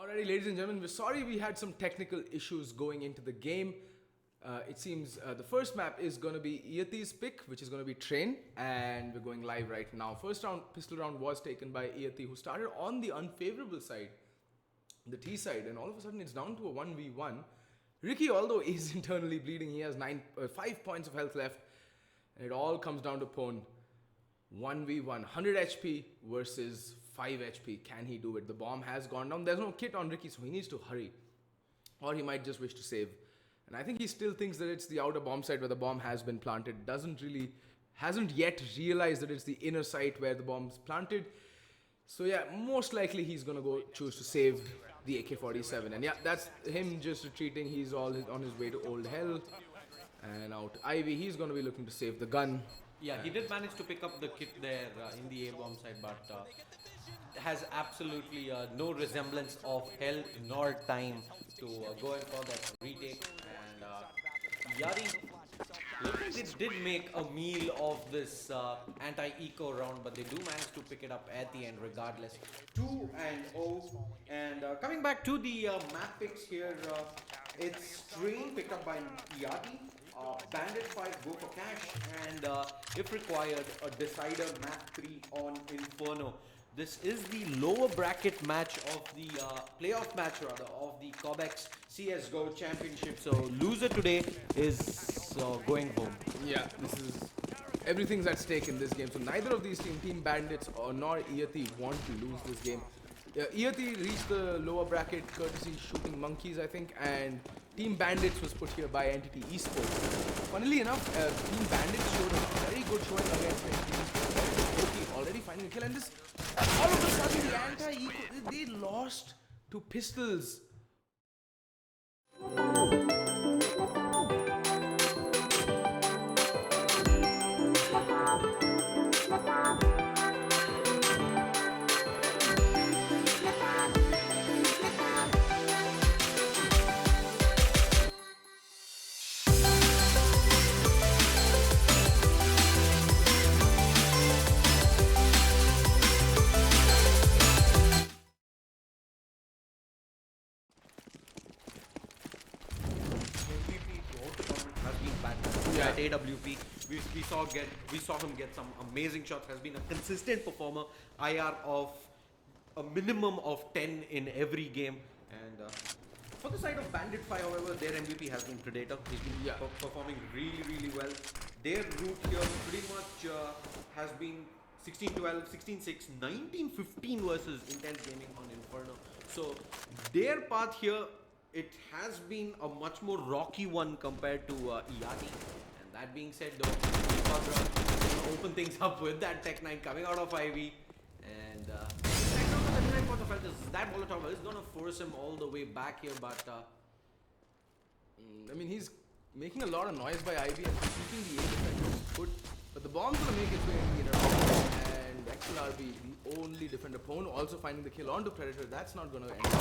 Alrighty, ladies and gentlemen, we're sorry we had some technical issues going into the game. It seems the first map is going to be Iyati's pick, which is going to be Train, and we're going live right now. First round, pistol round was taken by Iyati, who started on the unfavorable side, the T side, and all of a sudden it's down to a 1v1. Ricky, although is internally bleeding, he has 5 points of health left, and it all comes down to Pone. 1v1, 100 HP versus 5 HP. Can he do it? The bomb has gone down. There's no kit on Ricky, so he needs to hurry. Or he might just wish to save. And I think he still thinks that it's the outer bomb site where the bomb has been planted. Hasn't yet realized that it's the inner site where the bomb's planted. So yeah, most likely he's gonna go choose to save the AK-47. And yeah, that's him just retreating. He's all on his way to Old Hell. And out Ivy, he's gonna be looking to save the gun. Yeah, he did manage to pick up the kit there in the A-bomb side, but has absolutely no resemblance of health nor time to go in for that retake. And Iyati, looks like they did make a meal of this anti-eco round, but they do manage to pick it up at the end regardless. 2-0. And coming back to the map picks here, it's Train picked up by Iyati. Bandit 5 go for cash, and if required, a decider map 3 on Inferno. This is the lower bracket match of the playoff match rather of the Cobx CSGO Championship. So loser today is going home. Yeah, everything's at stake in this game. So neither of these Team Bandits or nor Iyati want to lose this game. Iyati reached the lower bracket courtesy Shooting Monkeys, I think, and Team Bandits was put here by Entity Esports. Funnily enough, Team Bandits showed a very good showing against Entity Esports. Bo3 already finding a kill, and this, all of a sudden, the anti-eco, they lost to Pistols. At AWP, we saw him get some amazing shots. Has been a consistent performer. IR of a minimum of 10 in every game. And for the side of Bandit 5, however, their MVP has been Predator. He's been performing really well. Their route here pretty much has been 16-12, 16-6, 19-15 versus Intense Gaming on Inferno. So their path here, it has been a much more rocky one compared to Iyati. That being said, though, open things up with that Tech 9 coming out of Ivy, and that Molotov is going to force him all the way back here, but I mean, he's making a lot of noise by Ivy and keeping the A defender's foot, but the bomb's going to make its way into the inner, and XLRB, the only defender, Pone also finding the kill onto Predator. That's not going to end up.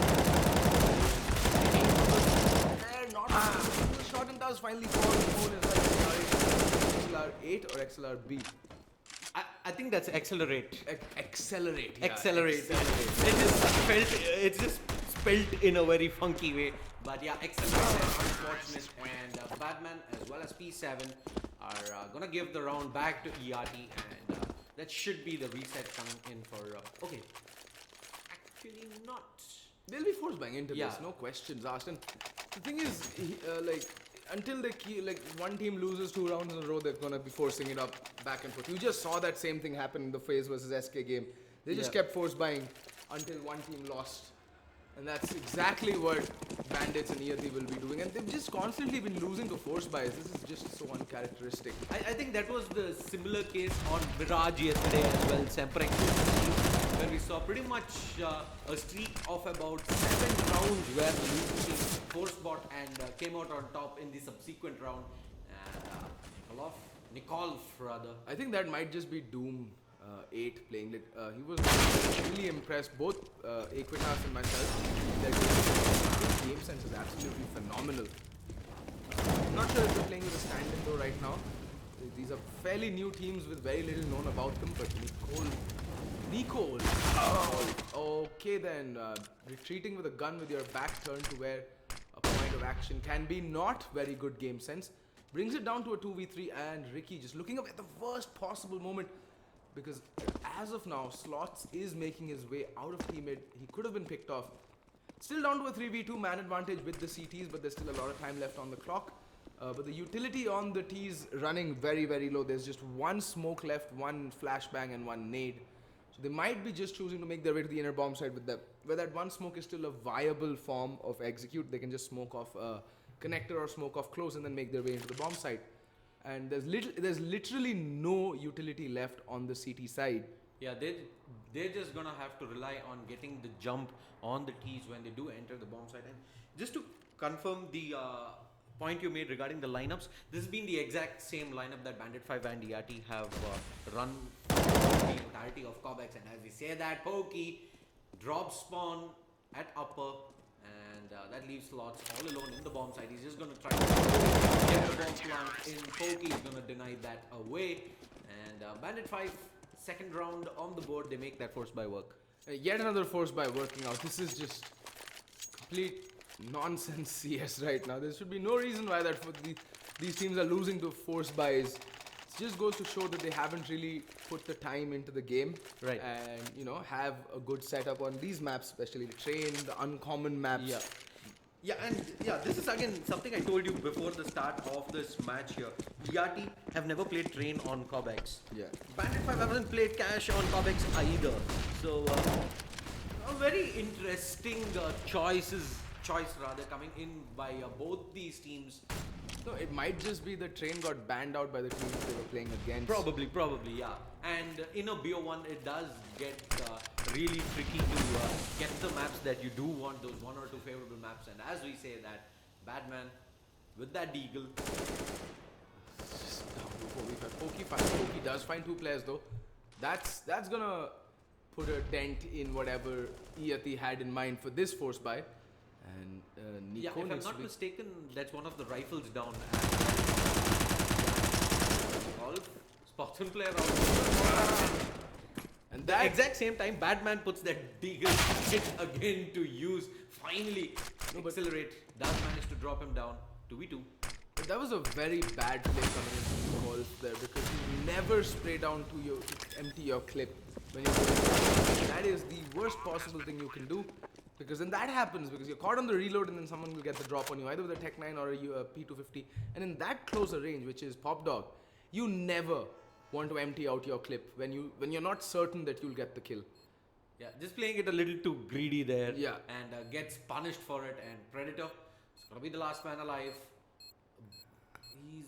The shot and does finally fall. Pone is like XLR8 or XLRB. I think that's accelerate. Accelerate. Yeah. Accelerate. It's just spelled in a very funky way. But yeah, accelerate is unfortunate. And Batman as well as P7 are gonna give the round back to Iyati, and that should be the reset coming in for. Okay, actually not. They'll be force bang into this, no questions asked. And the thing is, until one team loses 2 rounds in a row, they're gonna be forcing it up back and forth. You just saw that same thing happen in the FaZe versus SK game. They just kept force buying until one team lost, and that's exactly what Bandits and Iyati will be doing. And they've just constantly been losing to force buys. This is just so uncharacteristic. I think that was the similar case on Mirage yesterday as well, Semprek, where we saw pretty much a streak of about 7 rounds where the losing team force bought and came out on top in the subsequent round. And Nikolov rather. I think that might just be Doom 8 playing. He was really impressed. Both Equitas and myself. Their game sense is absolutely phenomenal. I'm not sure if they're playing with a stand-in though right now. These are fairly new teams with very little known about them, but Nicole Nicole. Oh, okay then. Retreating with a gun with your back turned to where a point of action can be not very good game sense. Brings it down to a 2v3 and Ricky just looking up at the worst possible moment because as of now, Slots is making his way out of teammate. He could have been picked off. Still down to a 3v2 man advantage with the CTs, but there's still a lot of time left on the clock. But the utility on the T's running very, very low. There's just one smoke left, one flashbang and one nade. So they might be just choosing to make their way to the inner bomb side with them. Where that one smoke is still a viable form of execute. They can just smoke off a connector or smoke off close and then make their way into the bomb side. And there's literally no utility left on the CT side. Yeah, they're just gonna have to rely on getting the jump on the T's when they do enter the bomb site. And just to confirm the point you made regarding the lineups, this has been the exact same lineup that Bandit 5 and Iyati have run the entirety of Cobx. And as we say that, Pokey drops spawn at upper, and that leaves Slots all alone in the bomb site. He's just gonna try to get the bomb plant in. Pokey is gonna deny that away, and Bandit 5. Second round on the board, they make that force by work. Yet another force by working out. This is just complete nonsense CS right now. There should be no reason why that these teams are losing to force buys. It just goes to show that they haven't really put the time into the game. Right. And, have a good setup on these maps, especially the train, the uncommon maps. Yeah. Yeah, and this is again something I told you before the start of this match here. Iyati have never played train on Cobx. Yeah. Bandit 5 hasn't played cash on Cobx either. So, a very interesting choice coming in by both these teams. No, it might just be the train got banned out by the teams they were playing against. Probably, yeah. And in a BO1, it does get really tricky to get the maps that you do want, those one or two favorable maps. And as we say that, Badman with that deagle. Pokey does find two players though. That's gonna put a dent in whatever Iyati had in mind for this force buy. And Nico if I'm not mistaken, that's one of the rifles down. Spots one player out. And that exact same time, Batman puts that deagle hit again to use. Finally, accelerate. Does manage to drop him down. 2v2. But that was a very bad play coming into Wolf there because you never spray down to empty your clip when you're going. That is the worst possible thing you can do. Because then that happens because you're caught on the reload and then someone will get the drop on you either with a Tech 9 or a P250. And in that closer range, which is Pop Dog, you never want to empty out your clip when you're not certain that you'll get the kill. Yeah, just playing it a little too greedy there. Yeah. And gets punished for it. And Predator is going to be the last man alive.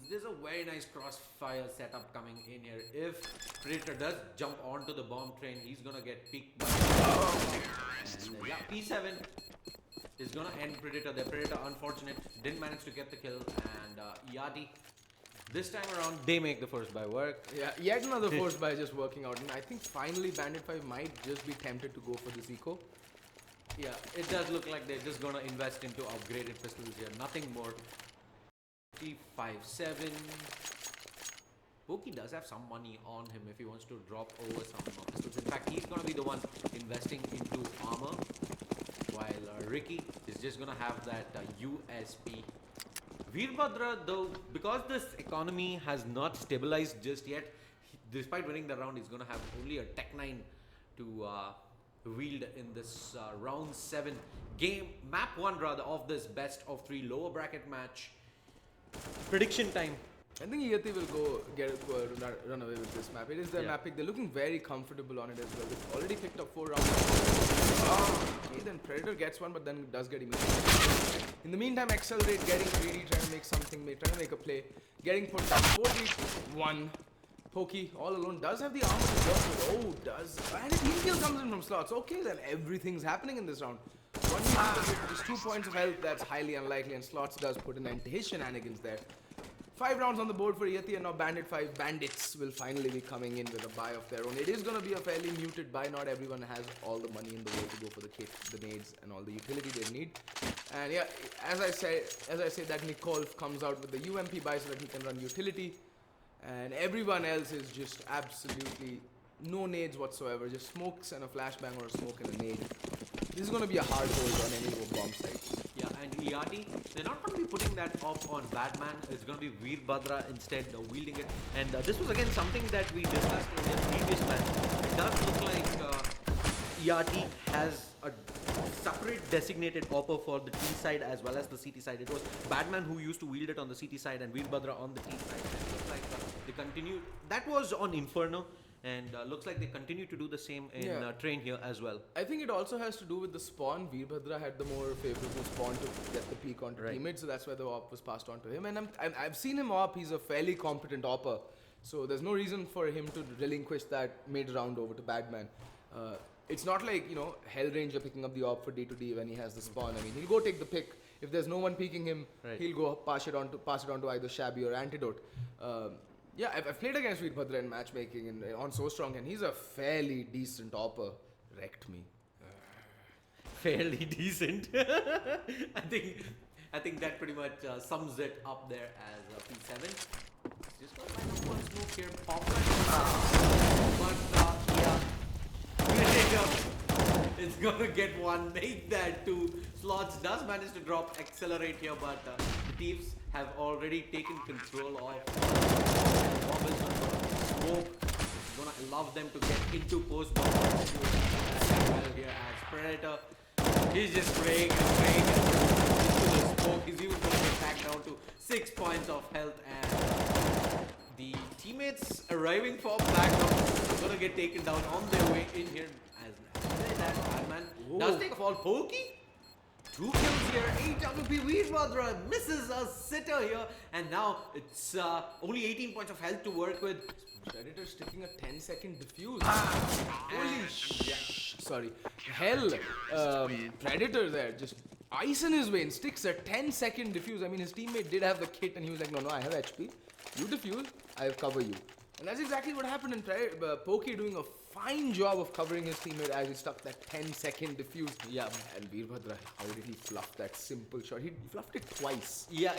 There's a very nice crossfire setup coming in here. If Predator does jump onto the bomb train, he's gonna get peeked by and P7 is gonna end Predator. The Predator, unfortunate, didn't manage to get the kill. And Iyati, this time around, they make the first buy work. Yeah, yet another first buy just working out. And I think finally Bandit 5 might just be tempted to go for this eco. Yeah, it does look like they're just gonna invest into upgraded pistols here. Nothing more. 357. Pokey does have some money on him if he wants to drop over some pistols. In fact, he's going to be the one investing into armor, while Ricky is just going to have that USP. Veerbhadra, though, because this economy has not stabilized just yet, despite winning the round, he's going to have only a Tech 9 to wield in this round 7 game, map 1 rather, of this best of 3 lower bracket match. Prediction time. I think Iyati will run away with this map. It is their map pick. They're looking very comfortable on it as well. They've already picked up 4 rounds. Okay, then Predator gets one, but then does get immediately. In the meantime, Accelerate getting greedy, trying to make something, trying to make a play. Getting put down 4-1. Pokey all alone does have the armor to work with. Oh, does. And his kill comes in from Slots. Okay, then everything's happening in this round. One with just 2 points of health, that's highly unlikely, and Slots does put an end to his shenanigans there. 5 rounds on the board for Iyati, and now Bandit 5 Bandits will finally be coming in with a buy of their own. It is going to be a fairly muted buy. Not everyone has all the money in the world to go for the kit, the nades, and all the utility they need. And yeah, as I say that Nicole comes out with the UMP buy so that he can run utility, and everyone else is just absolutely no nades whatsoever, just smokes and a flashbang or a smoke and a nade. This is going to be a hard hold on any bomb site. Yeah, and Iyati, they're not going to be putting that off on Batman. It's going to be Veerbhadra instead wielding it. And this was again something that we discussed in the previous match. It does look like Iyati has a separate designated opper for the T side as well as the CT side. It was Batman who used to wield it on the CT side and Veerbhadra on the T side. And it looks like they continue. That was on Inferno. And looks like they continue to do the same in Train here as well. I think it also has to do with the spawn. Veerbhadra had the more favorable spawn to get the peak onto teammates, so that's why the AWP was passed on to him. And I've seen him AWP, he's a fairly competent AWPer, so there's no reason for him to relinquish that mid-round over to Batman. It's not like, Hell Ranger picking up the AWP for D2D when he has the spawn. I mean, he'll go take the pick. If there's no one peeking him, he'll go pass it on to either Shabby or Antidote. Yeah, I've played against Veerbhadra in matchmaking and on So Strong, and he's a fairly decent AWPer. Wrecked me. Fairly decent. I think that pretty much sums it up there as P7. Just gonna find out one smoke here. Pop but it's gonna get one. Make that two. Slots does manage to drop accelerate here, but the Thieves have already taken control of smoke. It's gonna allow them to get into post bomb well here as Predator. He's just praying and praying into the smoke. He's even gonna get back down to 6 points of health, and the teammates arriving for backup are gonna get taken down on their way in here as that Batman does take a fall. Pokey 2 kills here. AWP Veerbhadra misses a sitter here, and now it's only 18 points of health to work with. Predator sticking a 10-second defuse. Holy sorry. Hell, Predator there, just ice in his veins, sticks a 10-second defuse. I mean, his teammate did have the kit and he was like, no, I have HP. You defuse, I'll cover you. And that's exactly what happened in Pokey doing a fine job of covering his teammate as he stuck that 10-second defuse. Yeah, and Veerbhadra, how did he fluff that simple shot? He fluffed it twice. Yeah,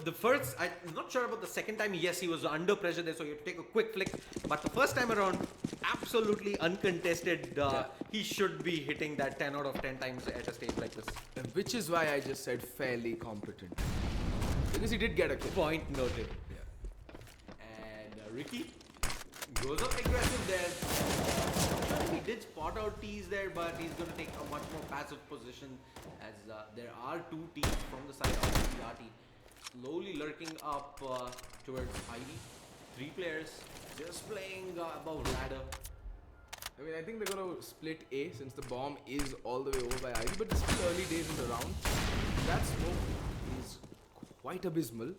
the first, I'm not sure about the second time. Yes, he was under pressure there, so you have to take a quick flick. But the first time around, absolutely uncontested. He should be hitting that 10 out of 10 times at a stage like this. Which is why I just said fairly competent. Because he did get a kill. Point noted. Yeah. And Ricky goes up aggressive there. He did spot out T's there, but he's going to take a much more passive position as there are 2 T's from the side of Iyati. Slowly lurking up towards Ivy. 3 players just playing above ladder. I mean, I think they're going to split A since the bomb is all the way over by Ivy, but it's still early days in the round. That smoke is quite abysmal,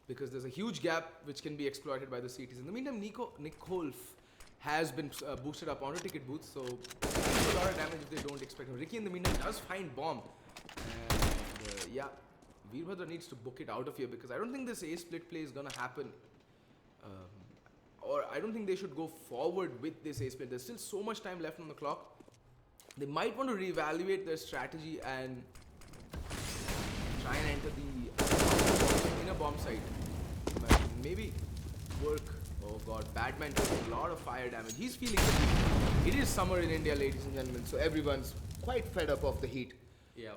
because there's a huge gap which can be exploited by the CTs. In the meantime, Nick Holf has been boosted up onto ticket booth, so a lot of damage if they don't expect him. Ricky in the meantime does find bomb, and yeah, Veerbhadra needs to book it out of here, because I don't think this A split play is gonna happen, or I don't think they should go forward with this A split. There's still so much time left on the clock. They might want to reevaluate their strategy and try and enter the inner bomb site. But maybe work. Oh god, Batman taking a lot of fire damage. He's feeling the heat. It is summer in India, ladies and gentlemen, so everyone's quite fed up of the heat. Yeah.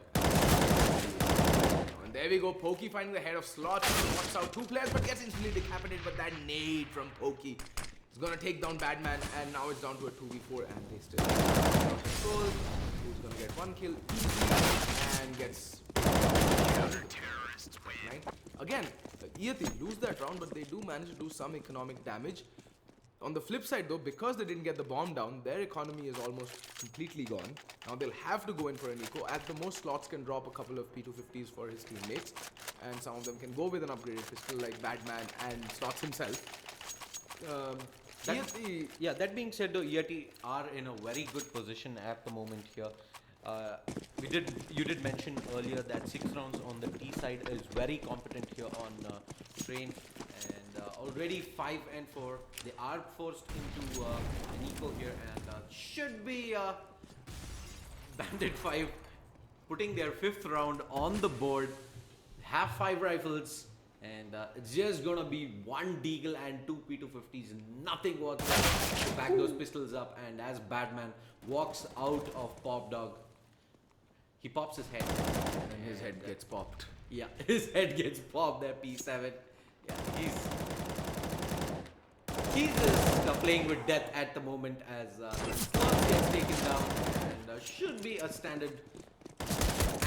And there we go, Pokey finding the head of Slots. Knocks out 2 players but gets instantly decapitated. But that nade from Pokey is gonna take down Batman, and now it's down to a 2v4, and they still have control. Who's gonna get 1 kill easily and gets right? Again, Iyati lose that round, but they do manage to do some economic damage. On the flip side though, because they didn't get the bomb down, their economy is almost completely gone. Now they'll have to go in for an eco. At the most, Slots can drop a couple of P250s for his teammates, and some of them can go with an upgraded pistol like Batman and Slots himself. That being said though, Iyati are in a very good position at the moment here. You did mention earlier that 6 rounds on the T side is very competent here on Train, and already 5 and 4. They are forced into an eco here, and should be Bandit 5 putting their 5th round on the board. Have 5 rifles, And it's just gonna be one deagle and two P250s, nothing whatsoever to back those pistols up. And as Batman walks out of Pop Dog, he pops his head. And his head gets popped. Yeah, his head gets popped there, P7. Yeah, he's just playing with death at the moment as Slots gets taken down. And should be a standard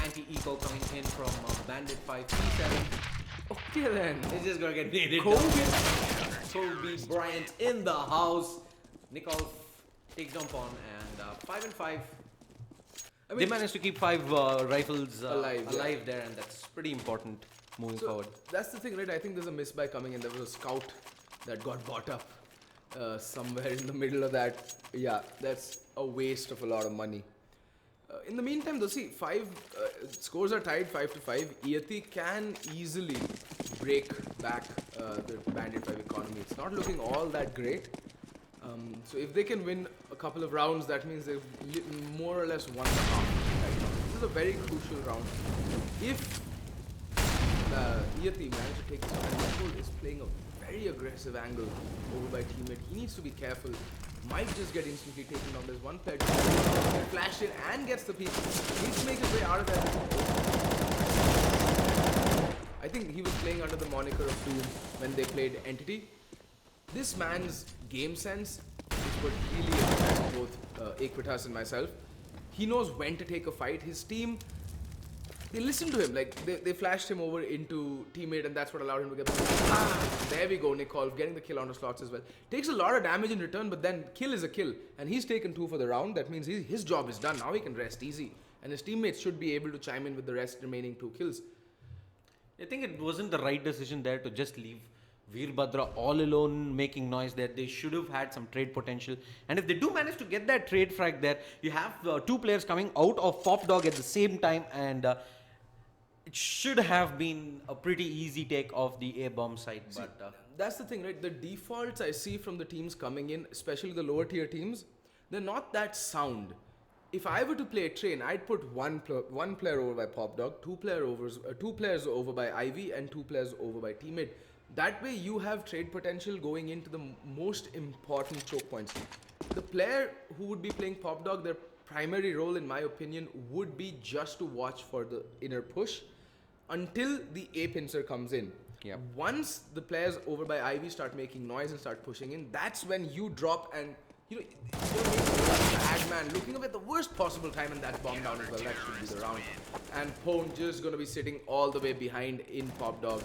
anti-eco coming in from Bandit 5 P7. Okay then. It's just gonna get naded. Kobe Bryant in the house. Nikolov takes jump on and 5 and 5. I mean, They managed to keep 5 rifles alive there, and that's pretty important moving so forward. that's the thing, right? I think there's a miss by coming in. There was a scout that got bought up somewhere in the middle of that. Yeah, that's a waste of a lot of money. In the meantime, though, see, scores are tied 5-5. Iyati can easily break back the Bandit 5 economy. It's not looking all that great. So if they can win a couple of rounds, that means they've more or less won the half. This is a very crucial round. If Iyati managed to take this one, and Nicole is playing a very aggressive angle over by teammate, he needs to be careful. Might just get instantly taken down. There's one player get flashed in and gets the piece. Needs to make his way out of that. I think he was playing under the moniker of Doom when they played Entity. This man's game sense is what really impressed both Equitas and myself. He knows when to take a fight. His team, they listened to him. Like they flashed him over into teammate, and that's what allowed him to get the there we go, Nikolov getting the kill onto Slots as well. Takes a lot of damage in return, but then kill is a kill, and he's taken 2 for the round. That means his job is done. Now he can rest easy, and his teammates should be able to chime in with the remaining 2 kills. I think it wasn't the right decision there to just leave Veerbhadra all alone making noise there. They should have had some trade potential. And if they do manage to get that trade frag there, you have 2 players coming out of Pop Dog at the same time, and it should have been a pretty easy take of the A-bomb side. See, but that's the thing, right? The defaults I see from the teams coming in, especially the lower tier teams, they're not that sound. If I were to play a train, I'd put one player over by Pop Dog, 2 players over by Ivy, and 2 players over by teammate. That way you have trade potential going into the most important choke points. The player who would be playing Pop Dog, their primary role in my opinion would be just to watch for the inner push until the A pincer comes in. Yep. Once the players over by Ivy start making noise and start pushing in, that's when you drop and you're the ad man looking at the worst possible time, and that's bomb down as well. That should be the round. And Pone just gonna be sitting all the way behind in Pop Dog,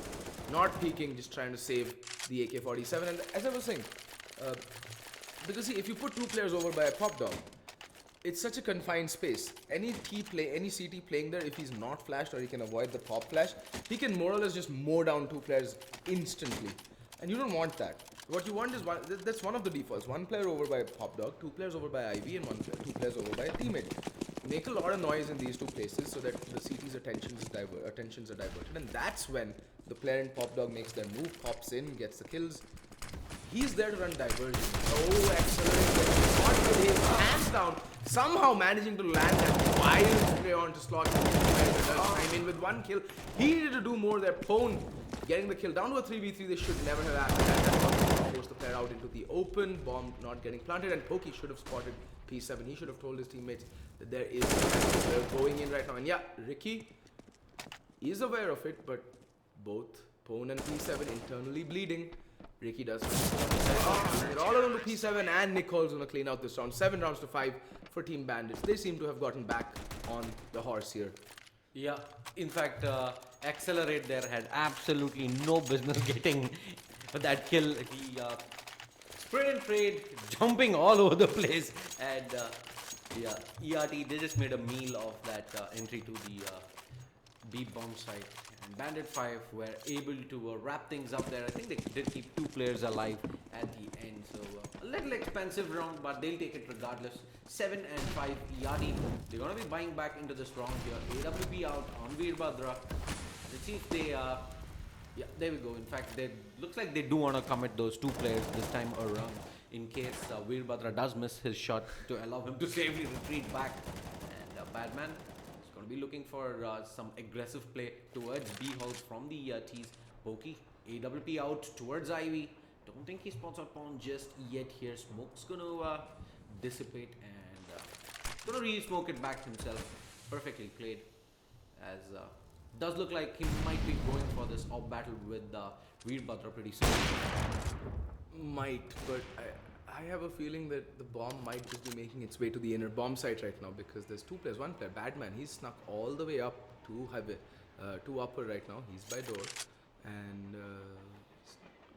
not peeking, just trying to save the AK-47. And as I was saying, because see, if you put 2 players over by a Pop Dog, it's such a confined space. Any CT playing there, if he's not flashed or he can avoid the pop flash, he can more or less just mow down 2 players instantly. And you don't want that. What you want is that's one of the defaults. 1 player over by Pop Dog, 2 players over by Ivy, and 2 players over by a teammate. Make a lot of noise in these 2 places so that the CT's attentions are diverted. And that's when the player in Pop Dog makes their move, pops in, gets the kills. He's there to run diversion. Oh, accelerating. Not with his hands down. Somehow managing to land that wild spray onto Slot. I mean, with 1 kill, he needed to do more there. Pone getting the kill down to a 3v3. They should never have happened. And that forced the player out into the open. Bomb not getting planted. And Pokey should have spotted P7. He should have told his teammates that there is a player going in right now. And yeah, Ricky is aware of it, but both Pone and P7 internally bleeding. Ricky does. They're all around to P7, and Nicole's gonna clean out this round. 7 rounds to 5 for Team Bandits. They seem to have gotten back on the horse here. yeah, in fact, Accelerate there had absolutely no business getting that kill. He sprint and trade, jumping all over the place, and yeah, Iyati, they just made a meal of that entry to the B-bomb site. And Bandit 5 were able to wrap things up there. I think they did keep 2 players alive at the end. So a little expensive round, but they'll take it regardless. 7 and 5 Iyati. They're going to be buying back into this round here. AWP out on Veerbhadra. Let's see if they... yeah, there we go. In fact, they looks like they do want to commit those 2 players this time around in case Veerbhadra does miss his shot to allow him to safely retreat back. And Badman be looking for some aggressive play towards B halls from the Ts. Pokey, AWP out towards Ivy. Don't think he spots out Pawn just yet here. Smoke's gonna dissipate and gonna re-smoke it back himself. Perfectly played. As does look like he might be going for this off battle with Veerbhadra pretty soon. Might, but I have a feeling that the bomb might just be making its way to the inner bomb site right now because there's two players. One player, Badman, he's snuck all the way up to to upper right now. He's by door and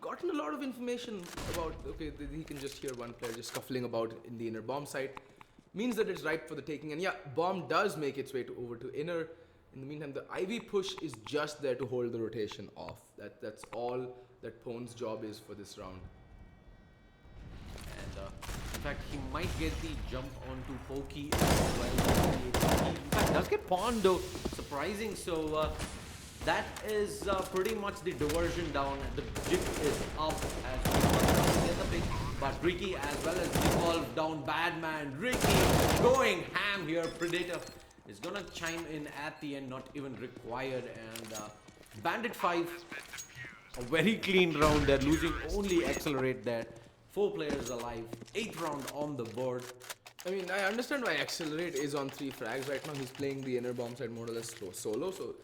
gotten a lot of information about, okay, he can just hear one player just scuffling about in the inner bomb site. Means that it's ripe for the taking. And yeah, bomb does make its way over to inner. In the meantime, the Ivy push is just there to hold the rotation off. That's all that Pone's job is for this round. And in fact, he might get the jump onto Pokey as well. He in fact does get pawned though, surprising. So that is pretty much the diversion down. The jig is up as we get the pick. But Ricky as well as Nicole down. Badman, Ricky going ham here. Predator is gonna chime in at the end, not even required. And Bandit 5, a very clean round. They're losing only Accelerate there. 4 players alive, 8th round on the board. I mean, I understand why Accelerate is on 3 frags right now. He's playing the inner bomb side more or less solo. So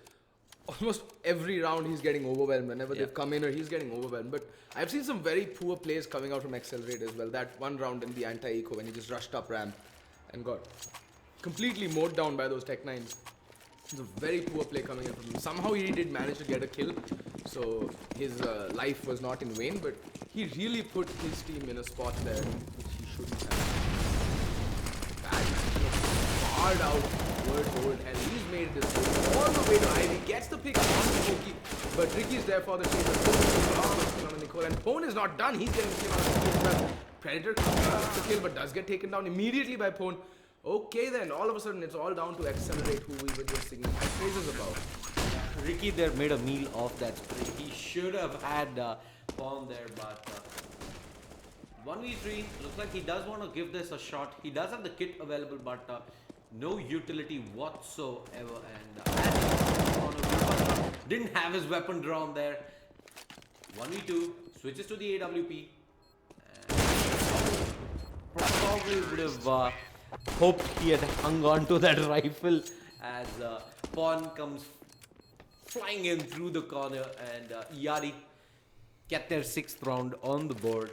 almost every round he's getting overwhelmed. Whenever they've come in, or he's getting overwhelmed. But I've seen some very poor plays coming out from Accelerate as well. That one round in the anti-eco when he just rushed up ramp and got completely mowed down by those Tech 9s. It was a very poor play coming in from him. Somehow he did manage to get a kill, so his life was not in vain, but he really put his team in a spot there which he shouldn't have. Badman, hard out towards hold, and he's made this all the way to Ivy, gets the pick on Pokey, but Ricky's there for the team. And Pone is not done, he's getting the kill on the well. Predator comes out with the kill, but does get taken down immediately by Pone. Okay then, all of a sudden it's all down to Accelerate, who we were just singing high praises about. Ricky there made a meal of that spray. He should have had Pawn there, but 1v3, looks like he does want to give this a shot. He does have the kit available, but no utility whatsoever. And didn't have his weapon drawn there. 1v2, switches to the AWP. And probably would have hoped he had hung on to that rifle as Pawn comes flying in through the corner, and Iyati get their 6th round on the board.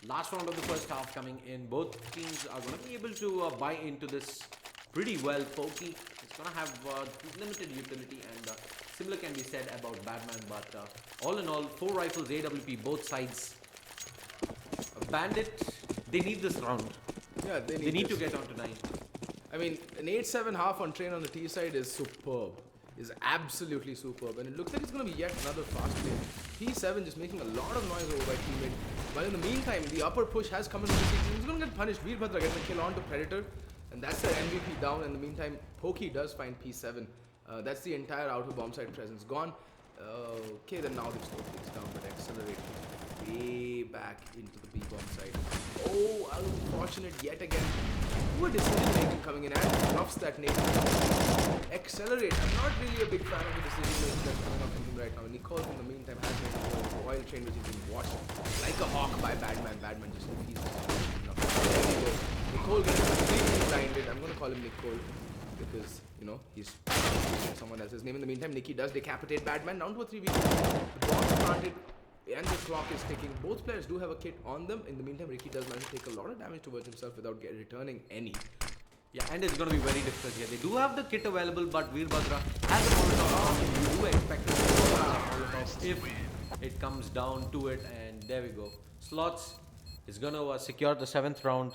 Last round of the first half coming in. Both teams are going to be able to buy into this pretty well. Pokey is going to have limited utility, and similar can be said about Badman, but all in all, 4 rifles, AWP, both sides. Bandit, they need this round. Yeah, they need to get on to 9. I mean, an 8-7 half on train on the T side is superb. Is absolutely superb. And it looks like it's going to be yet another fast play. P7 just making a lot of noise over by teammate. But in the meantime, the upper push has come into the scene. He's going to get punished. Veerbhadra gets a kill onto Predator. And that's their MVP down. In the meantime, Pokey does find P7. That's the entire outer bomb side presence gone. Okay, then now they've slowed things down. But Accelerate way back into the B bomb side. Oh, unfortunate yet again. Poor decision making coming in and roughs that nade. Accelerate. I'm not really a big fan of the decision making that's coming up from him right now. Nicole in the meantime has made a oil train which is being watched like a hawk by Badman. Badman just defeats the situation. There we go. Nicole gets completely blinded. I'm gonna call him Nicole because, you know, he's someone else's name. In the meantime, Nikki does decapitate Badman down to a 3v2. The bomb's planted. And the clock is ticking. Both players do have a kit on them. In the meantime, Ricky does manage to take a lot of damage towards himself without returning any. Yeah, and it's going to be very difficult here. They do have the kit available, but Veerbhadra has a Molotov. You do expect it to go Molotov if it comes down to it. And there we go. Slots is going to secure the 7th round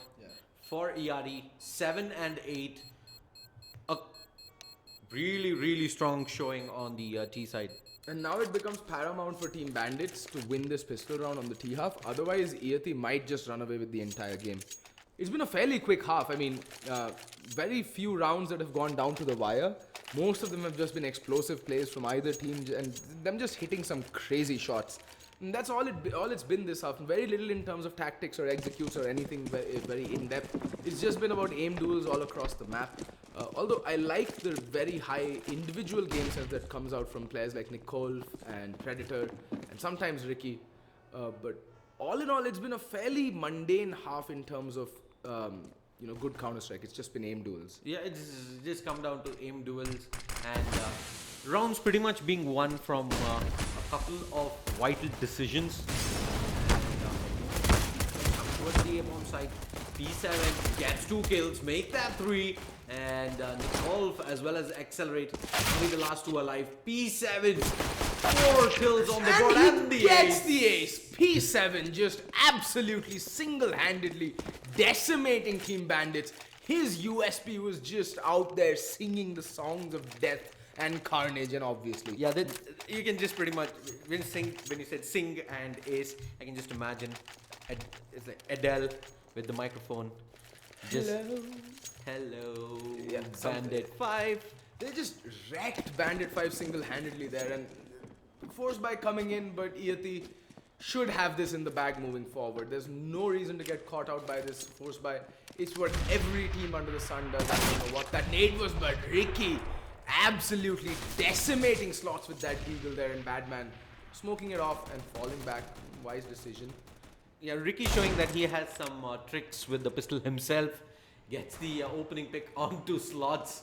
for Iyati. 7 and 8. A really, really strong showing on the T side. And now it becomes paramount for Team Bandits to win this pistol round on the T half. Otherwise, Iyati might just run away with the entire game. It's been a fairly quick half. I mean, very few rounds that have gone down to the wire. Most of them have just been explosive plays from either team and them just hitting some crazy shots. And that's all it's been this half. Very little in terms of tactics or executes or anything very in depth. It's just been about aim duels all across the map. Although I like the very high individual game sense that comes out from players like Nicole and Predator and sometimes Ricky. But all in all, it's been a fairly mundane half in terms of good Counter-Strike. It's just been aim duels. Yeah, it's just come down to aim duels and rounds pretty much being won from a couple of vital decisions. Towards the A-bomb side, P7 gets 2 kills, make that 3, and Nicole as well as Accelerate, only the last 2 alive. P7, 4 kills on the board and the gets ace. the ace. P7 just absolutely single-handedly decimating Team Bandits. His USP was just out there singing the songs of death and carnage, and obviously. Yeah, you can just pretty much when you said sing and ace, I can just imagine it's like Adele with the microphone. Just hello, Yeah, Bandit 5. They just wrecked Bandit 5 single-handedly there, and forced by coming in, but Iyati should have this in the bag moving forward. There's no reason to get caught out by this forced by. It's what every team under the sun does. I don't know what that nade was, but Ricky absolutely decimating slots with that eagle there, and Badman smoking it off and falling back. Wise decision. Yeah, Ricky showing that he has some tricks with the pistol himself. Gets the opening pick onto slots.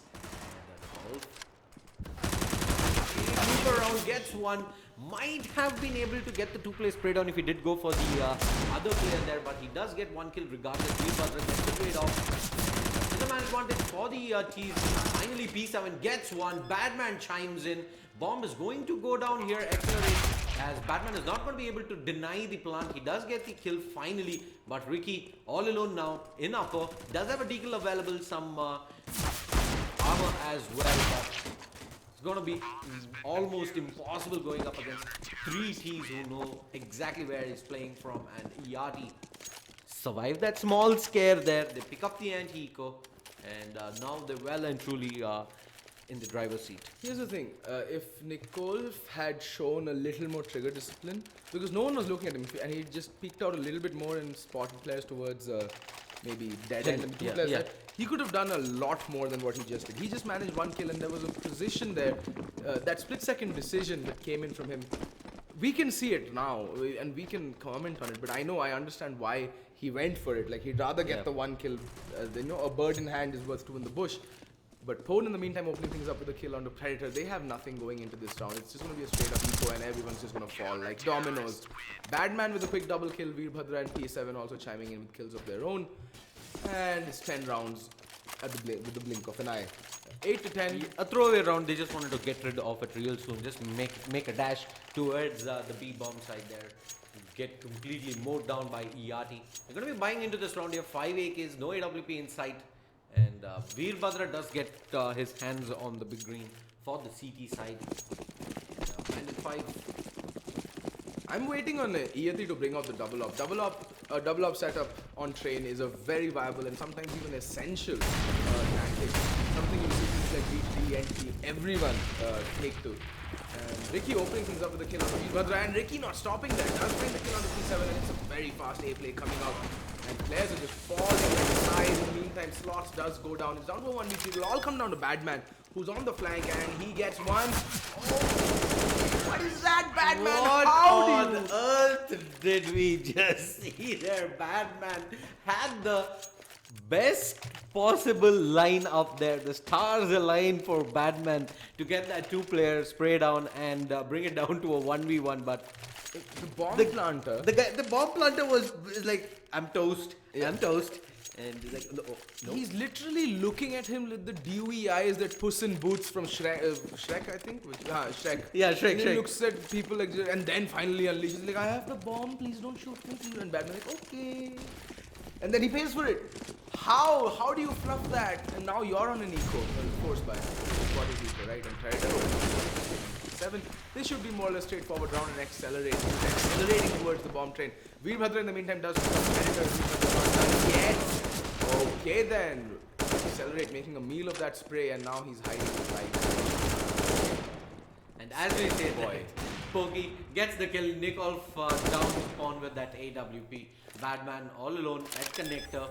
Looper round gets 1. Might have been able to get the 2-play spray down if he did go for the other player there, but he does get 1 kill regardless. Veerbhadra gets the trade off. There's a man advantage for the T's. Finally, P7 gets 1. Badman chimes in. Bomb is going to go down here. Accelerate, as Batman is not going to be able to deny the plant. He does get the kill finally, but Ricky all alone now in upper. Does have a decal available, some armor as well, but it's going to be almost impossible going up against 3 T's who know exactly where he's playing from, and Iyati survive that small scare there. They pick up the anti-eco, and now they're well and truly in the driver's seat. Here's the thing, if Nicole had shown a little more trigger discipline, because no one was looking at him, and he just peeked out a little bit more and spotted players towards maybe dead end and 2 players there, he could have done a lot more than what he just did. He just managed 1 kill, and there was a position there, that split-second decision that came in from him. We can see it now, and we can comment on it, but I understand why he went for it. Like, he'd rather get the 1 kill, a bird in hand is worth 2 in the bush. But Pone in the meantime opening things up with a kill on the Predator. They have nothing going into this round. It's just going to be a straight up eco, and everyone's just going to fall like dominoes. Badman with a quick double kill. Veerbhadra and P7 also chiming in with kills of their own. And it's 10 rounds at with the blink of an eye. 8 to 10. A throwaway round. They just wanted to get rid of it real soon. Just make a dash towards the B bomb side there. Get completely mowed down by Iyati. They're going to be buying into this round here. 5 AKs, no AWP in sight. And Veerbhadra does get his hands on the big green for the CT side. Bandit 5. I'm waiting on Iyati to bring out the double up. Double up setup on train is a very viable and sometimes even essential tactic. Something you see things like B3, NT, everyone take to. And Ricky opening things up with a kill on Veerbhadra, and Ricky not stopping there. Does find the kill on the P7, and it's a very fast A play coming out. And players are just falling on the side. In the meantime, slots does go down. It's down to a 1v3. It'll all come down to Badman, who's on the flank, and he gets 1. Oh, what is that, Badman? What How on do you... earth did we just see there? Badman had the best possible line up there. The stars align for Badman to get that 2-player spray down and bring it down to a 1v1, but The bomb planter. the bomb planter was like, I'm toast. Yeah. I'm toast. And he's like, no. He's literally looking at him with the dewy eyes that Puss in Boots from Shrek, I think. Shrek. Yeah, Shrek. And he looks at people like, and then finally unleashes like, I have the bomb, please don't shoot me, please. And Batman's like, okay. And then he pays for it. How do you fluff that? And now you're on an eco, forced by what is eco, right? And Predator. 7. This should be more or less straightforward round and accelerating towards the bomb train. Veerbhadra in the meantime does Predator. Yes. Okay then. Accelerate, making a meal of that spray, and now he's hiding inside. And as we say, Pokey gets the kill. Nikolf down spawn with that AWP. Badman all alone at connector.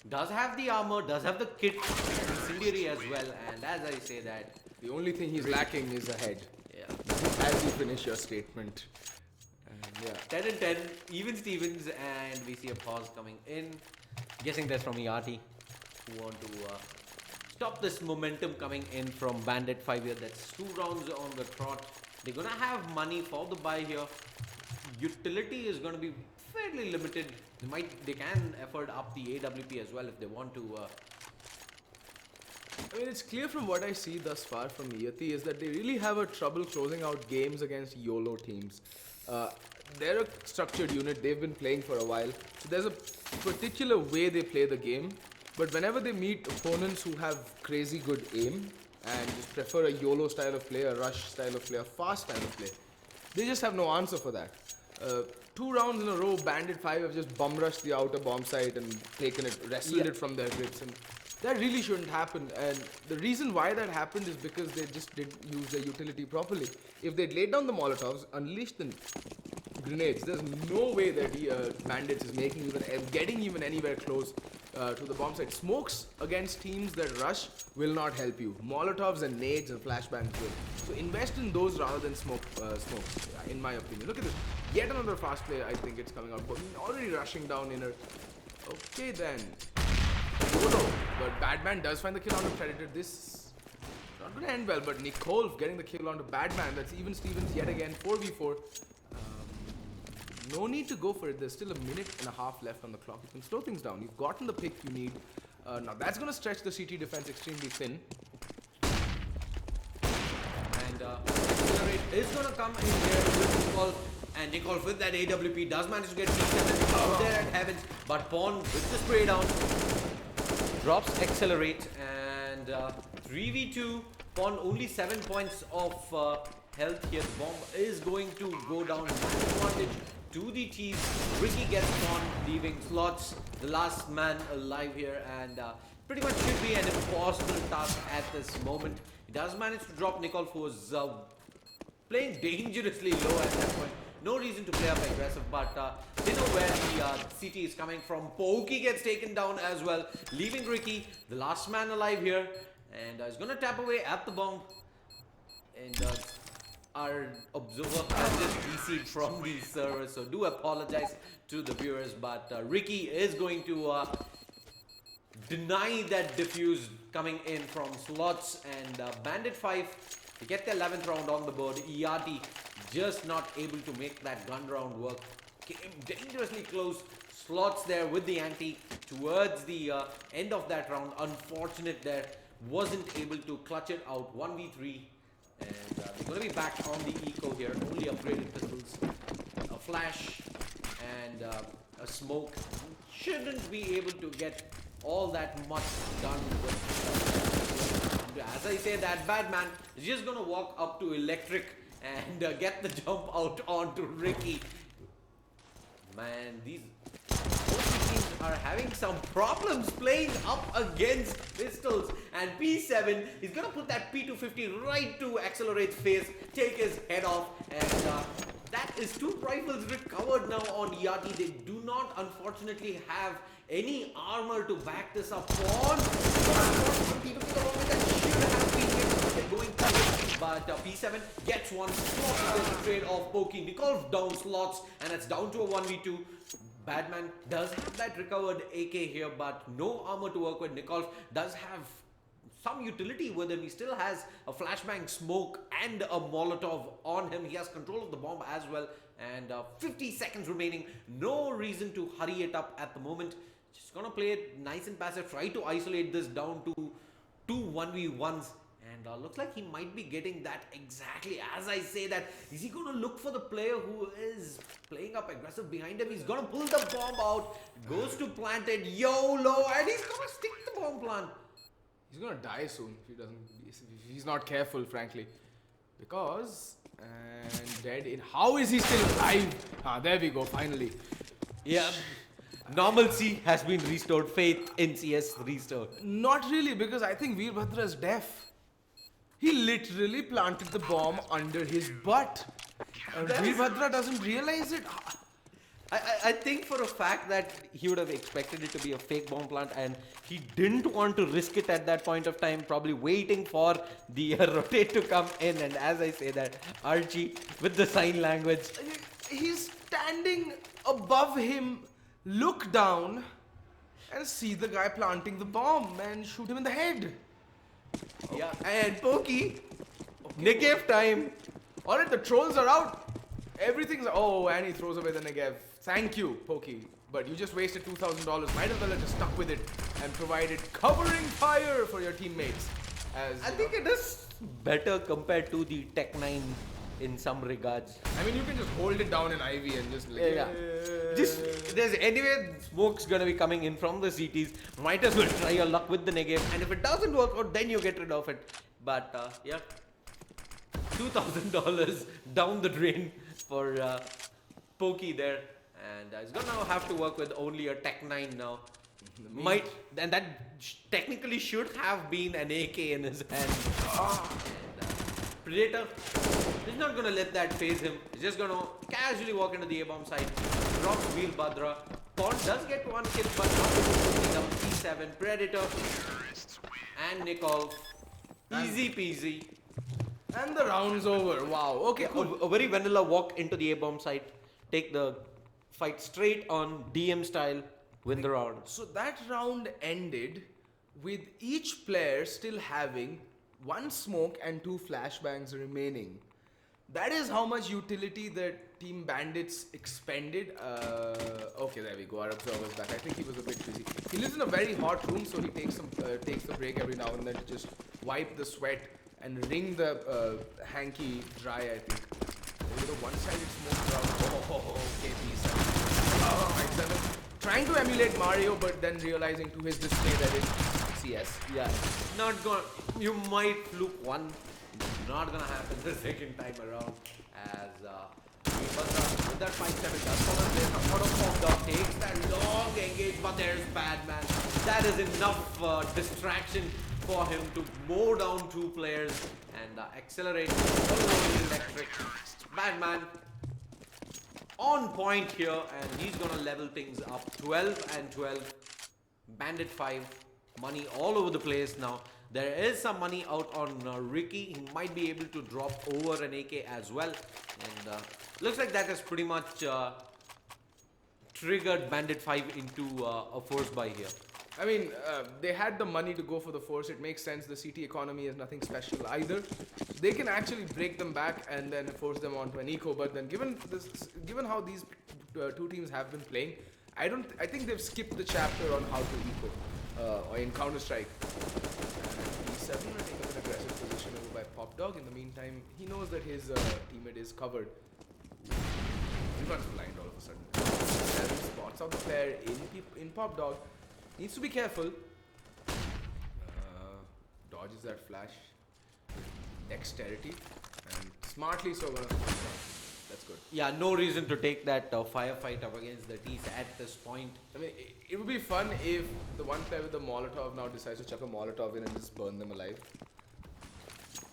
Does have the armor, does have the kit, incendiary as well. And as I say that, the only thing he's lacking is a head. yeah. As you finish your statement. And yeah. 10 and 10, even Stevens, and we see a pause coming in. Guessing that's from Iyati, who want to stop this momentum coming in from Bandit 5 here. That's 2 rounds on the trot. They're gonna have money for the buy here. Utility is gonna be fairly limited. They can afford up the AWP as well if they want to. I mean, it's clear from what I see thus far from Iyati is that they really have a trouble closing out games against YOLO teams. They're a structured unit, they've been playing for a while, so there's a particular way they play the game, but whenever they meet opponents who have crazy good aim and just prefer a YOLO style of play, a rush style of play, a fast style of play, they just have no answer for that. 2 rounds in a row, Bandit 5 have just bum rushed the outer bomb site and taken it, wrestled it from their grips, and that really shouldn't happen. And the reason why that happened is because they just didn't use their utility properly. If they'd laid down the Molotovs, unleashed the grenades, there's no way that Bandits is getting even anywhere close to the bomb site. Smokes against teams that rush will not help you. Molotovs and nades and flashbangs will. So invest in those rather than smokes, in my opinion. Look at this. Yet another fast play, I think it's coming out. But already rushing down inner. Okay then. Oh no. But Badman does find the kill onto Predator. This not going to end well, but Nikolf getting the kill onto Badman. That's even Stevens yet again. 4v4. No need to go for it. There's still a minute and a half left on the clock. You can slow things down. You've gotten the pick you need. Now that's going to stretch the CT defense extremely thin. And Accelerate is going to come in here with Nikolf. And Nikolf with that AWP does manage to get P7 out there at Heavens. But Pawn with the spray down drops Accelerate. And 3v2. Pawn only 7 points of health here. The bomb is going to go down. Advantage to the team. Ricky gets on, leaving Slots, the last man alive here, and pretty much should be an impossible task at this moment. He does manage to drop Nikolf, who was playing dangerously low at that point. No reason to play up aggressive, but they know where the CT is coming from. Pokey gets taken down as well, leaving Ricky, the last man alive here, and is going to tap away at the bomb. And our observer has just DC'd from the server, so do apologize to the viewers, but Ricky is going to deny that defuse coming in from Slots, and Bandit 5 to get the 11th round on the board. Iyati just not able to make that gun round work. Came dangerously close. Slots there with the anti towards the end of that round. Unfortunate there, wasn't able to clutch it out. 1v3. And they're going to be back on the eco here. Only upgraded pistols, a flash, and a smoke. Shouldn't be able to get all that much done with. As I say, that Badman is just going to walk up to Electric and get the jump out onto Ricky. Man, these teams are having some problems playing up against pistols, and P7 is gonna put that P250 right to Accelerate's face, take his head off, and that is 2 rifles recovered now on Iyati. They do not unfortunately have any armor to back this up on. Going through, but P7 gets one. Slots the trade of Pokey. Nikolf down Slots, and it's down to a 1v2. Badman does have that recovered AK here, but no armor to work with. Nikolf does have some utility with him. He still has a flashbang smoke and a Molotov on him. He has control of the bomb as well, and 50 seconds remaining. No reason to hurry it up at the moment. Just gonna play it nice and passive. Try to isolate this down to 2 1v1s. And looks like he might be getting that exactly as I say that. Is he going to look for the player who is playing up aggressive behind him? He's going to pull the bomb out. Goes to plant it. YOLO. And he's going to stick the bomb plant. He's going to die soon if he's not careful, frankly. Because... And dead in... How is he still alive? There we go, finally. Yeah. Normalcy has been restored. Faith in CS restored. Not really, because I think Veerbhadra is deaf. He literally planted the bomb under his butt. Veerbhadra doesn't realize it. I think for a fact that he would have expected it to be a fake bomb plant and he didn't want to risk it at that point of time, probably waiting for the rotate to come in. And as I say that, Archie with the sign language. He's standing above him, look down, and see the guy planting the bomb and shoot him in the head. Yeah, and Pokey, Negev time. Alright, the trolls are out. Everything's. Oh, and he throws away the Negev. Thank you, Pokey. But you just wasted $2,000. Might as well have just stuck with it and provided covering fire for your teammates. I think it is better compared to the Tech 9 in some regards. I mean, you can just hold it down in Ivy and just like. Yeah. Just there's anyway smoke's gonna be coming in from the CTs. Might as well try your luck with the Negev, and if it doesn't work out, then you get rid of it. But yeah, $2,000 down the drain for Pokey there, and he's gonna have to work with only a Tech 9 now. And that technically should have been an AK in his hand. And Predator is not gonna let that phase him. He's just gonna casually walk into the A-bomb side, drop Veerbhadra. Pawn does get one kill, but not enough. P7 Predator and Nikol. Easy peasy. And the round's over. Wow. Okay, Yeah, cool. a very vanilla walk into the A-bomb site, take the fight straight on DM style, win the round. So that round ended with each player still having one smoke and two flashbangs remaining. That is how much utility the team Bandits expended. Okay, there we go. Our observer's back. I think he was a bit busy. He lives in a very hot room, so he takes the break every now and then to just wipe the sweat and wring the hanky dry, I think. With a one-sided smoke round. Oh, okay, P7. Oh, my 7. Trying to emulate Mario, but then realizing to his dismay that it's CS. Yeah, not gonna. You might fluke one. Not gonna happen the second time around. As with that 5-7 does follow this. A photo of dog takes that long engage, but there's Badman. That is enough distraction for him to mow down two players and accelerate all over the electric. Badman on point here, and he's gonna level things up. 12 and 12. Bandit 5. Money all over the place now. There is some money out on Ricky. He might be able to drop over an AK as well. And looks like that has pretty much triggered Bandit 5 into a force buy here. I mean, they had the money to go for the force. It makes sense. The CT economy is nothing special either. They can actually break them back and then force them onto an eco. But then, given how these two teams have been playing, I think they've skipped the chapter on how to eco in Counter Strike. E7 will take up an aggressive position over by Pop Dog. In the meantime, he knows that his teammate is covered. He runs blind all of a sudden. 7 spots out the player in Pop Dog. Needs to be careful. Dodges that flash. Dexterity. And smartly so. That's good. Yeah, no reason to take that firefight up against the T's at this point. I mean, it would be fun if the one player with the Molotov now decides to chuck a Molotov in and just burn them alive.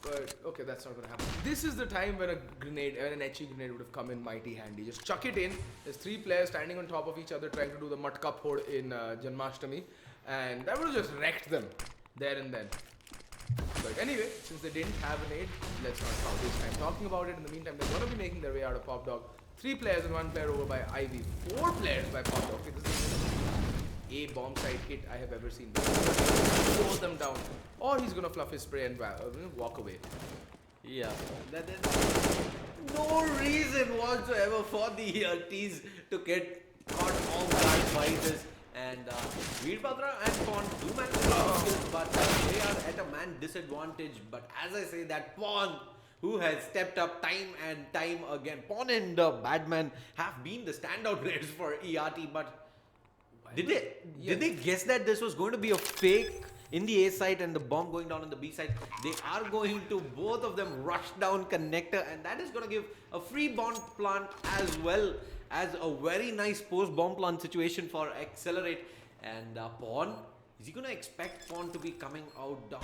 But, okay, that's not going to happen. This is the time when an etching grenade would have come in mighty handy. Just chuck it in. There's 3 players standing on top of each other trying to do the Matka Phod in Janmashtami. And that would have just wrecked them there and then. But anyway, since they didn't have an aid, let's not waste time talking about it. In the meantime, they're going to be making their way out of Pop Dog. 3 players and 1 player over by Ivy. 4 players by Pop Dog. This is a bomb side hit I have ever seen. Throw them down. Or he's going to fluff his spray and walk away. Yeah, there's no reason whatsoever for the T's to get caught off guard by this. And Veerbhadra and Pawn do manage to get kills, but they are at a man disadvantage. But as I say, that Pawn, who has stepped up time and time again, Pawn and Badman have been the standout players for Iyati. But did they guess that this was going to be a fake in the A side and the bomb going down on the B side? They are going to both of them rush down connector, and that is going to give a free bomb plant as well as a very nice post-bomb plant situation for Accelerate. And Pawn, is he going to expect Pawn to be coming out down?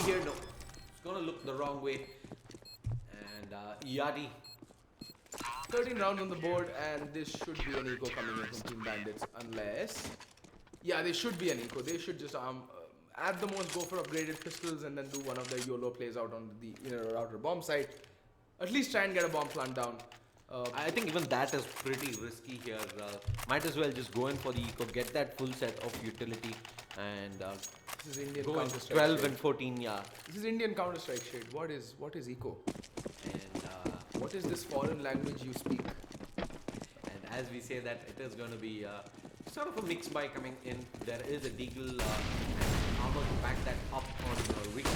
Here, no. It's going to look the wrong way. And Iyati 13 rounds on the board, and this should be an eco coming in from Team Bandits, unless... Yeah, they should be an eco. They should just at the most go for upgraded pistols and then do one of the YOLO plays out on the inner or outer bomb site. At least try and get a bomb plant down. I think even that is pretty risky here. Might as well just go in for the eco, get that full set of utility, and This is Indian go in Counter-Strike 12 shade. and 14, yeah. This is Indian Counter-Strike shade. What is eco? And What is this foreign language you speak? and as we say that, it is going to be sort of a mix by coming in. There is a deagle and armor to back that up on Ricky.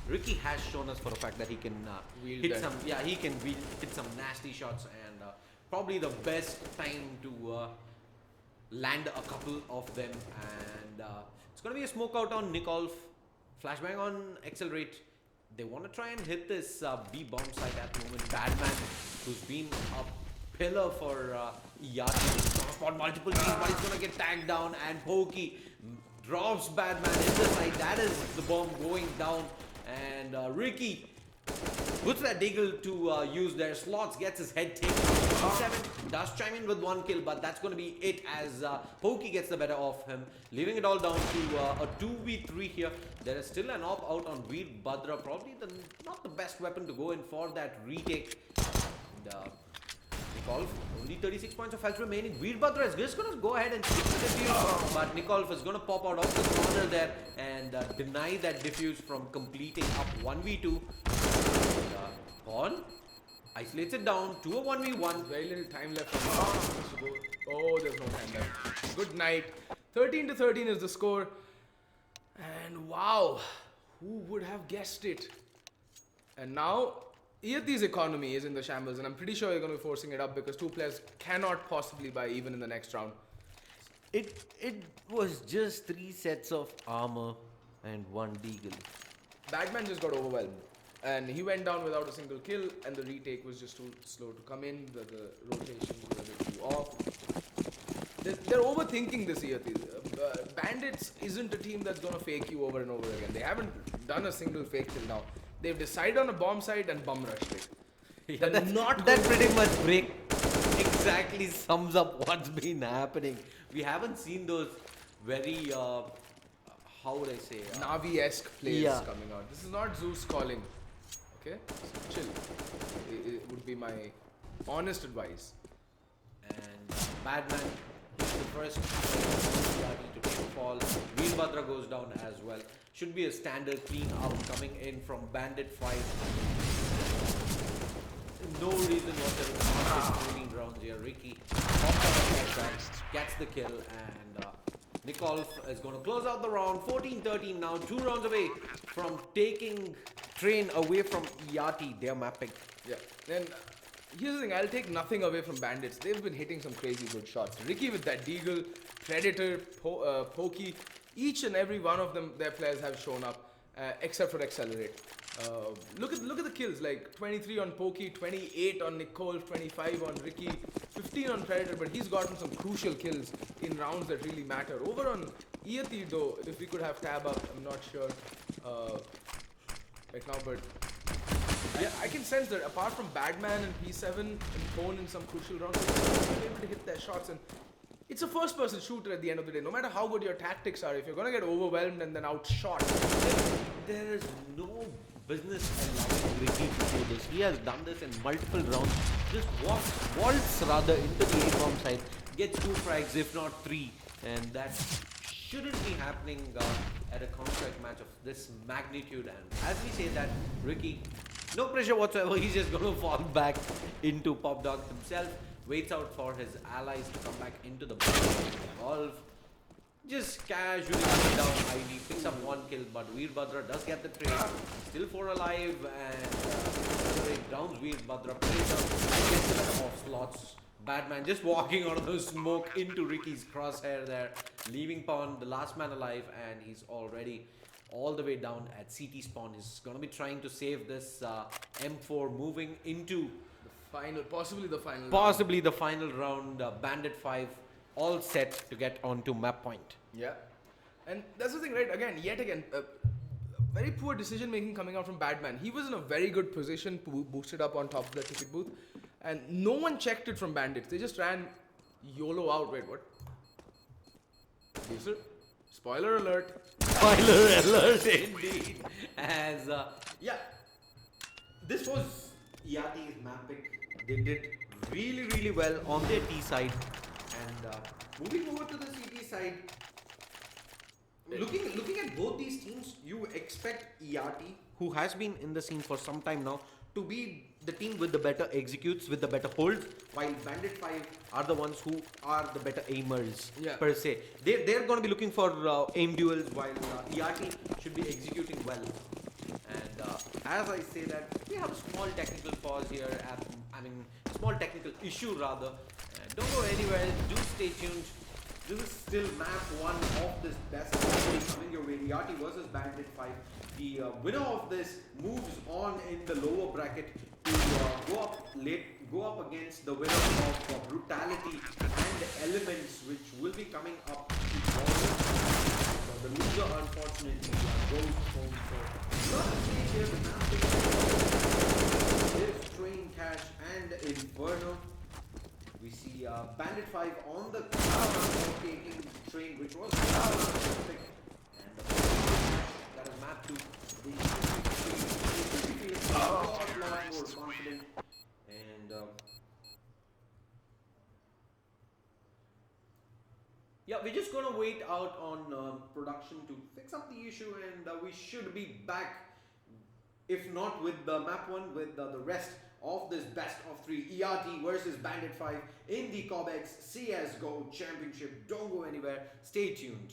Ricky has shown us for a fact that he can Wield hit that. some, yeah, he can hit some nasty shots, and probably the best time to land a couple of them. And it's going to be a smoke out on Nikolf, flashbang on Accelerate. They want to try and hit this B bomb site at the moment. Badman, who's been a pillar for Iyati, is going to spot multiple teams, but he's going to get tagged down. And Pokey drops Badman in the site. That is the bomb going down. And Ricky puts that deagle to use their slots, gets his head taken. 7 does chime in with 1 kill, but that's going to be it as Pokey gets the better of him, leaving it all down to a 2v3 here. There is still an op out on Veer Badra, probably not the best weapon to go in for that retake. And, Nikolf, only 36 points of health remaining. Veer Badra is just going to go ahead and stick the defuse, but Nikolf is going to pop out of the corner there and deny that defuse from completing up 1v2. Pawn isolates it down to a 1v1. Very little time left for to go. Oh, there's no time left. Good night. 13-13 is the score. And wow, who would have guessed it? And now, Iyati's economy is in the shambles, and I'm pretty sure you're going to be forcing it up because 2 players cannot possibly buy even in the next round. It was just 3 sets of armor and 1 deagle. Batman just got overwhelmed. And he went down without a single kill, and the retake was just too slow to come in. The rotations were a bit too off. They're overthinking this Iyati. Bandits isn't a team that's going to fake you over and over again. They haven't done a single fake till now. They've decided on a bomb site and bum rushed it. Yeah, They're not that going pretty much exactly sums up what's been happening. We haven't seen those very, how would I say? Navi-esque plays Yeah. coming out. This is not Zeus calling. Okay? So chill. It would be my honest advice. And Badman is the first Iyati to take a fall. Veerbhadra goes down as well. Should be a standard clean up coming in from Bandit 5. No reason whatsoever to not get 14 rounds here. Ricky gets the kill, and Nikolf is going to close out the round. 14-13 now, 2 rounds away from taking train away from Iyati. They're mapping. Yeah. Then here's the thing, I'll take nothing away from Bandits. They've been hitting some crazy good shots. Ricky with that deagle, Predator, Pokey, each and every one of them, their players have shown up, except for Accelerate. Look at the kills, like 23 on Pokey, 28 on Nicole, 25 on Ricky, 15 on Predator, but he's gotten some crucial kills in rounds that really matter. Over on Iyati though, if we could have tab up, I'm not sure right now, but yeah, I can sense that apart from Badman and P7 and Phone in some crucial rounds, they're able to hit their shots, and it's a first-person shooter at the end of the day. No matter how good your tactics are, if you're going to get overwhelmed and then outshot, There is no business allowing Ricky to do this. He has done this in multiple rounds. Just waltz rather into the A-bomb side, gets 2 frags if not 3, and that shouldn't be happening at a Counter-Strike match of this magnitude. And as we say that, Ricky, no pressure whatsoever, he's just going to fall back into Pop Dog himself, waits out for his allies to come back into the Golf. Just casually coming down Ivy, picks up 1 kill, but Veerbhadra does get the trade. Still 4 alive, and downs Veerbhadra, plays up, gets the better of slots. Badman just walking out of the smoke into Ricky's crosshair there, leaving Pawn the last man alive, and he's already all the way down at CT spawn. He's going to be trying to save this M4, moving into possibly the final round. Bandit 5 all set to get onto map point. Yeah. And that's the thing, right? Yet again, very poor decision making coming out from Badman. He was in a very good position, boosted up on top of the ticket booth. and no one checked it from Bandits. They just ran YOLO out. Wait, what? Diesel? Spoiler alert. Spoiler alert indeed. As yeah, this was Iyati's map pick. They did really well on their T side. And moving over to the CT side, looking at both these teams, you expect Iyati, who has been in the scene for some time now, to be the team with the better executes, with the better holds, while Bandit 5 are the ones who are the better aimers per se. They're going to be looking for aim duels, while Iyati should be executing well. And as I say that, we have a small technical pause here, small technical issue rather. Don't go anywhere, do stay tuned. This is still map 1 of this best coming your way. Iyati versus Bandit 5. The winner of this moves on in the lower bracket to go up against the winner of Brutality and Elements, which will be coming up tomorrow. So the loser, unfortunately, goes home. So not a stage here. The map is Train Cash and Inferno. We see Bandit 5 on the ground taking Train, which was pick, and that is map 2. We feel a lot more confident, and yeah, we're just gonna wait out on production to fix up the issue, and we should be back, if not with the map 1, with the rest of this best of 3 Iyati versus Bandit 5 in the Cobx CSGO Championship. Don't go anywhere, stay tuned.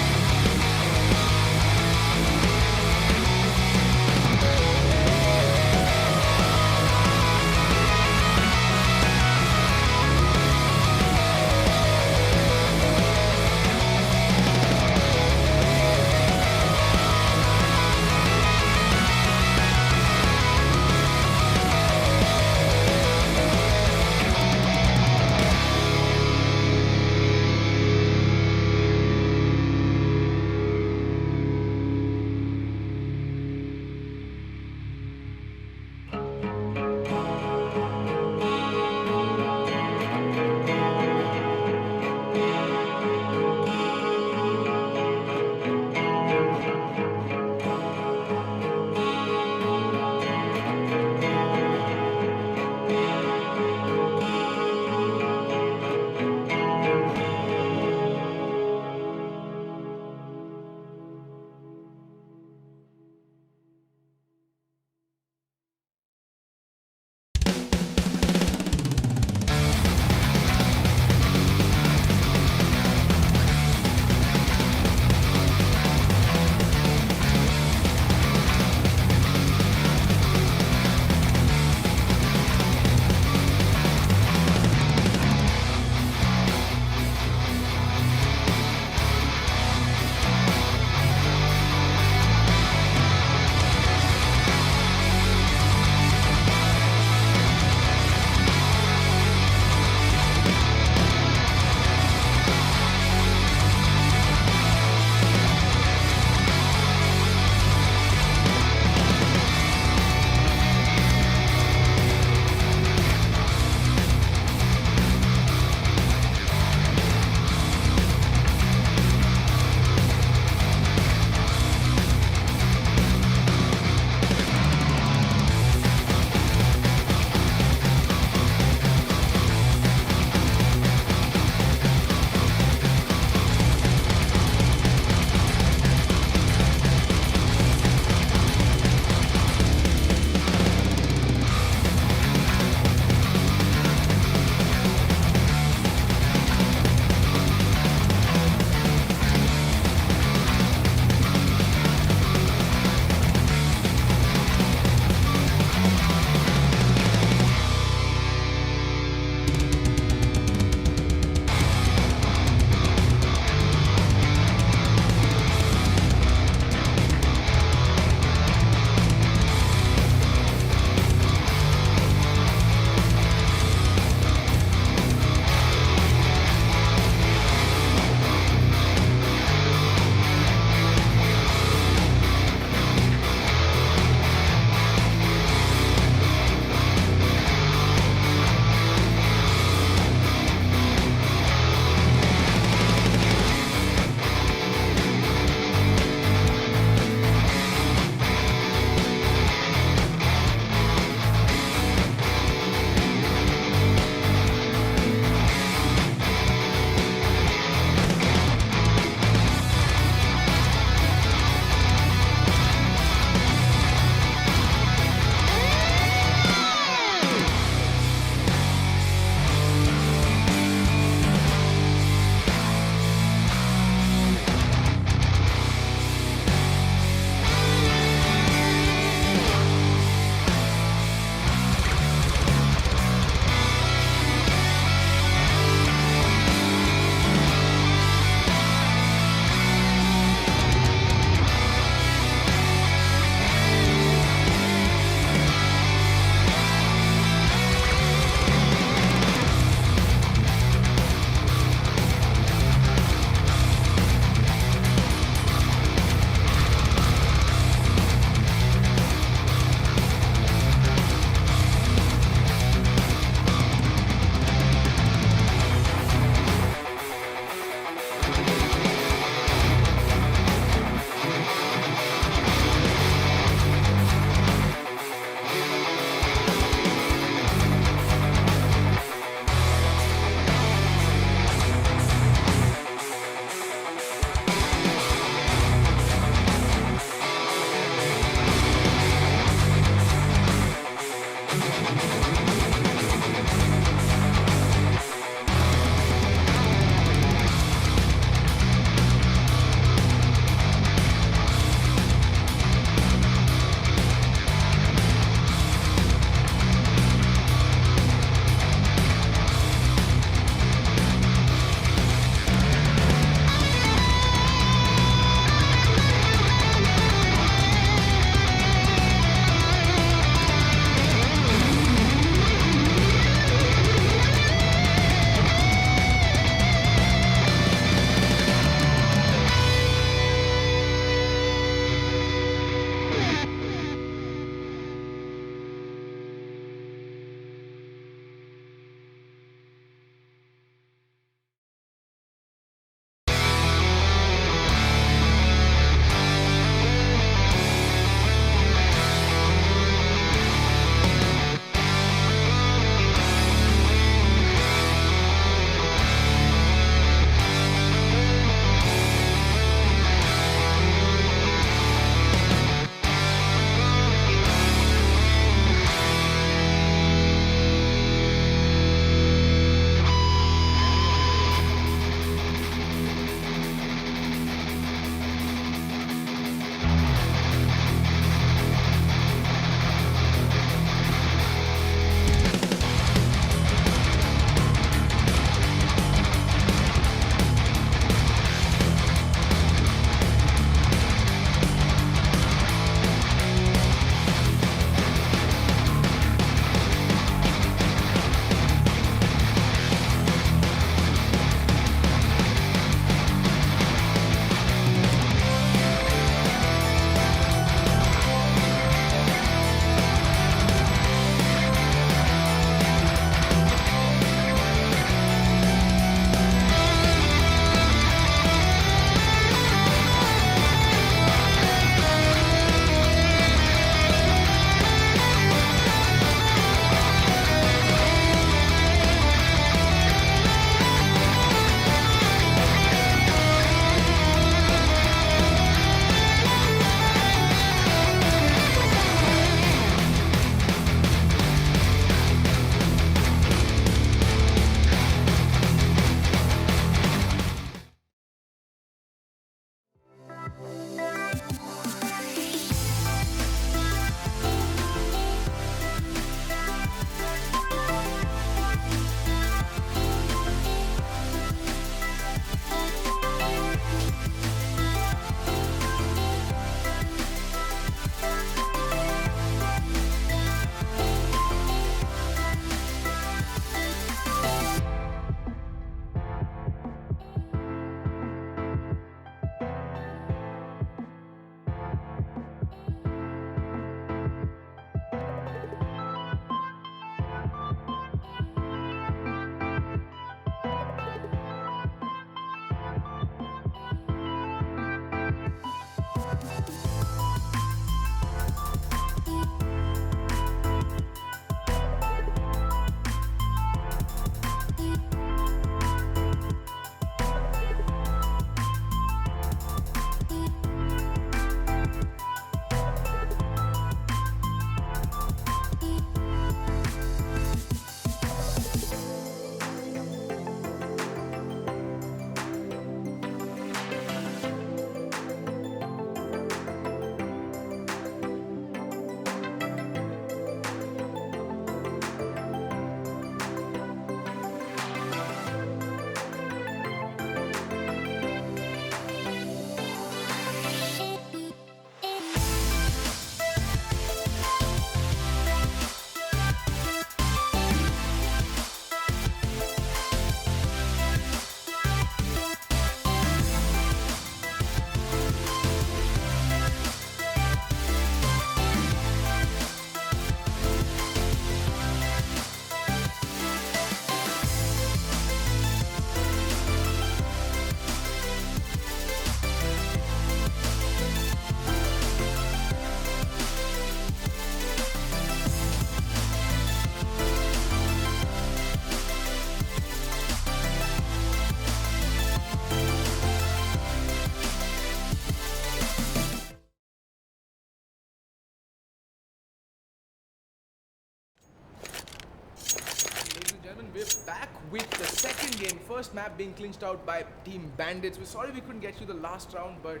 back with the second game. First map being clinched out by Team Bandits. We're sorry we couldn't get you the last round, but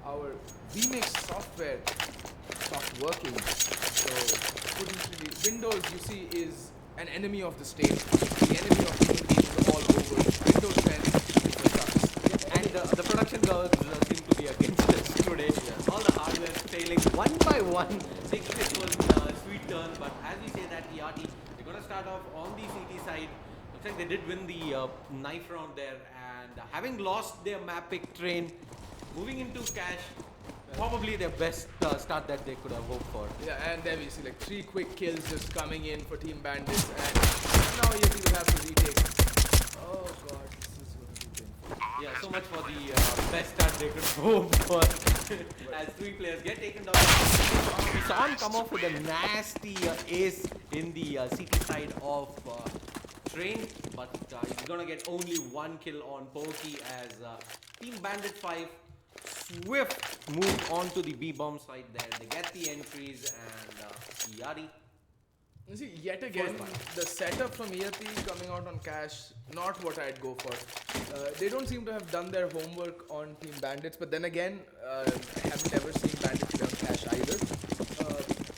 our VMix software stopped working. So couldn't really. Windows, you see, is an enemy of the state. The enemy of human beings all over. Windows 10 is the sucks. And the production girls seem to be against us today. Yeah. All the hardware failing one by one. Taking its own sweet turn, but as we say that Iyati, they're gonna start off on the CT side. Looks like they did win the knife round there, and having lost their map pick train, moving into cash, probably their best start that they could have hoped for. Yeah, and there we see like 3 quick kills just coming in for Team Bandits, and now Iyati will have to retake. Oh god, this is going to be painful. Yeah, so much for the best start they could hope for. As 3 players get taken down. We saw him come off with a nasty ace in the CT side of Train, but he's gonna get only 1 kill on Bo3 as Team Bandit 5 swift move on to the B-bomb side there. They get the entries and Iyati. You see, yet again, the setup from Iyati coming out on cash, not what I'd go for. They don't seem to have done their homework on Team Bandits, but then again, I haven't ever seen Bandits play on cash either.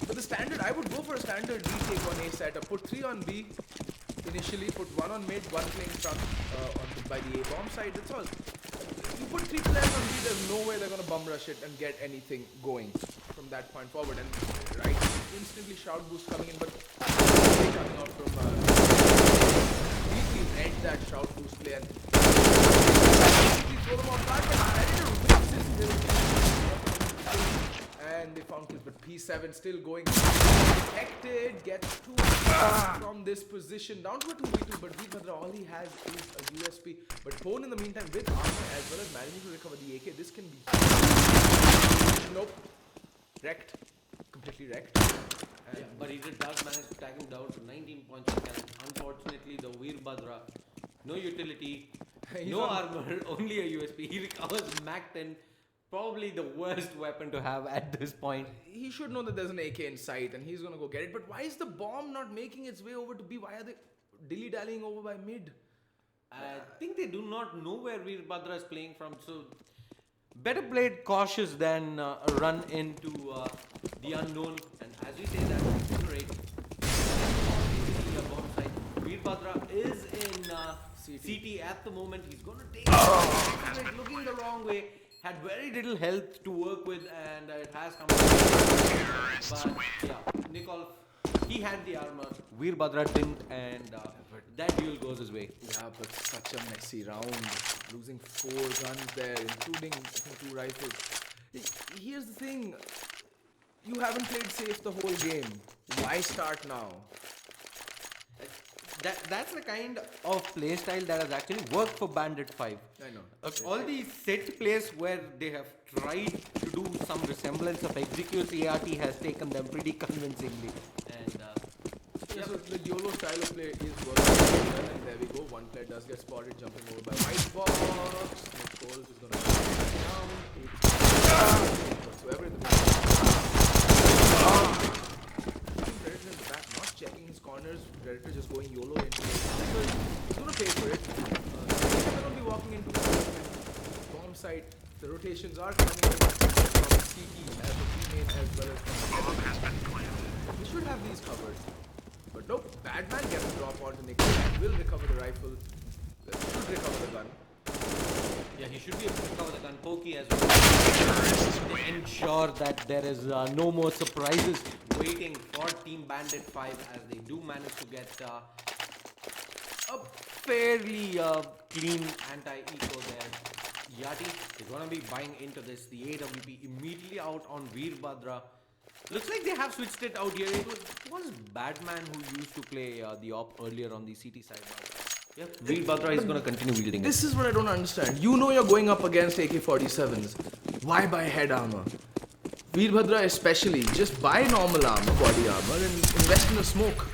But the standard, I would go for a standard retake on A setup. Put 3 on B initially, put 1 on mid, 1 playing front by the A-bomb side, that's all. You put 3 players on B, there's no way they're going to bum rush it and get anything going from that point forward. And right, instantly shout boost coming in, but coming out from completely end that shout boost play and throw them off guard, but Predator whips his and they found kills, but P7 still going detected, gets 2 from this position, down to a 2v2, but Veerbhadra, all he has is a USP, but Pone in the meantime with armor as well as managing to recover the AK, this can be nope, wrecked, completely wrecked. Yeah, but he does manage to tag him down to 19 points of challenge. Unfortunately, the Veerbhadra, no utility, no armor, only a USP. He recovers Mac 10, probably the worst weapon to have at this point. He should know that there's an AK in sight and he's gonna go get it. But why is the bomb not making its way over to B? Why are they dilly-dallying over by mid? I think they do not know where Veerbhadra is playing from, so better played cautious than run into the unknown. And as we say that, rate the bomb side. Veerbhadra is in CT at the moment. He's gonna take it, looking the wrong way. Had very little health to work with, and it has come. But yeah, Nicole, he had the armor. Veerbhadra didn't, and that duel goes his way. Yeah, but such a messy round. Losing 4 guns there, including I think 2 rifles. Here's the thing. You haven't played safe the whole game. Why start now? That's the kind of playstyle that has actually worked for Bandit 5. I know. All these set plays where they have tried to do some resemblance of executes, Iyati has taken them pretty convincingly. And yeah, so the YOLO style of play is working well, and there we go. 1 player does get spotted jumping over by white box. Nicole is going to down. Whatsoever in the Predator in the back, not checking his corners. Predator just going YOLO into it. He's going to pay for it. He's going to be walking into the bomb site. The rotations are coming in from CT as a teammate as well as from we should have these covered. But nope, Badman gets a drop onto Nicole and will recover the rifle. Should recover the gun. yeah, he should be able to recover the gun. Pokey as well. To ensure that there is no more surprises waiting for Team Bandit 5 as they do manage to get a fairly clean anti-eco there. Iyati is going to be buying into this. The AWP immediately out on Veerbhadra. Looks like they have switched it out here. It was Badman who used to play the op earlier on the CT side. Yeah, Veerbhadra is going to continue wielding This is what I don't understand. You know you're going up against AK-47s. Why buy head armor? Veerbhadra especially, just buy normal armor, body armor, and invest in a smoke.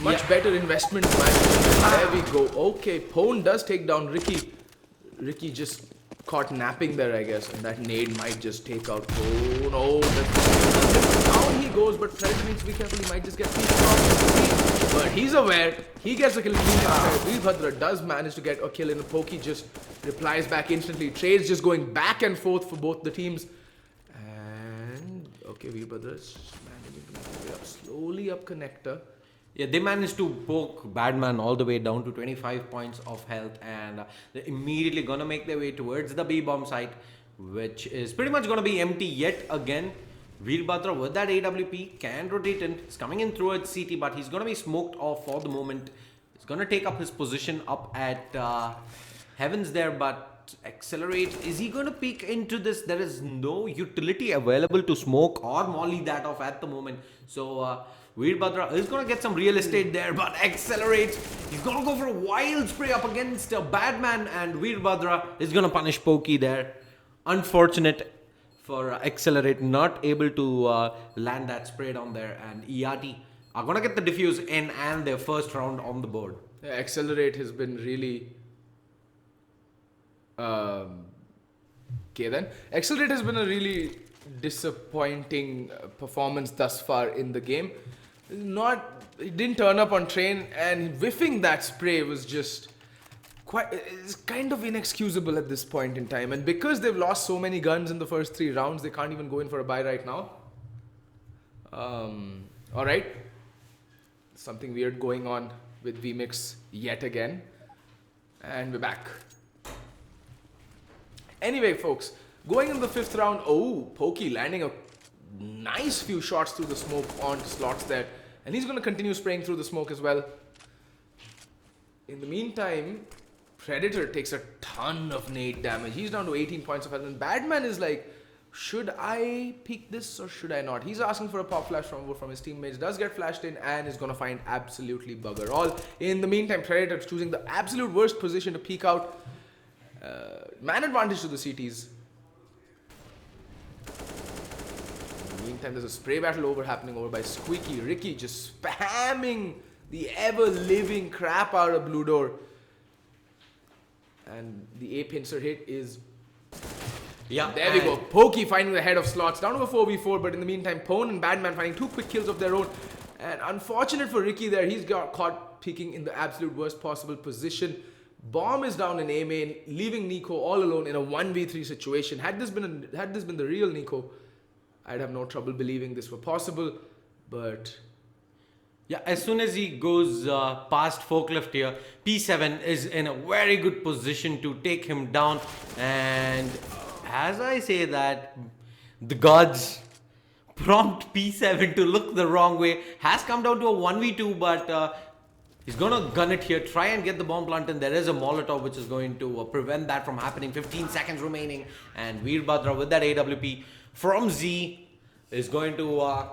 Much better investment. There we go. Okay, Pone does take down Ricky. Ricky just caught napping there, I guess, and that nade might just take out Pone. Oh, down he goes, but Predator needs to be careful. He might just get picked off. But he's aware. He gets a kill. Veerbhadra does manage to get a kill, and the Pokey just replies back instantly. Trades just going back and forth for both the teams. And okay, Veerbhadra is managing to make his way up slowly up connector. Yeah, they managed to poke Badman all the way down to 25 points of health, and they're immediately gonna make their way towards the B-bomb site, which is pretty much gonna be empty yet again. Veerbhadra with that AWP can rotate in. He's coming in towards CT, but he's gonna be smoked off for the moment. He's gonna take up his position up at Heavens there, but Accelerate, is he gonna peek into this? There is no utility available to smoke or molly that off at the moment. So Veerbhadra is gonna get some real estate there, but Accelerate, he's gonna go for a wild spray up against Badman, and Veerbhadra is gonna punish Pokey there. Unfortunate for Accelerate, not able to land that spray down there, and Iyati are gonna get the defuse in and their first round on the board. Yeah, Accelerate has been really okay then. Accelerate has been a really disappointing performance thus far in the game. He didn't turn up on train, and whiffing that spray was just it's kind of inexcusable at this point in time. And because they've lost so many guns in the first 3 rounds, they can't even go in for a buy right now. Alright. Something weird going on with VMix yet again. And we're back. Anyway, folks, going in the 5th round, Pokey landing a nice few shots through the smoke onto slots there. And he's going to continue spraying through the smoke as well. In the meantime, Predator takes a ton of nade damage. He's down to 18 points of health. And Badman is like, should I peek this or should I not? He's asking for a pop flash from his teammates. Does get flashed in and is going to find absolutely bugger all. In the meantime, Predator choosing the absolute worst position to peek out. Man advantage to the CTs. In the meantime, there's a spray battle happening over by Squeaky. Ricky just spamming the ever-living crap out of Blue Door. And the A pincer hit is... Yeah, there we go. Pokey finding the head of slots. Down to a 4v4, but in the meantime, Pone and Badman finding 2 quick kills of their own. And unfortunate for Ricky there, he's got caught peeking in the absolute worst possible position. Bomb is down in A main, leaving Nico all alone in a 1v3 situation. Had this been the real Nico, I'd have no trouble believing this were possible. But yeah, as soon as he goes past Forklift here, P7 is in a very good position to take him down. And as I say that, the gods prompt P7 to look the wrong way. Has come down to a 1v2, but he's gonna gun it here, try and get the bomb plant, and there is a Molotov which is going to prevent that from happening. 15 seconds remaining, and Veerbhadra with that AWP from Z is going to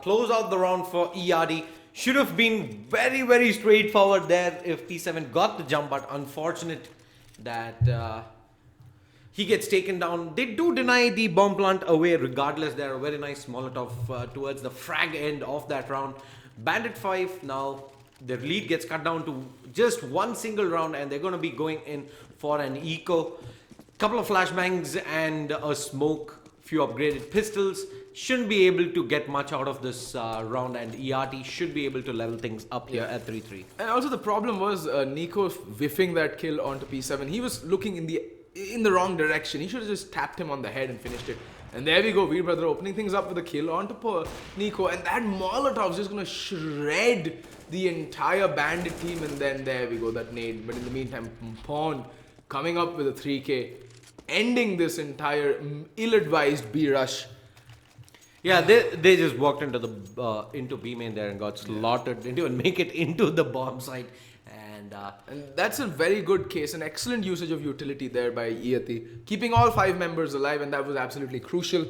close out the round for Iyati. Should have been very, very straightforward there if P7 got the jump, but unfortunate that he gets taken down. They do deny the bomb plant away regardless. They're a very nice Molotov towards the frag end of that round. Bandit 5 now, their lead gets cut down to just 1 single round, and they're going to be going in for an eco. Couple of flashbangs and a smoke, few upgraded pistols. Shouldn't be able to get much out of this round, and Iyati should be able to level things up here at 3-3. And also the problem was Nico whiffing that kill onto P7. He was looking in the wrong direction. He should have just tapped him on the head and finished it. And there we go, Veerbhadra opening things up with a kill onto Nico, and that Molotov is just going to shred the entire Bandit team, and then there we go, that nade. But in the meantime, Pawn coming up with a 3k, ending this entire ill-advised B rush. Yeah, they just walked into the into B main there and got slaughtered. Didn't even make it into the bomb site. And that's a very good case, an excellent usage of utility there by Iyati, keeping all 5 members alive, and that was absolutely crucial.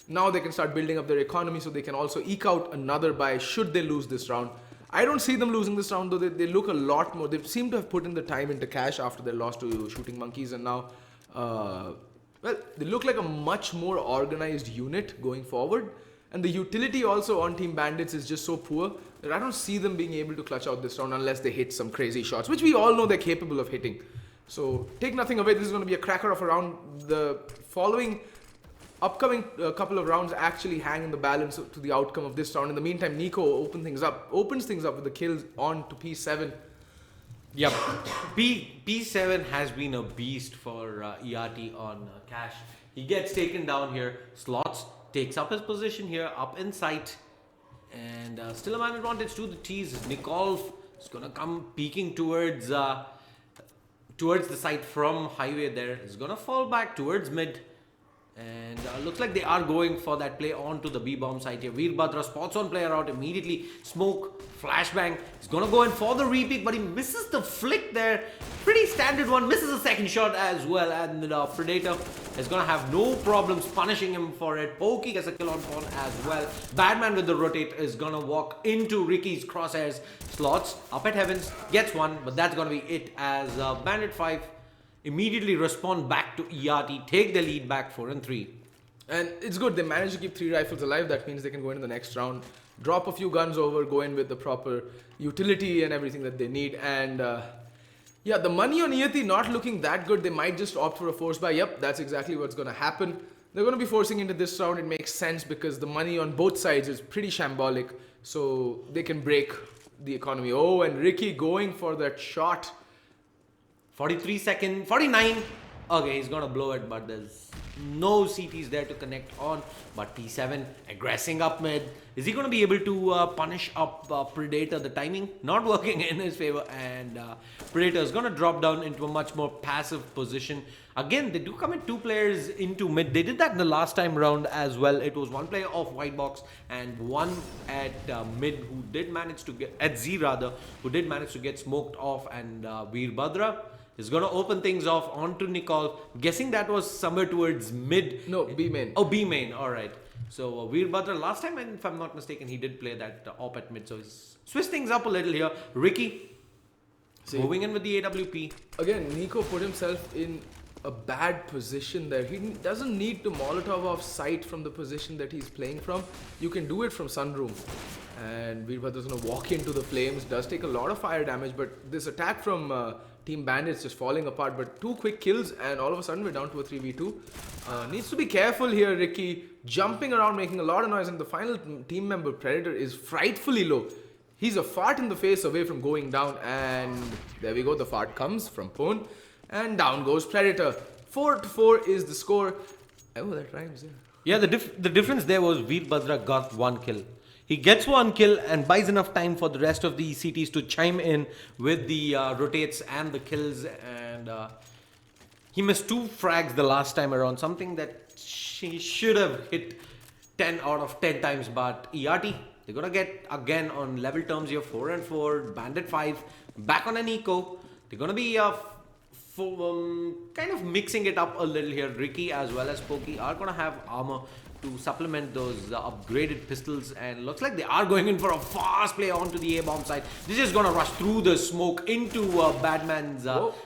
Now they can start building up their economy so they can also eke out another buy should they lose this round. I don't see them losing this round though. They look a lot more, they seem to have put in the time into cash after their loss to Shooting Monkeys, and now well, they look like a much more organized unit going forward. And the utility also on Team Bandits is just so poor that I don't see them being able to clutch out this round unless they hit some crazy shots, which we all know they're capable of hitting. So take nothing away, this is going to be a cracker of a round. The following upcoming couple of rounds actually hang in the balance to the outcome of this round. In the meantime, Nico opens things up with the kills on to P7. Yep. P7 has been a beast for Iyati on Cash. He gets taken down here. Slots takes up his position here, up in sight. And still a man advantage to the T's. Nikolv is going to come peeking towards the side from highway there. He's going to fall back towards mid. And looks like they are going for that play onto the B-bomb side here. Veerbhadra spots on player out immediately. Smoke, flashbang. He's going to go in for the repeat, but he misses the flick there. Pretty standard one. Misses a second shot as well. And the Predator is going to have no problems punishing him for it. Pokey gets a kill on pawn as well. Badman with the rotate is going to walk into Ricky's crosshairs. Slots up at heavens. Gets one, but that's going to be it as Bandit 5 immediately respond back to Iyati, take the lead back 4-3. And it's good, they managed to keep 3 rifles alive. That means they can go into the next round, drop a few guns over, go in with the proper utility and everything that they need. And yeah, the money on Iyati not looking that good. They might just opt for a force buy. Yep, that's exactly what's going to happen. They're going to be forcing into this round. It makes sense because the money on both sides is pretty shambolic. So they can break the economy. Oh, and Ricky going for that shot. 43 seconds, 49. Okay, he's gonna blow it, but there's no CTs there to connect on. But P7 aggressing up mid. Is he gonna be able to punish up Predator? The timing not working in his favor, and Predator is gonna drop down into a much more passive position. Again, they do commit 2 players into mid. They did that in the last time round as well. It was 1 player off white box and 1 at mid who did manage to get at Z rather, who did manage to get smoked off, and Veerbhadra is going to open things off onto Nikol. Guessing that was somewhere towards mid. No, B main. Oh, B main. All right. So Veerbhadra, last time, if I'm not mistaken, he did play that op at mid. So he's switched things up a little here. Ricky moving in with the AWP. Again, Nico put himself in a bad position there. He doesn't need to Molotov off sight from the position that he's playing from. You can do it from Sunroom. And Veerbhadra's going to walk into the flames. Does take a lot of fire damage, but this attack from Team Bandits just falling apart. But 2 quick kills and all of a sudden we're down to a 3v2. Needs to be careful here, Ricky. Jumping around, making a lot of noise, and the final team member, Predator, is frightfully low. He's a fart in the face away from going down, and there we go. The fart comes from Pone, and down goes Predator. 4-4 is the score. Oh, that rhymes, yeah. Yeah, the difference there was Veerbhadra got 1 kill. He gets 1 kill and buys enough time for the rest of the CTs to chime in with the rotates and the kills. And he missed 2 frags the last time around, something that he should have hit 10 out of 10 times. But Iyati, they're going to get again on level terms here, 4-4. Bandit 5 back on an eco. They're going to be kind of mixing it up a little here. Ricky as well as Pokey are going to have armor to supplement those upgraded pistols, and looks like they are going in for a fast play onto the A-bomb side. This is going to rush through the smoke into Badman's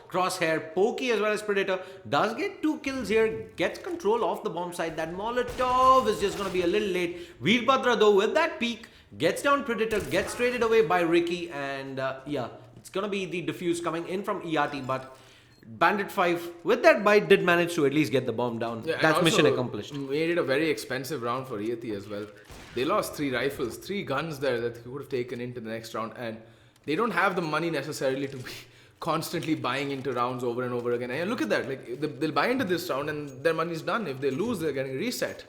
crosshair. Pokey as well as Predator does get 2 kills here, gets control of the bomb side. That Molotov is just going to be a little late. Veerbhadra though with that peek gets down Predator, gets traded away by Ricky, and yeah, it's going to be the defuse coming in from Iyati, but Bandit 5 with that bite did manage to at least get the bomb down. Yeah, that's mission accomplished. Made it a very expensive round for Iyati as well. They lost 3 rifles, 3 guns there that he would have taken into the next round, and they don't have the money necessarily to be constantly buying into rounds over and over again. And look at that, like they'll buy into this round and their money's done. If they lose, they're getting reset.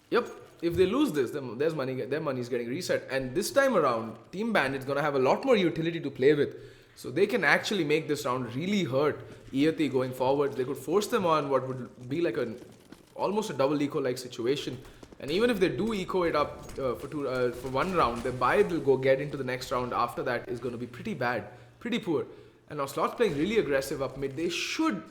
Yep. If they lose this, then their money's getting reset. And this time around, Team Bandit's gonna have a lot more utility to play with. So they can actually make this round really hurt Iyati going forward. They could force them on what would be like almost a double eco-like situation. And even if they do eco it up for 1 round, their buy will go get into the next round after that is going to be pretty bad, pretty poor. And now Slots playing really aggressive up mid. They should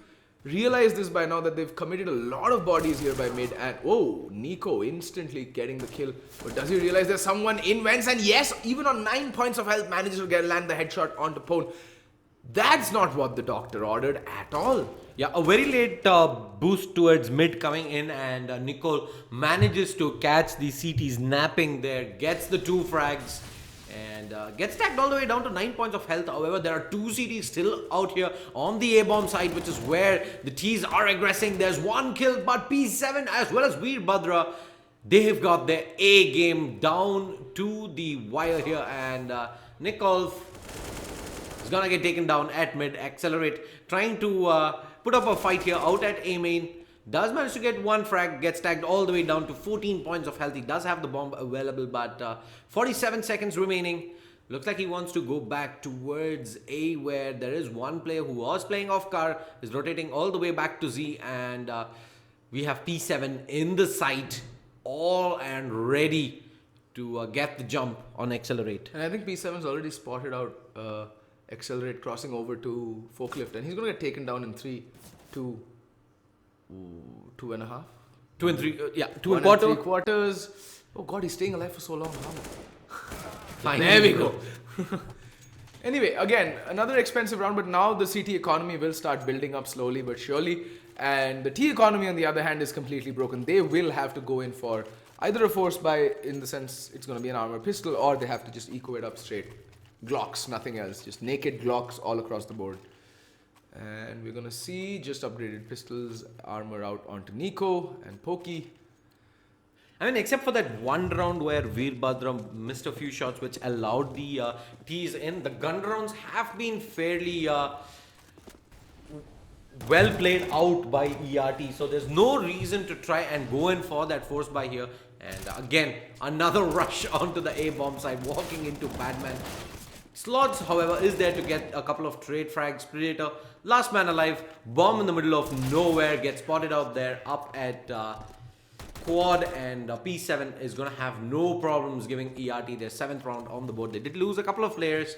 realize this by now that they've committed a lot of bodies here by mid. And oh, Nico instantly getting the kill. But does he realize there's someone in vents? And yes, even on 9 points of health, manages to land the headshot onto Pone. That's not what the doctor ordered at all. Yeah, a very late boost towards mid coming in, and Nicole manages to catch the CTs napping there, gets the 2 frags, And gets tagged all the way down to 9 points of health. However, there are 2 CTs still out here on the A-bomb side, which is where the T's are aggressing. There's 1 kill, but P7 as well as Veerbhadra, they've got their A game down to the wire here. And Nikolf is gonna get taken down at mid. Accelerate, trying to put up a fight here out at A main. Does manage to get 1 frag, gets tagged all the way down to 14 points of health. He does have the bomb available, but 47 seconds remaining. Looks like he wants to go back towards A, where there is 1 player who was playing off car, is rotating all the way back to Z, and we have P7 in the sight, all and ready to get the jump on Accelerate. And I think P7's already spotted out Accelerate crossing over to Forklift, and he's going to get taken down in 3, 2, 2.5. 2 and 3, yeah, 2 and 3 quarters. Oh God, he's staying alive for so long. How? Finally. There we go. Anyway, again, another expensive round, but now the CT economy will start building up slowly but surely. And the T economy, on the other hand, is completely broken. They will have to go in for either a force buy, in the sense it's going to be an armor pistol, or they have to just eco it up straight. Glocks, nothing else. Just naked Glocks all across the board. And we're going to see just upgraded pistols, armor out onto Nico and Pokey. I mean, except for that 1 round where Veerbhadra missed a few shots which allowed the T's in, the gun rounds have been fairly well played out by Iyati. So there's no reason to try and go in for that force buy here. And again, another rush onto the A-bomb side, walking into Badman. Slots, however, is there to get a couple of trade frags. Predator, last man alive, bomb in the middle of nowhere, gets spotted out there up at quad, and P7 is going to have no problems giving Iyati their 7th round on the board. They did lose a couple of players,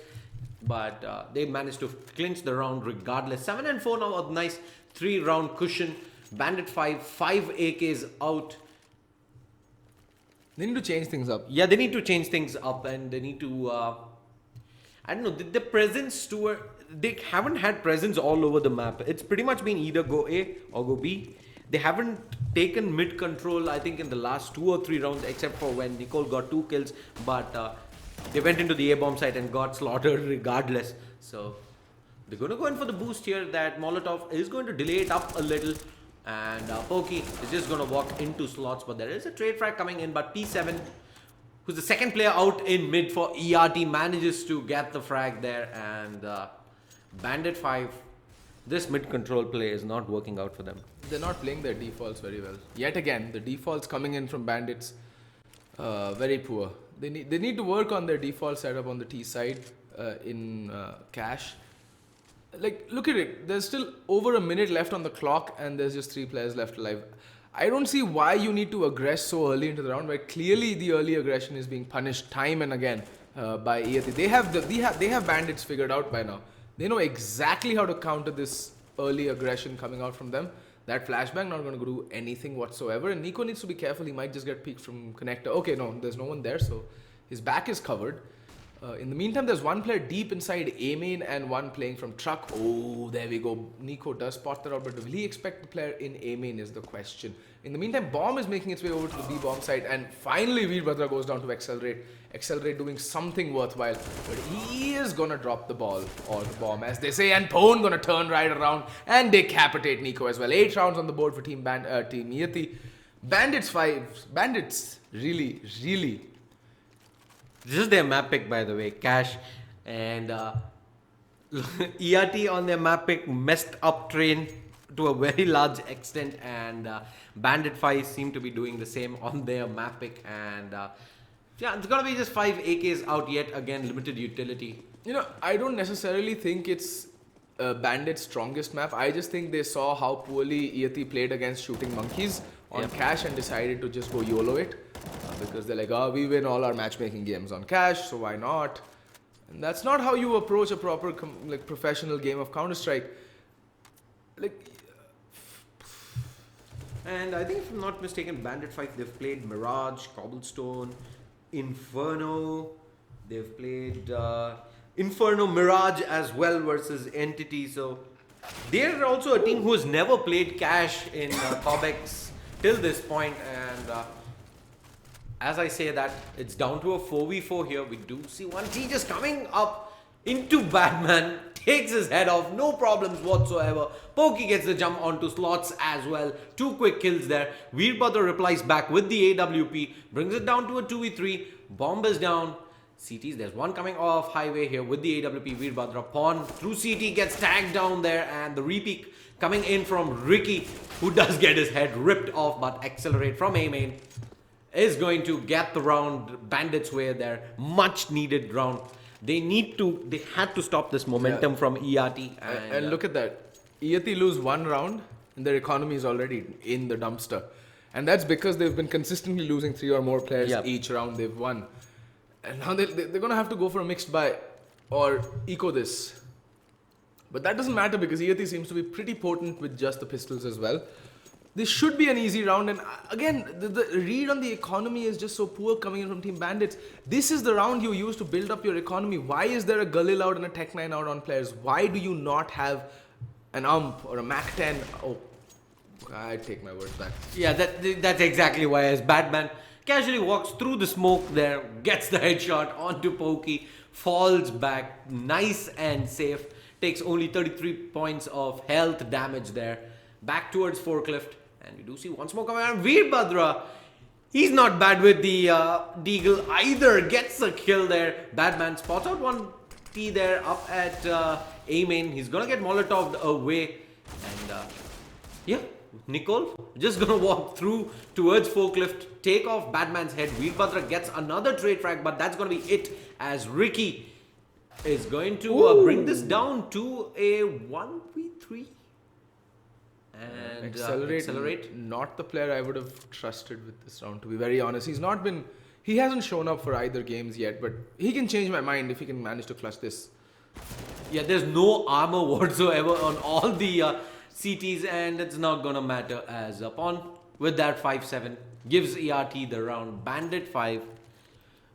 but they managed to clinch the round regardless. 7 and 4 now, a nice 3-round cushion. Bandit 5, 5 AKs out. They need to change things up. Yeah, they need to change things up, and they need to... I don't know, the presence to they haven't had presence all over the map. It's pretty much been either go A or go B. They haven't taken mid control, I think, in the last 2 or 3 rounds, except for when Nicole got 2 kills. But they went into the A-bomb site and got slaughtered regardless. So they're going to go in for the boost here. That Molotov is going to delay it up a little. And Pokey is just going to walk into slots. But there is a trade frag coming in. But P7, who's the 2nd player out in mid for Iyati, manages to get the frag there. And Bandit 5, this mid control play is not working out for them. They're not playing their defaults very well. Yet again, the defaults coming in from Bandits, very poor. They need to work on their default setup on the T side in cash. Like, look at it. There's still over a minute left on the clock, and there's just 3 players left alive. I don't see why you need to aggress so early into the round, right? Clearly, the early aggression is being punished time and again by Iyati. They have Bandits figured out by now. They know exactly how to counter this early aggression coming out from them. That flashbang not going to do anything whatsoever. And Nico needs to be careful. He might just get peeked from connector. Okay, no, there's no one there, so his back is covered. In the meantime, there's 1 player deep inside A main and 1 playing from truck. Oh, there we go. Nico does spot that out, but will he expect the player in A main is the question. In the meantime, Bomb is making its way over to the B bomb side, and finally Veerbhadra goes down to Accelerate. Accelerate doing something worthwhile, but he is gonna drop the ball, or the bomb as they say, and Pone gonna turn right around and decapitate Nico as well. 8 rounds on the board for Team Iyati. Bandits 5. Bandits really. This is their map pick, by the way, Cash. And Iyati on their map pick messed up train to a very large extent, and Bandit 5 seem to be doing the same on their map pick. And yeah, it's gonna be just 5 AKs out yet again, limited utility. You know, I don't necessarily think it's Bandit's strongest map. I just think they saw how poorly Iyati played against shooting monkeys on Cash and decided to just go YOLO it. Because they're like, oh, we win all our matchmaking games on Cash, so why not? And that's not how you approach a proper professional game of Counter-Strike. And I think, if I'm not mistaken, Bandit 5, they've played Mirage, Cobblestone, Inferno. They've played Inferno, Mirage as well versus Entity. So they're also a team who has never played Cash in Cobx till this point. And as I say that, it's down to a 4v4 here. We do see one T just coming up into Batman, takes his head off, no problems whatsoever. Pokey gets the jump onto slots as well. 2 quick kills there. Veerbhadra replies back with the AWP, brings it down to a 2v3. Bomb is down. CTs, there's one coming off highway here with the AWP. Veerbhadra pawn through CT, gets tagged down there, and the repeat coming in from Ricky, who does get his head ripped off, but accelerate from A main is going to get the round Bandits' way there. Much needed round. They had to stop this momentum from Iyati. And look at that. Iyati lose 1 round and their economy is already in the dumpster. And that's because they've been consistently losing 3 or more players each round they've won. And now they're going to have to go for a mixed buy or eco this. But that doesn't matter because Iyati seems to be pretty potent with just the pistols as well. This should be an easy round, and again, the read on the economy is just so poor coming in from Team Bandits. This is the round you use to build up your economy. Why is there a Galil out and a Tech 9 out on players? Why do you not have an UMP or a Mac 10? Oh, I take my words back. Yeah, that's exactly why. As Batman casually walks through the smoke there, gets the headshot onto Pokey, falls back, nice and safe, takes only 33 points of health damage there, back towards Forklift. And we do see once more coming around. Veerbhadra, he's not bad with the Deagle either. Gets a kill there. Batman spots out one T there up at A main. He's gonna get Molotov'd away. And yeah, Nicole just gonna walk through towards Forklift, take off Batman's head. Veerbhadra gets another trade frag, but that's gonna be it as Ricky is going to bring this down to a 1v3. And accelerate. Not the player I would have trusted with this round, to be very honest. He hasn't shown up for either games yet, but he can change my mind if he can manage to clutch this. Yeah, there's no armor whatsoever on all the CTs, and it's not gonna matter as upon with that 5-7 gives Iyati the round. Bandit 5.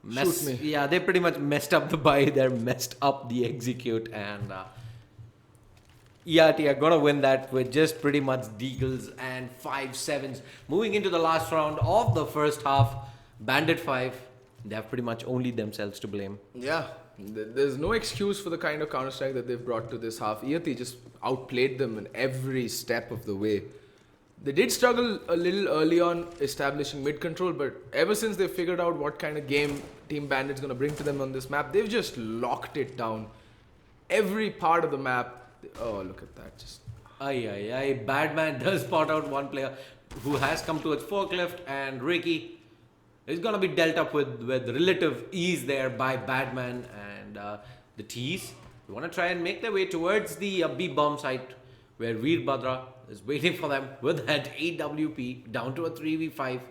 Shoot me. Yeah, they pretty much messed up the buy. They're messed up the execute, and Iyati are gonna win that with just pretty much Deagles and 5-7s. Moving into the last round of the first half, Bandit 5, they have pretty much only themselves to blame. Yeah, there's no excuse for the kind of Counter-Strike that they've brought to this half. Iyati just outplayed them in every step of the way. They did struggle a little early on establishing mid-control, but ever since they figured out what kind of game Team Bandit's going to bring to them on this map, they've just locked it down. Every part of the map. Oh, look at that. Just Badman does spot out one player who has come towards Forklift, and Ricky is going to be dealt up with relative ease there by Badman. And the T's want to try and make their way towards the B bomb site where Veerbhadra is waiting for them with that AWP down to a 3v5.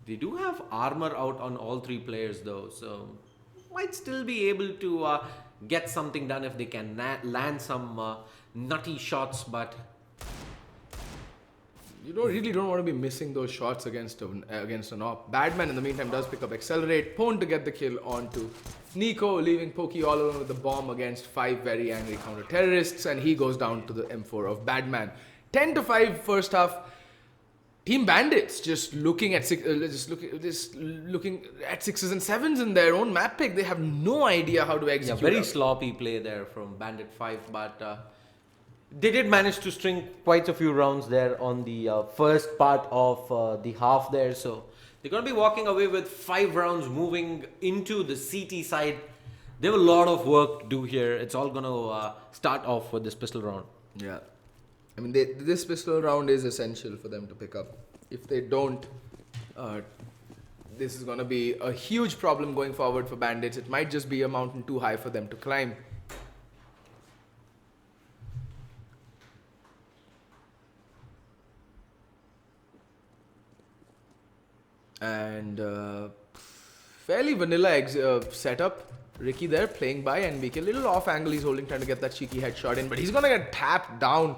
They do have armor out on all 3 players though, so might still be able to get something done if they can land some nutty shots, but you really don't want to be missing those shots against an op. Badman in the meantime does pick up Accelerate, Pwn to get the kill onto Nico, leaving Pokey all alone with the bomb against 5 very angry counter-terrorists, and he goes down to the M4 of Badman. 10-5 first half. Team Bandits just looking at looking at 6s and 7s in their own map pick. They have no idea how to execute. Yeah, very sloppy play there from Bandit 5, but they did manage to string quite a few rounds there on the first part of the half there. So they're going to be walking away with 5 rounds moving into the CT side. They have a lot of work to do here. It's all going to start off with this pistol round. Yeah. I mean, this pistol round is essential for them to pick up. If they don't, this is going to be a huge problem going forward for Bandits. It might just be a mountain too high for them to climb. And fairly vanilla setup. Ricky there playing by NBK. A little off angle he's holding, trying to get that cheeky headshot in, but he's going to get tapped down.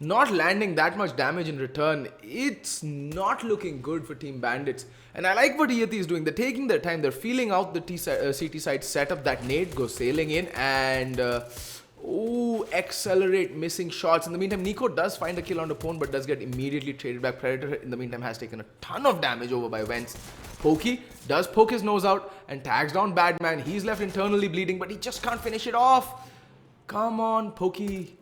Not landing that much damage in return. It's not looking good for Team Bandits. And I like what Iyati is doing. They're taking their time. They're feeling out the CT side setup. That nade goes sailing in. And Ooh, accelerate, missing shots. In the meantime, Nico does find a kill on the Pone, but does get immediately traded back. Predator, in the meantime, has taken a ton of damage over by Wentz. Pokey does poke his nose out and tags down Badman. He's left internally bleeding, but he just can't finish it off. Come on, Pokey.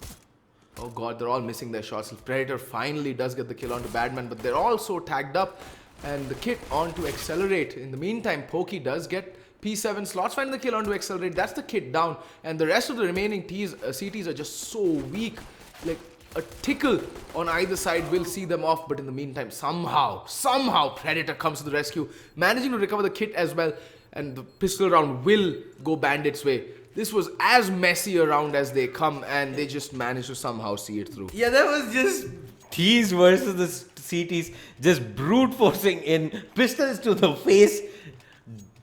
Oh god, they're all missing their shots. Predator finally does get the kill onto Badman, but they're all so tagged up. And the kit on to Accelerate. In the meantime, Pokey does get P7 slots, find the kill onto Accelerate. That's the kit down. And the rest of the remaining CTs are just so weak. Like, a tickle on either side will see them off. But in the meantime, somehow, Predator comes to the rescue, managing to recover the kit as well. And the pistol round will go Bandits' way. This was as messy a round as they come, and they just managed to somehow see it through. Yeah, that was just T's versus the CTs, just brute forcing in, pistols to the face,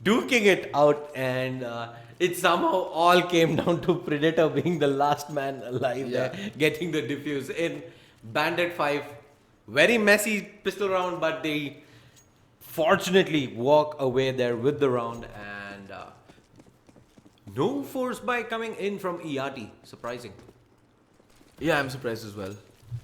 duking it out, and it somehow all came down to Predator being the last man alive there, getting the defuse in. Bandit 5, very messy pistol round, but they fortunately walk away there with the round, and no force buy coming in from Iyati, surprising. Yeah, I'm surprised as well.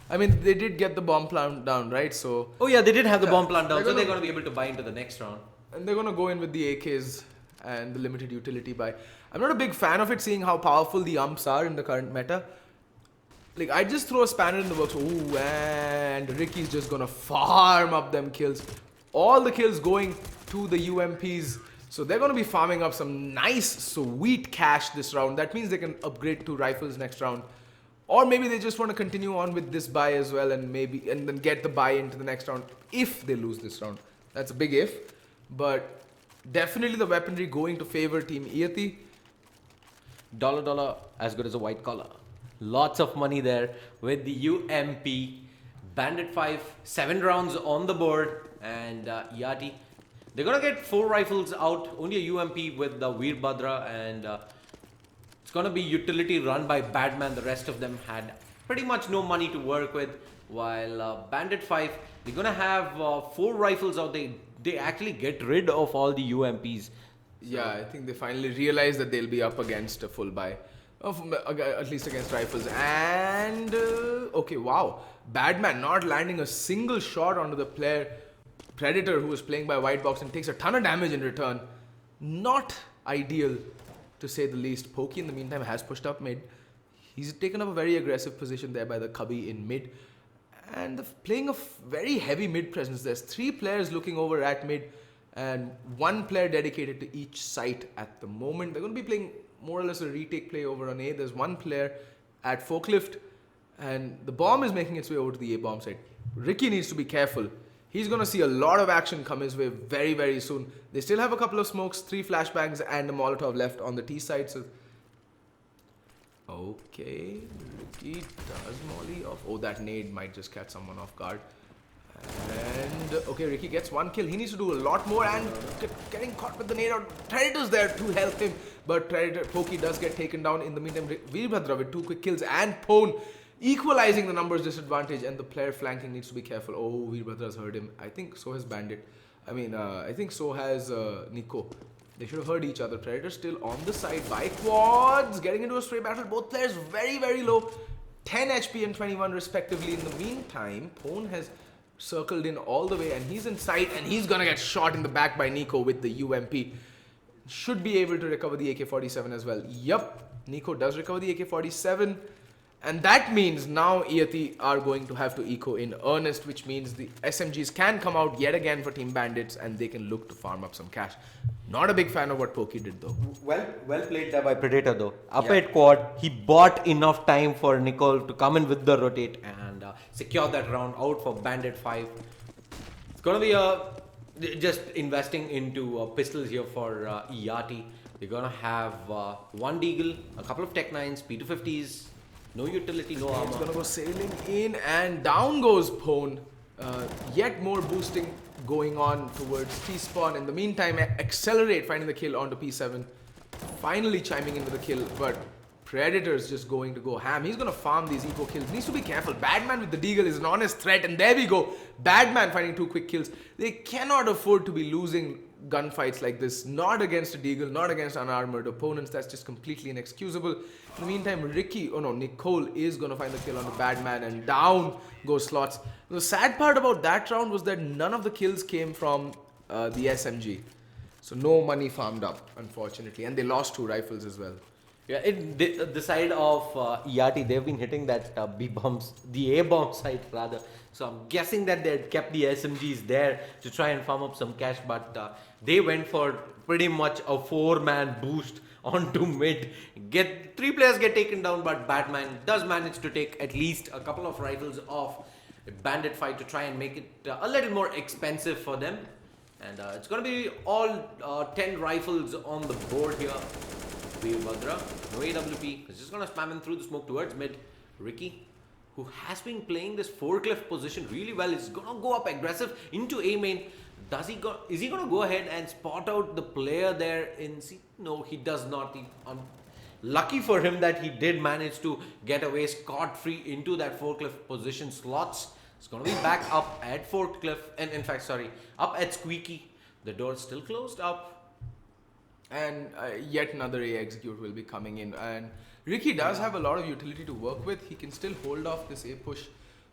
I mean, they did get the bomb plant down, right? So. Oh yeah, they did have the bomb plant down, so they're going to be able to buy into the next round. And they're going to go in with the AKs and the limited utility buy. I'm not a big fan of it, seeing how powerful the umps are in the current meta. Like, I just throw a spanner in the works. Ooh, and Ricky's just going to farm up them kills. All the kills going to the UMPs. So they're going to be farming up some nice, sweet cash this round. That means they can upgrade to rifles next round. Or maybe they just want to continue on with this buy as well, and then get the buy into the next round if they lose this round. That's a big if. But definitely the weaponry going to favor Team Iyati. Dollar as good as a white collar. Lots of money there with the UMP. Bandit 5, 7 rounds on the board, and Iyati. They're gonna get 4 rifles out, only a UMP with the Veerbhadra, and it's gonna be utility run by Badman. The rest of them had pretty much no money to work with, while Bandit 5, they're gonna have 4 rifles out. They actually get rid of all the UMPs. So yeah, I think they finally realized that they'll be up against a full buy. At least against rifles. And okay, wow. Badman not landing a single shot onto the player Predator who was playing by white box, and takes a ton of damage in return. Not ideal, to say the least. Pokey in the meantime has pushed up mid. He's taken up a very aggressive position there by the Cubby in mid. And playing a very heavy mid presence. There's 3 players looking over at mid, and 1 player dedicated to each site at the moment. They're going to be playing more or less a retake play over on A. There's 1 player at forklift, and the bomb is making its way over to the A bomb site. Ricky needs to be careful. He's going to see a lot of action come his way very, very soon. They still have a couple of smokes, 3 flashbangs, and a Molotov left on the T side. So, okay, Ricky does molly off. Oh, that nade might just catch someone off guard. And okay, Ricky gets 1 kill. He needs to do a lot more, and getting caught with the nade. Predator's there to help him, but Pokey does get taken down. In the meantime, Veerbhadra with 2 quick kills, and Pone equalizing the numbers disadvantage, and the player flanking needs to be careful. Oh, Veerbhadra's heard him. I think so has Bandit. I think so has Nico. They should have heard each other. Predator still on the side by quads, getting into a stray battle. Both players very, very low. 10 HP and 21 respectively. In the meantime, Pone has circled in all the way, and he's in sight, and he's gonna get shot in the back by Nico with the UMP. Should be able to recover the AK-47 as well. Yup, Nico does recover the AK-47. And that means now Iyati are going to have to eco in earnest, which means the SMGs can come out yet again for Team Bandits, and they can look to farm up some cash. Not a big fan of what Pokey did though. Well played there by Predator though. Up at quad, he bought enough time for Nicole to come in with the rotate and secure that round out for Bandit 5. It's gonna be just investing into pistols here for Iyati. They're gonna have 1 Deagle, a couple of Tech 9s, P250s. No utility, no armor. It's gonna go sailing in, and down goes Pone. Yet more boosting going on towards T-spawn. In the meantime, Accelerate finding the kill onto P7. Finally chiming into the kill, but Predator's just going to go ham. He's gonna farm these eco kills. Needs to be careful. Badman with the Deagle is an honest threat, and there we go. Badman finding 2 quick kills. They cannot afford to be losing gunfights like this, not against a Deagle, not against unarmored opponents. That's just completely inexcusable. In the meantime, Nicole is going to find the kill on the Badman, and down goes Slots. The sad part about that round was that none of the kills came from the SMG. So no money farmed up, unfortunately. And they lost 2 rifles as well. Yeah, the side of Iyati, they've been hitting that B-bombs, the A-bomb side rather. So I'm guessing that they had kept the SMGs there to try and farm up some cash, but they went for pretty much a 4-man boost onto mid. 3 players get taken down, but Batman does manage to take at least a couple of rifles off Bandit Five to try and make it a little more expensive for them. And it's going to be all 10 rifles on the board here. Veerbhadra, no AWP, he's just going to spam in through the smoke towards mid. Ricky, who has been playing this forklift position really well, is going to go up aggressive into A main. Is he going to go ahead and spot out the player there in C? No, he does not. Lucky for him that he did manage to get away scot-free into that forklift position. Slots is going to be back up at forklift, and in fact, sorry, up at Squeaky. The door's still closed up. And yet another A execute will be coming in. And Ricky does have a lot of utility to work with. He can still hold off this A push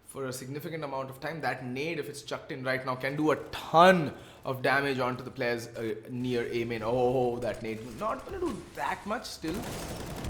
for a significant amount of time. That nade, if it's chucked in right now, can do a ton of damage onto the players near A main. Oh, that nade not going to do that much still.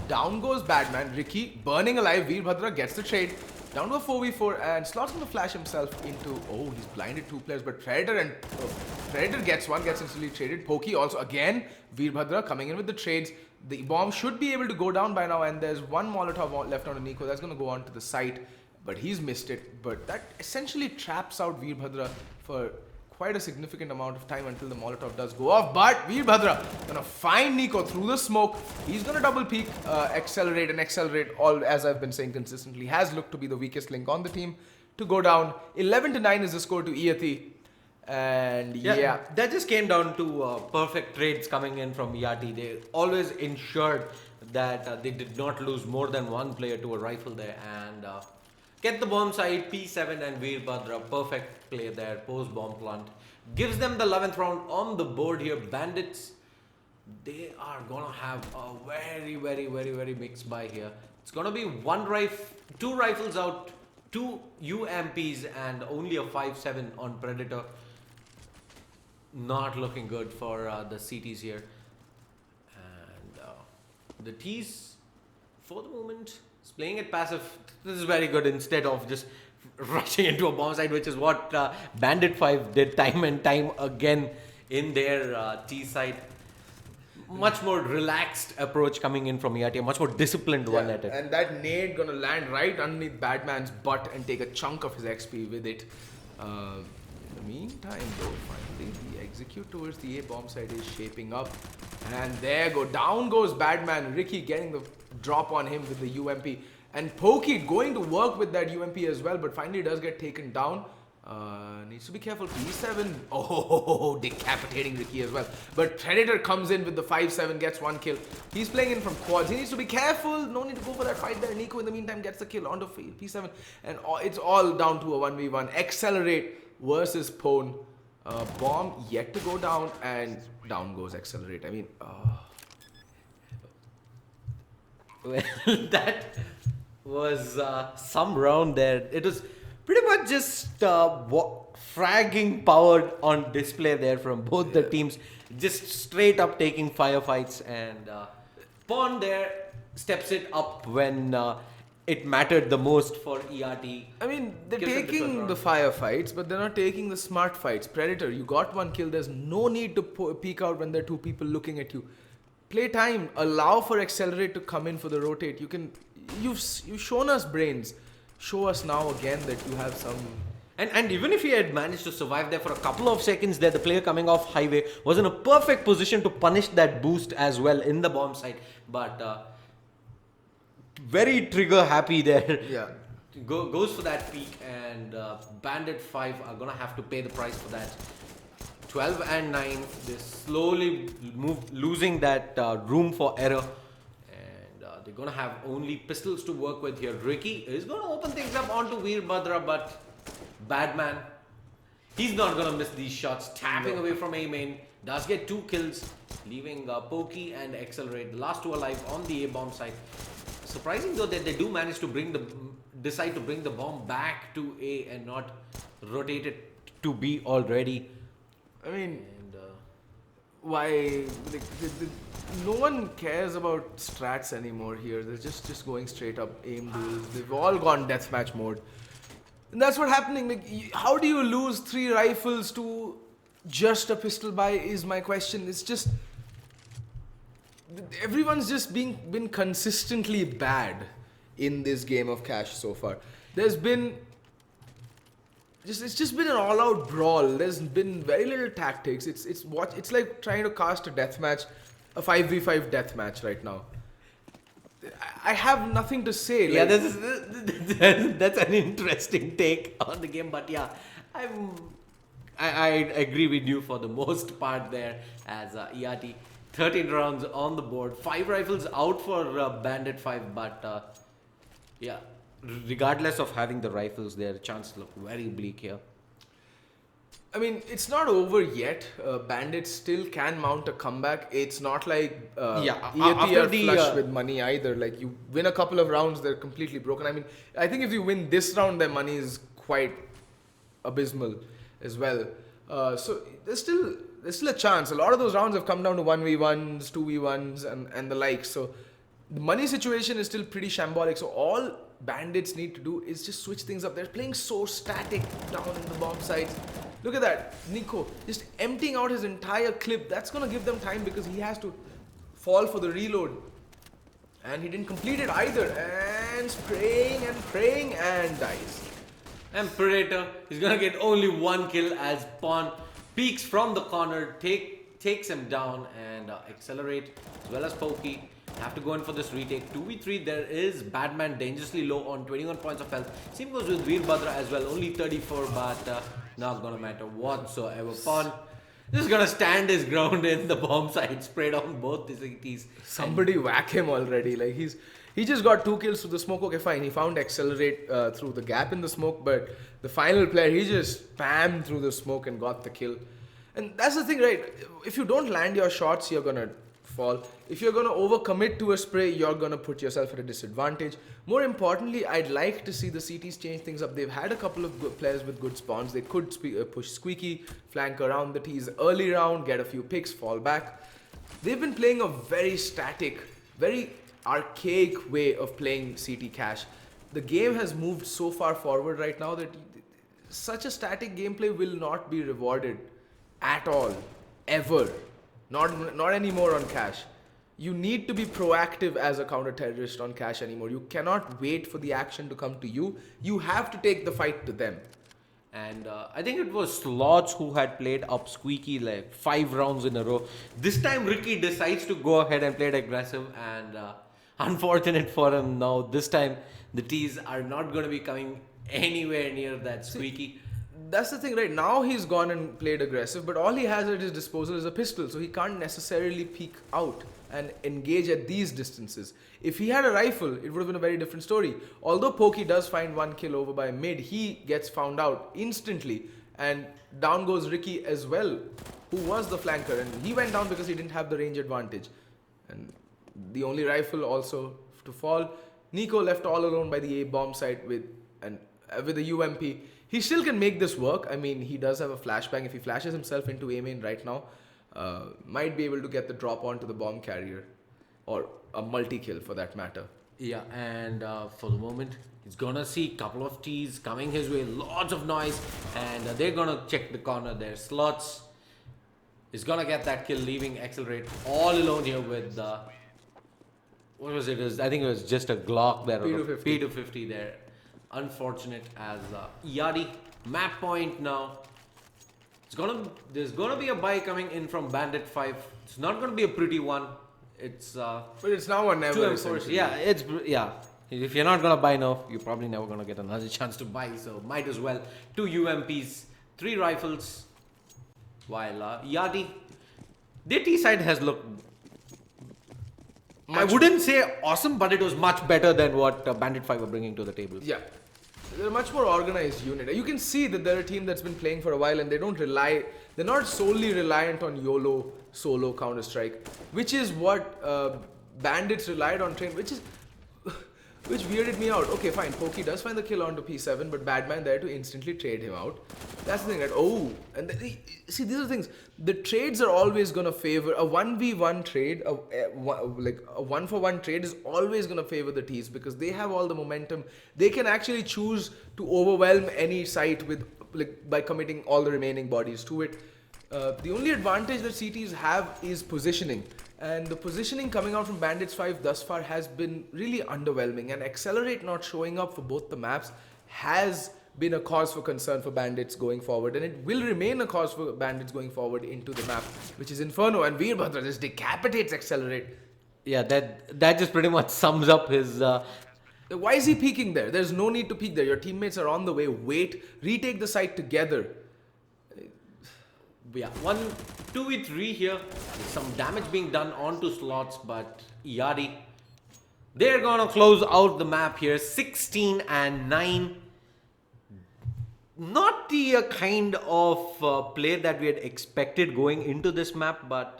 Down goes Badman. Ricky burning alive. Veerbhadra gets the trade. Down to a 4v4, and Slots going to flash himself into... Oh, he's blinded 2 players, but Predator gets one, gets instantly traded. Pokey also again. Veerbhadra coming in with the trades. The bomb should be able to go down by now, and there's 1 Molotov left on Nico. That's going to go on to the site, but he's missed it. But that essentially traps out Veerbhadra for quite a significant amount of time until the Molotov does go off. But Veerbhadra gonna find Nico through the smoke. He's gonna double peek, accelerate, all, as I've been saying consistently, has looked to be the weakest link on the team to go down. 11-9 is the score to Iyati. And yeah, that just came down to perfect trades coming in from Iyati. They always ensured that they did not lose more than 1 player to a rifle there, and get the bomb side. P7 and Veerbhadra, perfect play there, post bomb plant, gives them the 11th round on the board here. Bandits, they are gonna have a very mixed buy here. It's gonna be 2 rifles out, 2 UMPs, and only a 5.7 on Predator. Not looking good for the CTs here. And the T's, for the moment, is playing it passive. This is very good instead of just rushing into a bomb site, which is what Bandit 5 did time and time again in their T side. Much more relaxed approach coming in from Iyati, a much more disciplined one at it. And that nade gonna land right underneath Batman's butt and take a chunk of his XP with it. In the meantime, though, finally the execute towards the A bomb side is shaping up. And there down goes Batman. Ricky getting the drop on him with the UMP. And Pokey going to work with that UMP as well, but finally does get taken down. Needs to be careful. P7. Oh, decapitating Ricky as well. But Predator comes in with the 5.7, gets 1 kill. He's playing in from quads. He needs to be careful. No need to go for that fight there. Nico in the meantime gets the kill onto P7. And it's all down to a 1v1. Accelerate versus Pone. Bomb yet to go down, and down goes Accelerate. I mean, well, that was some round there. It was pretty much just fragging power on display there from both the teams. Just straight up taking firefights, and Pawn there steps it up when it mattered the most for Iyati. I mean, they're taking the firefights, but they're not taking the smart fights. Predator, you got 1 kill. There's no need to peek out when there are 2 people looking at you. Play time. Allow for Accelerate to come in for the rotate. You've shown us brains. Show us now again that you have some. And even if he had managed to survive there for a couple of seconds there, the player coming off highway was in a perfect position to punish that boost as well in the bomb site. But very trigger happy there. Yeah. Goes for that peak, and Bandit 5 are going to have to pay the price for that. 12 and 9, they slowly losing that room for error. They're going to have only pistols to work with here. Ricky is going to open things up onto Veerbhadra, but Badman, He's not gonna miss these shots. Tapping away from A main. Does get 2 kills, leaving Pokey and Accelerate, the last 2 alive on the A bomb side. Surprising though that they do manage to decide to bring the bomb back to A and not rotate it to B already. I mean, And why? Like, no one cares about strats anymore here. They're just going straight up aim duels. They've all gone deathmatch mode, and that's what's happening. Like, how do you lose 3 rifles to just a pistol buy? Is my question. It's just everyone's just been consistently bad in this game of cash so far. It's just been an all-out brawl. There's been very little tactics. It's like trying to cast a deathmatch, a 5v5 deathmatch right now. I have nothing to say. yeah, Like, that's an interesting take on the game. But yeah, I agree with you for the most part there. As Iyati, 13 rounds on the board, 5 rifles out for Bandit 5. But yeah, regardless of having the rifles, their chances look very bleak here. I mean, it's not over yet. Bandits still can mount a comeback. It's not like Iyati after are the, flush with money either. Like, you win a couple of rounds, they're completely broken. I mean, I think if you win this round, their money is quite abysmal as well. So there's still a chance. A lot of those rounds have come down to 1v1s, 2v1s, and the like. So the money situation is still pretty shambolic. So all Bandits need to do is just switch things up. They're playing so static down in the bomb sites. Look at that. Nico just emptying out his entire clip. That's going to give them time because he has to fall for the reload. And he didn't complete it either. And praying and dies. And Predator is gonna get only 1 kill as Pawn peeks from the corner, takes him down, and Accelerate as well as Pokey have to go in for this retake. 2v3, there is Batman dangerously low on 21 points of health. Same goes with Veerbhadra as well, only 34, but not gonna matter whatsoever. Pawn just gonna stand his ground in the bomb site, sprayed on both the cities. Somebody whack him already. Like, he just got 2 kills through the smoke. Okay, fine. He found Accelerate through the gap in the smoke, but the final player, he just spammed through the smoke and got the kill. And that's the thing, right? If you don't land your shots, you're gonna fall. If you're gonna overcommit to a spray, you're gonna put yourself at a disadvantage. More importantly, I'd like to see the CTs change things up. They've had a couple of good players with good spawns. They could push Squeaky, flank around the T's early round, get a few picks, fall back. They've been playing a very static, very archaic way of playing CT cash. The game has moved so far forward right now that such a static gameplay will not be rewarded at all, ever. Not anymore on cash. You need to be proactive as a counter-terrorist on cash anymore. You cannot wait for the action to come to you. You have to take the fight to them. And I think it was Slots who had played up Squeaky like 5 rounds in a row. This time Ricky decides to go ahead and play it aggressive, and unfortunate for him now. This time the T's are not going to be coming anywhere near that Squeaky. That's the thing, right? Now he's gone and played aggressive, but all he has at his disposal is a pistol, so he can't necessarily peek out and engage at these distances. If he had a rifle, it would have been a very different story. Although Pokey does find 1 kill over by mid, he gets found out instantly, and down goes Ricky as well, who was the flanker, and he went down because he didn't have the range advantage. And the only rifle also to fall. Nico left all alone by the A bomb site with a UMP. He still can make this work. I mean, he does have a flashbang. If he flashes himself into A main right now, might be able to get the drop onto the bomb carrier, or a multi-kill for that matter. Yeah, and for the moment, he's gonna see a couple of T's coming his way, lots of noise, and they're gonna check the corner there. Slots is gonna get that kill, leaving Accelerate all alone here with what was it? I think it was just a Glock there, P250 there. Unfortunate as Iyati map point now. There's gonna be a buy coming in from Bandit 5. It's not gonna be a pretty one. It's but it's now or never. Yeah. If you're not gonna buy now, you're probably never gonna get another chance to buy. So might as well. 2 UMPs, 3 rifles. While Iyati, their T side has looked, I wouldn't say awesome, but it was much better than what Bandit 5 were bringing to the table. Yeah. they're a much more organized unit. You can see that they're a team that's been playing for a while and they're not solely reliant on YOLO solo Counter-Strike, which is what Bandits relied on Train, which weirded me out. Okay, fine, Pokey does find the kill onto P7, but Badman there to instantly trade him out. That's the thing, right? Oh, and see, these are the things. The trades are always going to favor a 1v1 trade, like a 1-for-1 trade is always going to favor the Ts because they have all the momentum. They can actually choose to overwhelm any site with by committing all the remaining bodies to it. The only advantage that CTs have is positioning. And the positioning coming out from Bandits 5 thus far has been really underwhelming. And Accelerate not showing up for both the maps has been a cause for concern for Bandits going forward. And it will remain a cause for Bandits going forward into the map, which is Inferno. And Veerbhadra just decapitates Accelerate. Yeah, that just pretty much sums up his... Why is he peeking there? There's no need to peek there. Your teammates are on the way. Wait, retake the site together. Yeah, 2v3 here. Some damage being done onto slots, but Iyati, they're gonna close out the map here. 16 and 9. Not the kind of play that we had expected going into this map, but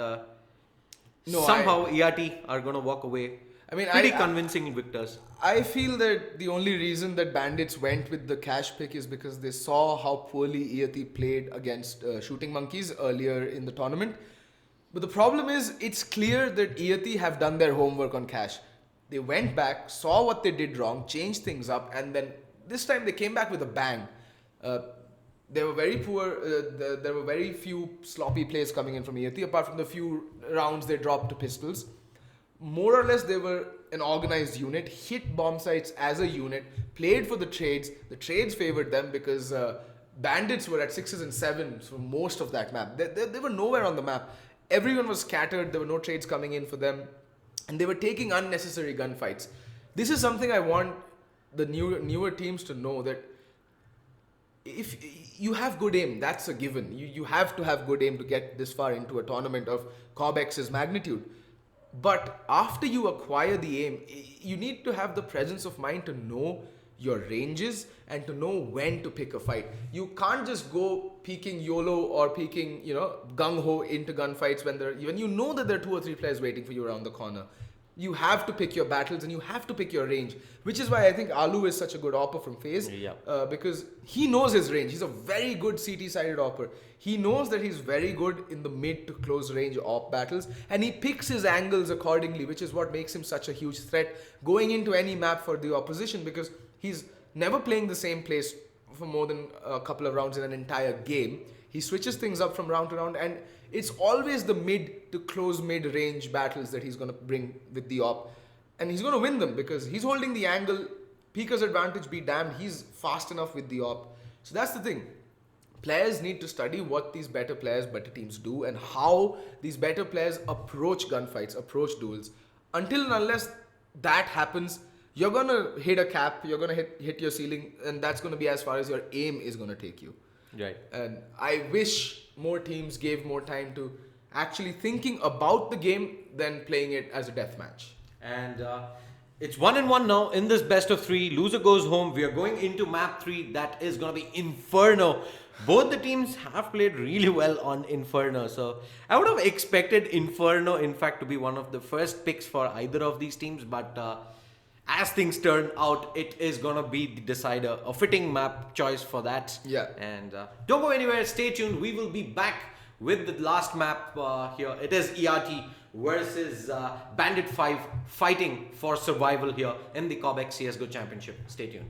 somehow Iyati are gonna walk away. I mean, pretty convincing victors. I feel that the only reason that Bandits went with the cash pick is because they saw how poorly Iyati played against Shooting Monkeys earlier in the tournament. But the problem is, it's clear that Iyati have done their homework on cash. They went back, saw what they did wrong, changed things up, and then this time they came back with a bang. They were very poor. There were very few sloppy plays coming in from Iyati, apart from the few rounds they dropped to pistols. More or less, they were an organized unit, hit bomb sites as a unit, played for the trades. The trades favored them because Bandits were at 6s and 7s for most of that map. They were nowhere on the map. Everyone was scattered. There were no trades coming in for them. And they were taking unnecessary gunfights. This is something I want the newer teams to know, that if you have good aim, that's a given. You have to have good aim to get this far into a tournament of Cobx's magnitude. But after you acquire the aim, you need to have the presence of mind to know your ranges and to know when to pick a fight. You can't just go peeking YOLO or peeking, gung-ho into gunfights when you know that there are 2 or 3 players waiting for you around the corner. You have to pick your battles and you have to pick your range, which is why I think Alu is such a good opper from FaZe, because he knows his range. He's a very good CT-sided opper. He knows that he's very good in the mid to close range op battles, and he picks his angles accordingly, which is what makes him such a huge threat going into any map for the opposition, because he's never playing the same place for more than a couple of rounds in an entire game. He switches things up from round to round, and it's always the mid to close mid-range battles that he's going to bring with the op. And he's going to win them because he's holding the angle. Peeker's advantage be damned, he's fast enough with the op. So that's the thing. Players need to study what these better teams do, and how these better players approach gunfights, approach duels. Until and unless that happens, you're going to hit a cap, you're going to hit your ceiling, and that's going to be as far as your aim is going to take you. Right. And I wish more teams gave more time to actually thinking about the game than playing it as a deathmatch. And it's 1-1 now in this best of 3. Loser goes home. We are going into map 3. That is going to be Inferno. Both the teams have played really well on Inferno. So I would have expected Inferno, in fact, to be one of the first picks for either of these teams. But as things turn out, it is going to be the decider. A fitting map choice for that. Yeah. And don't go anywhere. Stay tuned. We will be back with the last map here. It is Iyati versus Bandit 5 fighting for survival here in the Cobx CSGO Championship. Stay tuned.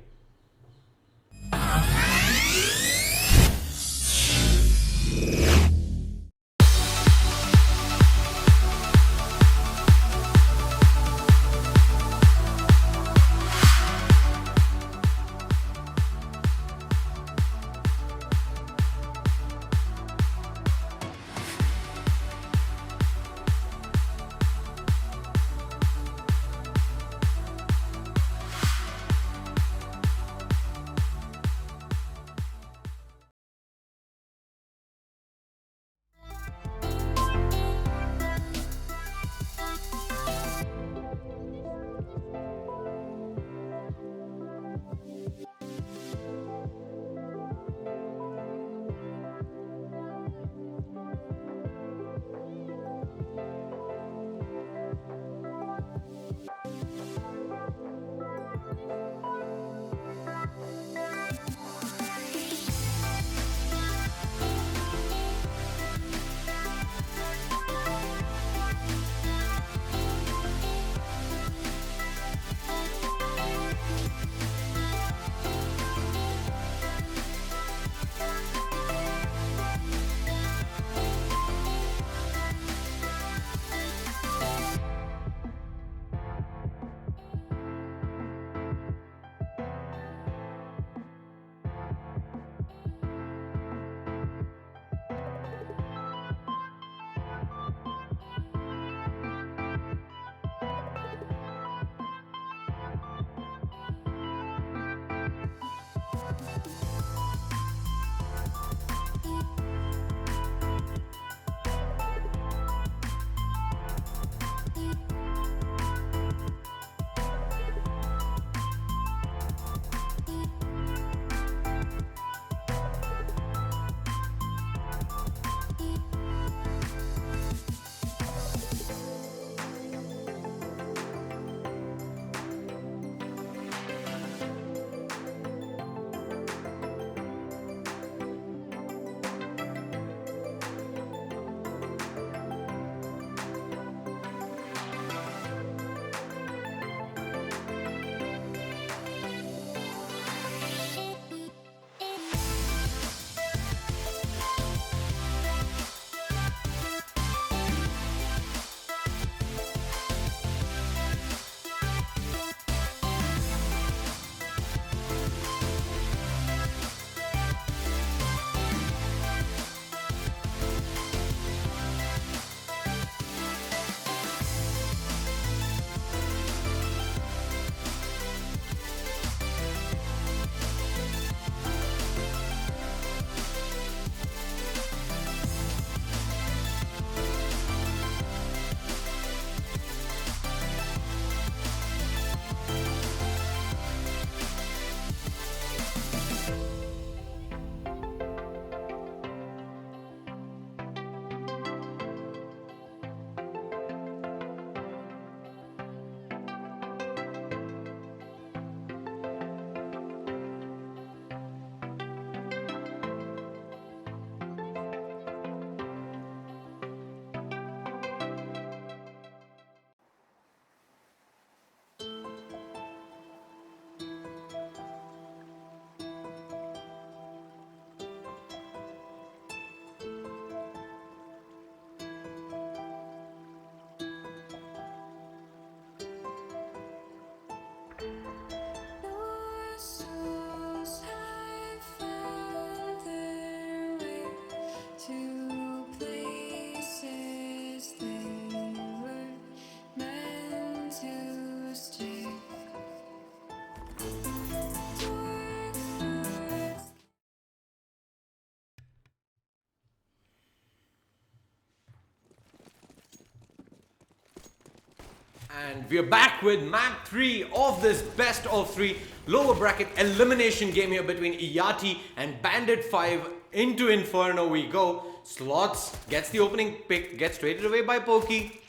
And we're back with map 3 of this best of 3 lower bracket elimination game here between Iyati and Bandit 5. Into Inferno we go. Slots gets the opening pick, gets traded away by Pokey.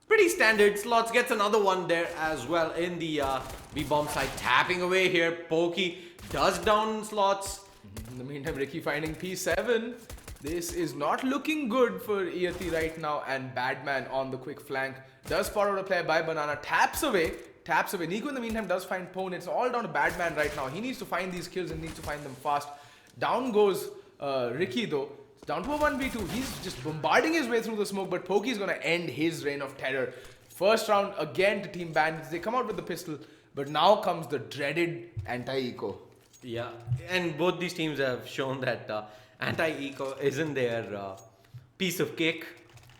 Pretty standard. Slots gets another one there as well in the B-bomb side. Tapping away here. Pokey does down Slots. In the meantime, Ricky finding P7. This is not looking good for Iyati right now, and Badman on the quick flank does spot out a player by Banana, taps away. Nico in the meantime does find Pone. It's all down to Badman right now. He needs to find these kills and needs to find them fast. Down goes Ricky though. It's down to a 1v2. He's just bombarding his way through the smoke, but Pokey's gonna end his reign of terror. First round again to Team Bandits. They come out with the pistol, but now comes the dreaded anti-eco. Yeah, and both these teams have shown that anti-eco isn't their piece of cake,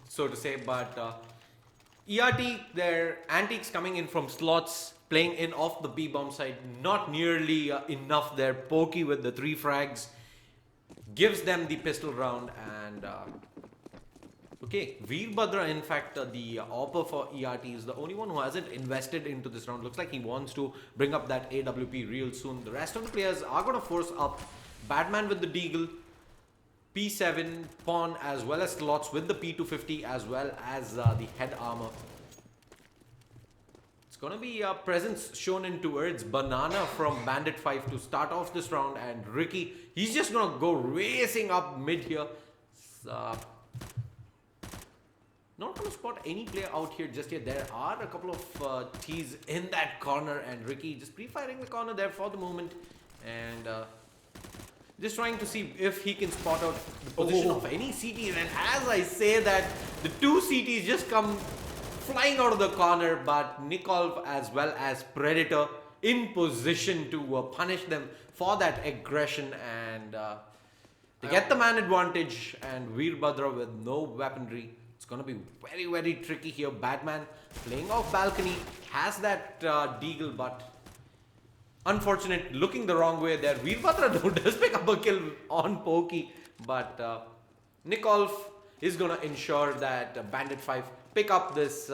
so to say, but Iyati, their antiques coming in from Slots, playing in off the B-bomb side, not nearly enough there. Pokey with the 3 frags gives them the pistol round, and okay, Veerbhadra, in fact, the AWPer for Iyati is the only one who hasn't invested into this round. Looks like he wants to bring up that AWP real soon. The rest of the players are going to force up. Batman with the Deagle, P7, Pawn, as well as Slots with the P250, as well as the head armor. It's going to be a presence shown in towards Banana from Bandit 5 to start off this round, and Ricky, he's just going to go racing up mid here. Not going to spot any player out here just yet. There are a couple of T's in that corner, and Ricky just pre-firing the corner there for the moment, and just trying to see if he can spot out the position of any CTs. And as I say that, the 2 CTs just come flying out of the corner, but Nikolv as well as Predator in position to punish them for that aggression, and they get the man advantage, and Veerbhadra with no weaponry. It's going to be very, very tricky here. Batman playing off balcony, has that Deagle, but unfortunate, looking the wrong way there. Veerbhadra though does pick up a kill on Pokey, but Nikolv is going to ensure that Bandit 5 pick up this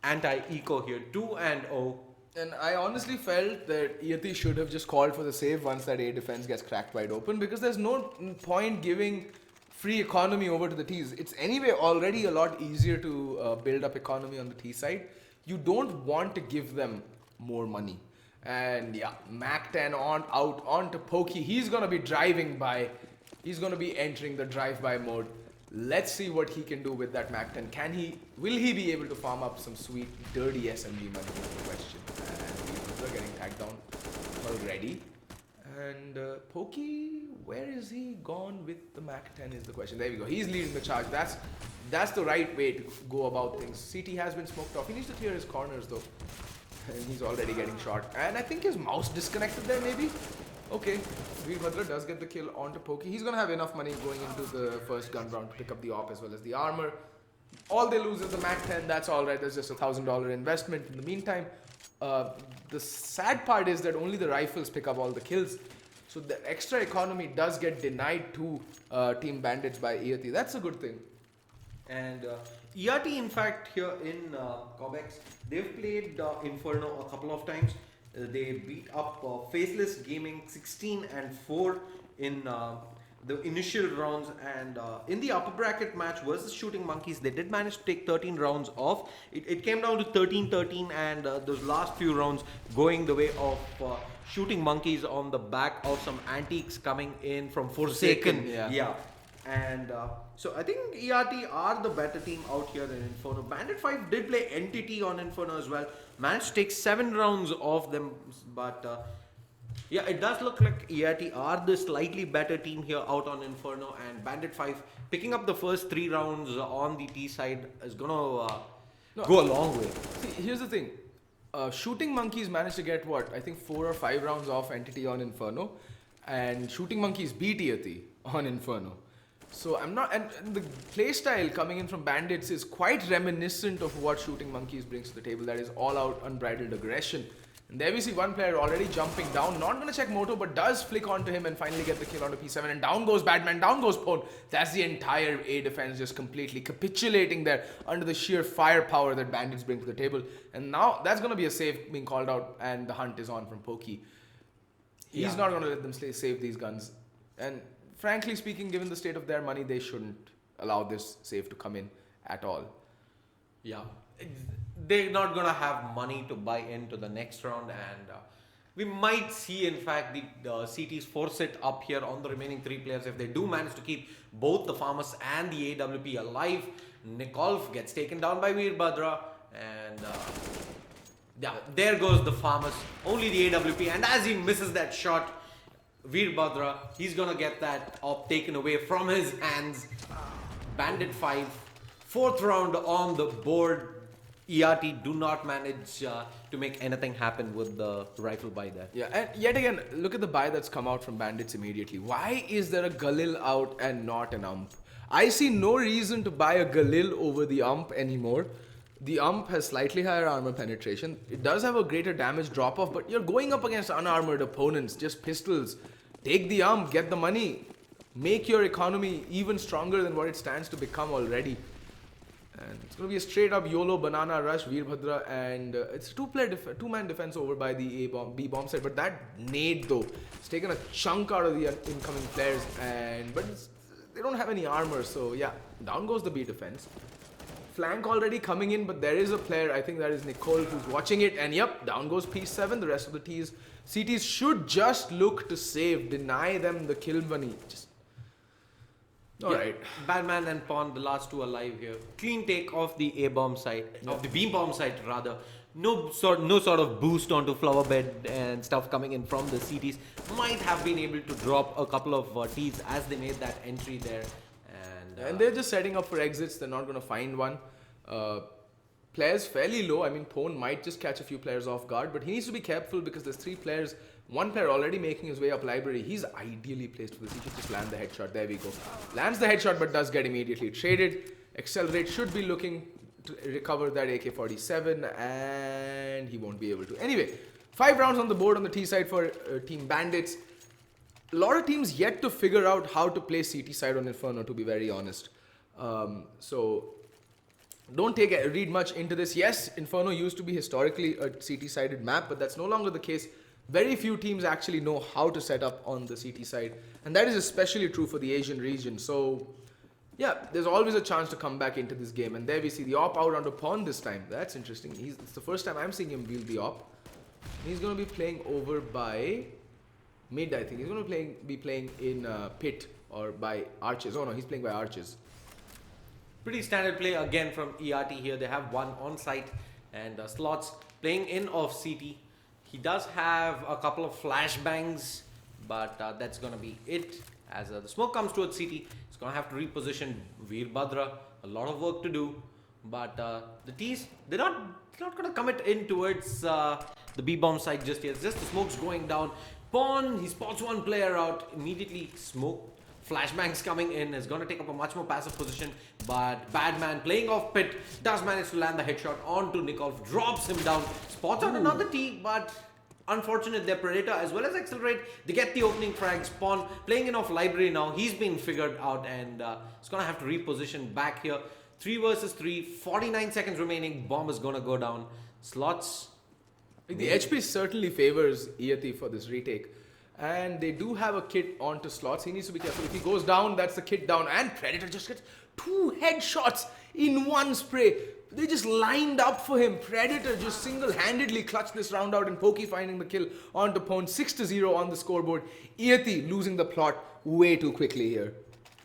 anti-eco here, 2-0. And I honestly felt that Iyati should have just called for the save once that A defense gets cracked wide open, because there's no point giving free economy over to the T's. It's anyway already a lot easier to build up economy on the T side. You don't want to give them more money. And yeah, Mac 10 out onto Pokey. He's going to be driving by. He's going to be entering the drive-by mode. Let's see what he can do with that Mac 10. Will he be able to farm up some sweet, dirty SMG money is the question. And we're getting tagged down already. And Pokey, where is he gone with the Mac 10 is the question. There we go. He's leading the charge. That's the right way to go about things. CT has been smoked off. He needs to clear his corners though. And he's already getting shot. And I think his mouse disconnected there maybe. Okay. Veerbhadra does get the kill onto Pokey. He's going to have enough money going into the first gun round to pick up the AWP as well as the armor. All they lose is the Mac 10. That's alright. There's just $1,000 investment. In the meantime, the sad part is that only the rifles pick up all the kills. So the extra economy does get denied to Team Bandits by Iyati. That's a good thing. And Iyati, in fact, here in Cobx, they've played Inferno a couple of times. They beat up Faceless Gaming 16-4 in the initial rounds, and in the upper bracket match versus Shooting Monkeys, they did manage to take 13 rounds off. It came down to 13-13, and those last few rounds going the way of Shooting Monkeys on the back of some antiques coming in from Forsaken. Yeah. And so I think Iyati are the better team out here in Inferno. Bandit 5 did play Entity on Inferno as well. Managed to take 7 rounds off them, but yeah, it does look like Iyati are the slightly better team here out on Inferno, and Bandit 5 picking up the first 3 rounds on the T side is gonna go a long way. See, here's the thing. Shooting Monkeys managed to get what? I think 4 or 5 rounds off Entity on Inferno, and Shooting Monkeys beat Iyati on Inferno. So I'm not, and the playstyle coming in from Bandits is quite reminiscent of what Shooting Monkeys brings to the table. That is all out unbridled aggression. And there we see one player already jumping down. Not going to check Moto, but does flick onto him and finally get the kill onto P7. And down goes Batman, down goes Pone. That's the entire A defense just completely capitulating there under the sheer firepower that Bandits bring to the table. And now that's going to be a save being called out, and the hunt is on from Pokey. He's not going to let them save these guns. And frankly speaking, given the state of their money, they shouldn't allow this save to come in at all. Yeah. They're not going to have money to buy into the next round, and we might see, in fact, the CTs force it up here on the remaining 3 players if they do manage to keep both the Farmers and the AWP alive. Nikolf gets taken down by Veerbhadra, and yeah, there goes the Farmers, only the AWP, and as he misses that shot, Veerbhadra, he's going to get that op taken away from his hands. Bandit 5, 4th round on the board. Iyati do not manage to make anything happen with the rifle buy there. Yeah, and yet again, look at the buy that's come out from Bandits immediately. Why is there a Galil out and not an ump? I see no reason to buy a Galil over the ump anymore. The ump has slightly higher armor penetration. It does have a greater damage drop-off, but you're going up against unarmored opponents, just pistols. Take the ump, get the money. Make your economy even stronger than what it stands to become already. And it's going to be a straight up YOLO banana rush, Veerbhadra, and it's a two-man defense over by the B bomb side. But that nade though, it's taken a chunk out of the incoming players, but they don't have any armor, so yeah, down goes the B defense. Flank already coming in, but there is a player, I think that is Nicole, who's watching it, and yep, down goes P7. The rest of the CTs should just look to save, deny them the kill money. Alright. Batman and Pawn, the last 2 alive here. Clean take of the A-bomb side, of the B-bomb side rather. No sort of boost onto flower bed and stuff coming in from the CTs. Might have been able to drop a couple of Ts as they made that entry there. And they're just setting up for exits. They're not going to find one. Players fairly low. I mean, Pone might just catch a few players off guard, but he needs to be careful because there's 3 players. One player already making his way up library. He's ideally placed for this. He should just land the headshot. There we go. Lands the headshot, but does get immediately traded. Accelerate should be looking to recover that AK-47, and he won't be able to. Anyway, 5 rounds on the board on the T side for Team Bandits. A lot of teams yet to figure out how to play CT side on Inferno, to be very honest. So don't read much into this. Yes, Inferno used to be historically a CT-sided map, but that's no longer the case. Very few teams actually know how to set up on the CT side, and that is especially true for the Asian region. So yeah, there's always a chance to come back into this game. And there we see the op out onto Pawn this time. That's interesting. It's the first time I'm seeing him wield the op. He's going to be playing over by mid, I think. He's going to be playing in pit or by arches. Oh no, he's playing by arches. Pretty standard play again from Iyati here. They have one on site, and Slots playing in off CT. He does have a couple of flashbangs, but that's going to be it. As the smoke comes towards CT, he's going to have to reposition Veerbhadra. A lot of work to do, but the T's, they're not going to commit in towards the B-bomb side just yet. It's just the smoke's going down. Pawn, he spots one player out, immediately smoke. Flashbangs coming in, is going to take up a much more passive position, but Badman playing off pit does manage to land the headshot onto Nikolf, drops him down, spots out another T, but unfortunate, their Predator as well as Accelerate, they get the opening frag. Spawn playing in off library now, he's been figured out, and it's going to have to reposition back here. 3 versus 3, 49 seconds remaining, bomb is going to go down. Slots. The HP certainly favors Iyati for this retake. And they do have a kit onto Slots. He needs to be careful. If he goes down, that's the kit down. And Predator just gets 2 headshots in one spray. They just lined up for him. Predator just single-handedly clutched this round out, and Pokey finding the kill onto Pone. 6-0 on the scoreboard. Iyati losing the plot way too quickly here.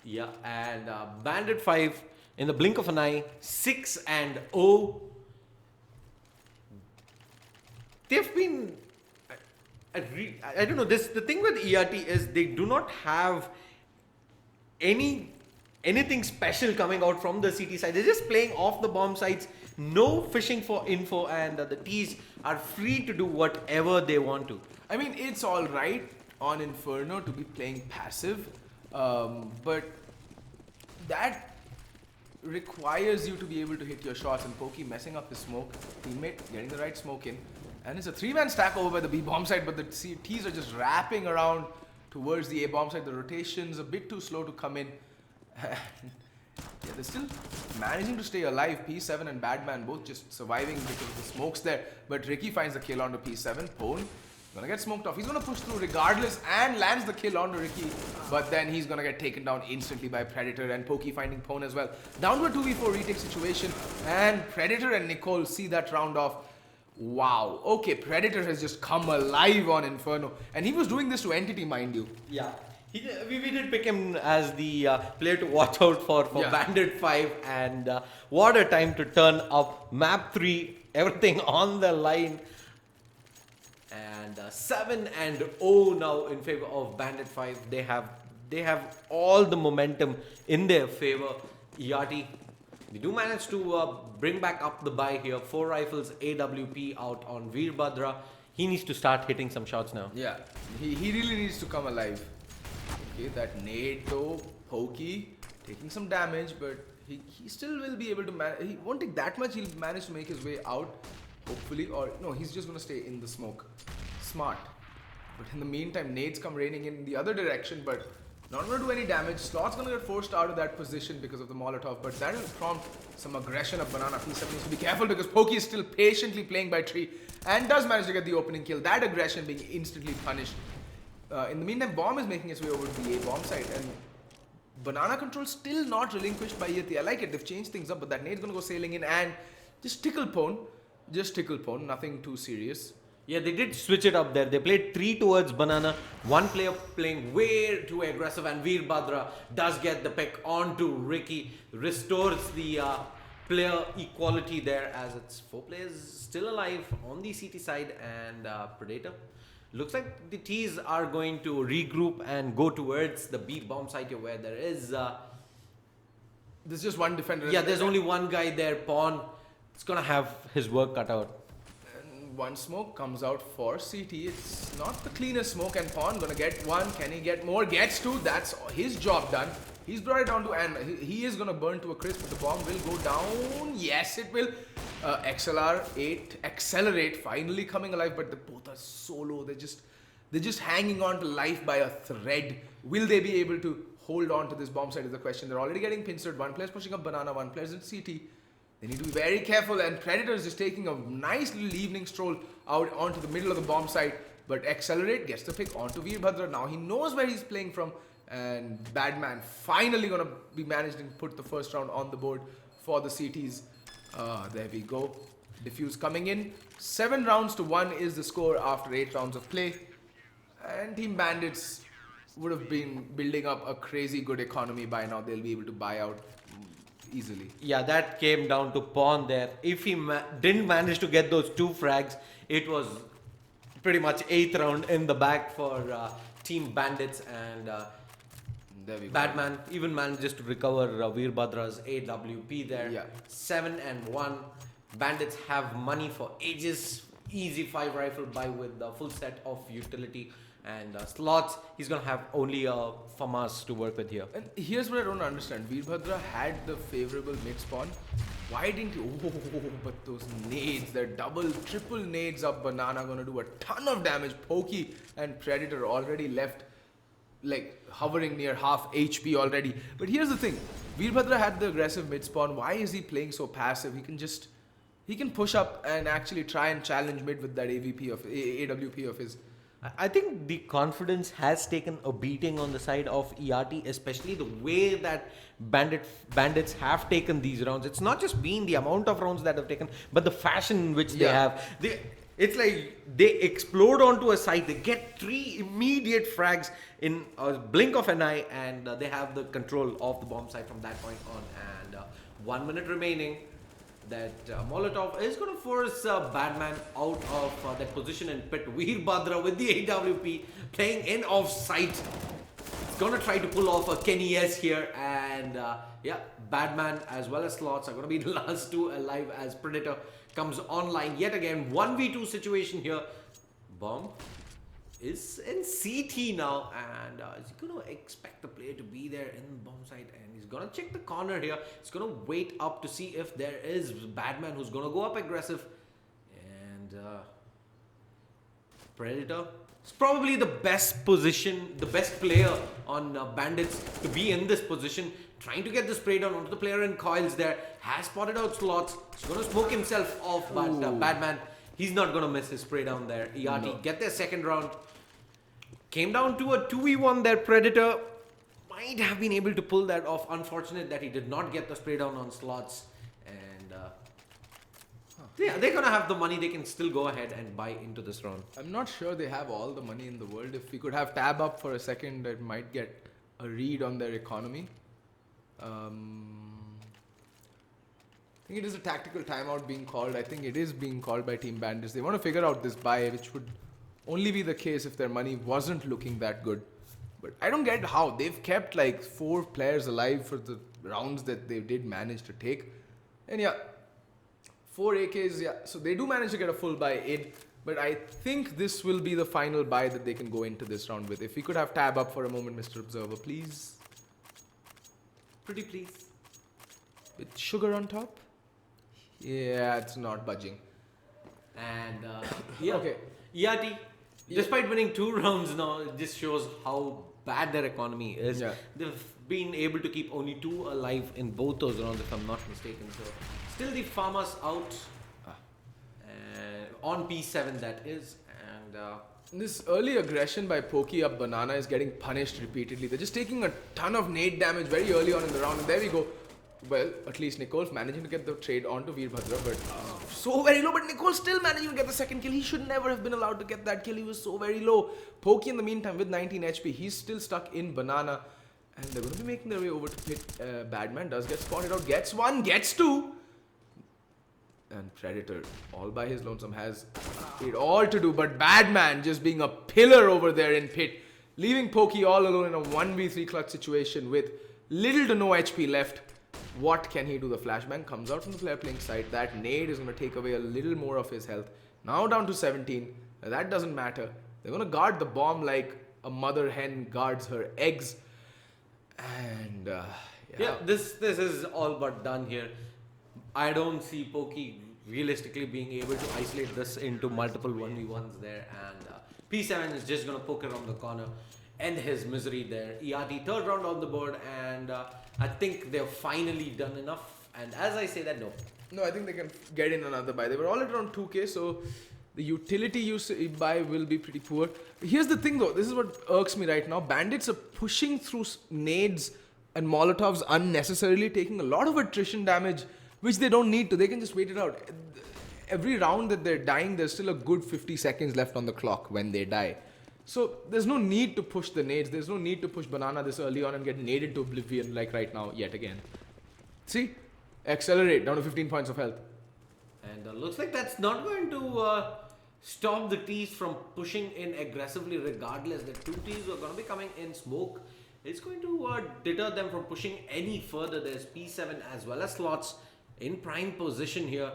Yeah, and Bandit 5 in the blink of an eye, 6-0. They've been... I don't know, the thing with Iyati is they do not have anything special coming out from the CT side. They're just playing off the bomb sites, no fishing for info, and the Ts are free to do whatever they want to. I mean, it's alright on Inferno to be playing passive, but that requires you to be able to hit your shots, and Pokey messing up his smoke, teammate getting the right smoke in. And it's a 3-man stack over by the B bomb side, but the T's are just wrapping around towards the A bomb side. The rotation's a bit too slow to come in. Yeah, they're still managing to stay alive. P7 and Badman both just surviving because of the smokes there. But Ricky finds the kill onto P7. Pone gonna get smoked off. He's gonna push through regardless and lands the kill onto Ricky. But then he's gonna get taken down instantly by Predator and Pokey finding Pone as well. Down to a 2v4 retake situation. And Predator and Nicole see that round off. Wow. Okay, Predator has just come alive on Inferno. And he was doing this to Entity, mind you. Yeah. We did pick him as the player to watch out for Bandit 5, and what a time to turn up map 3, everything on the line, and 7-0 now in favor of Bandit 5. They have all the momentum in their favor. Iyati, they do manage to bring back up the buy here. 4 rifles, AWP out on Veerbhadra. He needs to start hitting some shots now. Yeah, he really needs to come alive. Okay, that nade though, Pokey taking some damage, but he still will be able to manage. He won't take that much. He'll manage to make his way out, hopefully. Or no, he's just gonna stay in the smoke. Smart. But in the meantime, nades come raining in the other direction, but not gonna do any damage. Slot's gonna get forced out of that position because of the Molotov, but that will prompt some aggression of Banana. P7 needs to be careful because Pokey is still patiently playing by tree and does manage to get the opening kill. That aggression being instantly punished. In the meantime, Bomb is making its way over to the A bomb side, and Banana control still not relinquished by Iyati. I like it. They've changed things up, but that nade's gonna go sailing in and just tickle Pone. Just tickle Pone. Nothing too serious. Yeah, they did switch it up there. They played 3 towards Banana. One player playing way too aggressive, and Veerbhadra does get the pick onto Ricky. Restores the player equality there, as it's 4 players still alive on the CT side, and Predator. Looks like the T's are going to regroup and go towards the B bomb site here, where there is... there's just one defender. Yeah, there's only one guy there, Pawn. It's gonna have his work cut out. And one smoke comes out for CT. It's not the cleanest smoke, and Pawn gonna get one. Can he get more? Gets 2. That's his job done. He's brought it down to, and he is gonna burn to a crisp, but the bomb will go down. Yes, it will. XLR 8 Accelerate finally coming alive, but the both are so low. They're just hanging on to life by a thread. Will they be able to hold on to this bomb site is the question. They're already getting pincered. One player's pushing up Banana, one player's in CT. They need to be very careful, and Predator is just taking a nice little evening stroll out onto the middle of the bomb site, but Accelerate gets the pick onto Veerbhadra. Now he knows where he's playing from, and Badman finally gonna be managed to put the first round on the board for the CTs. There we go. Diffuse coming in. 7 rounds to 1 is the score after 8 rounds of play. And Team Bandits would have been building up a crazy good economy by now. They'll be able to buy out easily. Yeah, that came down to Pawn there. If he didn't manage to get those 2 frags, it was pretty much 8th round in the bag for Team Bandits, and there we go. Batman even manages to recover Veerbhadra's AWP there. Yeah. 7-1. Bandits have money for ages. Easy 5 rifle buy with the full set of utility and slots. He's gonna have only FAMAS to work with here. And here's what I don't understand. Veerbhadra had the favorable mid spawn. Why didn't you? Oh, but those nades, they're double, triple nades up Banana, gonna do a ton of damage. Pokey and Predator already left, like hovering near half HP already. But here's the thing. Veerbhadra had the aggressive mid spawn. Why is he playing so passive? He can push up and actually try and challenge mid with that AWP of his. I think the confidence has taken a beating on the side of Iyati, especially the way that Bandits have taken these rounds. It's not just been the amount of rounds that have taken, but the fashion in which they have. It's like they explode onto a site, they get 3 immediate frags in a blink of an eye, and they have the control of the bomb site from that point on. And 1 minute remaining. That Molotov is going to force Badman out of that position and pit. Veerbhadra with the AWP playing in off-site. It's going to try to pull off a Kenny S here, and yeah, Badman as well as Slots are going to be the last 2 alive as Predator comes online yet again. 1v2 situation here. Bomb is in CT now, and is he going to expect the player to be there in the bomb site, and he's going to check the corner here. He's going to wait up to see if there is Badman who's going to go up aggressive, and Predator is probably the best position, the best player on Bandits to be in this position, trying to get the spray down onto the player in coils there. Has spotted out slots. He's going to smoke himself off, but Badman, he's not going to miss his spray down there. Iyati get their second round. Came down to a 2v1 there. Predator might have been able to pull that off. Unfortunate that he did not get the spray down on slots. And yeah, they're going to have the money. They can still go ahead and buy into this round. I'm not sure they have all the money in the world. If we could have tab up for a second, it might get a read on their economy. I think it is a tactical timeout being called. I think it is being called by Team Bandits. They want to figure out this buy, which would only be the case if their money wasn't looking that good. But I don't get how. They've kept like 4 players alive for the rounds that they did manage to take. And yeah, 4 AKs, yeah. So they do manage to get a full buy in. But I think this will be the final buy that they can go into this round with. If we could have tab up for a moment, Mr. Observer, please. Pretty please. With sugar on top? Yeah, it's not budging. And yeah, Okay. Iyati, despite winning 2 rounds now, it just shows how bad their economy is. Yeah. They've been able to keep only 2 alive in both those rounds, if I'm not mistaken. So still the farmers out on P7 that is. And this early aggression by Pokey up Banana is getting punished repeatedly. They're just taking a ton of nade damage very early on in the round, and there we go. Well, at least Nicole's managing to get the trade onto Veerbhadra, but so very low. But Nicole still managing to get the second kill. He should never have been allowed to get that kill. He was so very low. Pokey in the meantime with 19 HP, he's still stuck in Banana, and they're going to be making their way over to pit. Badman does get spotted out, gets 1, gets 2. And Predator, all by his lonesome, has it all to do, but Badman just being a pillar over there in pit, leaving Pokey all alone in a 1v3 clutch situation with little to no HP left. What can he do? The flashbang comes out from the player playing side. That nade is going to take away a little more of his health. Now down to 17. That doesn't matter. They're going to guard the bomb like a mother hen guards her eggs. And yeah, this is all but done here. I don't see Pokey realistically being able to isolate this into multiple 1v1s there. And P7 is just going to poke around the corner, end his misery there. Iyati, 3rd round on the board, and I think they've finally done enough. And as I say that, no, I think they can get in another buy. They were all at around 2k, so the utility use buy will be pretty poor. Here's the thing though, this is what irks me right now. Bandits are pushing through nades and Molotovs unnecessarily, taking a lot of attrition damage, which they don't need to. They can just wait it out. Every round that they're dying, there's still a good 50 seconds left on the clock when they die. So there's no need to push the nades. There's no need to push Banana this early on and get naded to oblivion like right now yet again. See? Accelerate down to 15 points of health. And looks like that's not going to stop the T's from pushing in aggressively regardless. The 2 T's are going to be coming in smoke. It's going to deter them from pushing any further. There's P7 as well as slots in prime position here.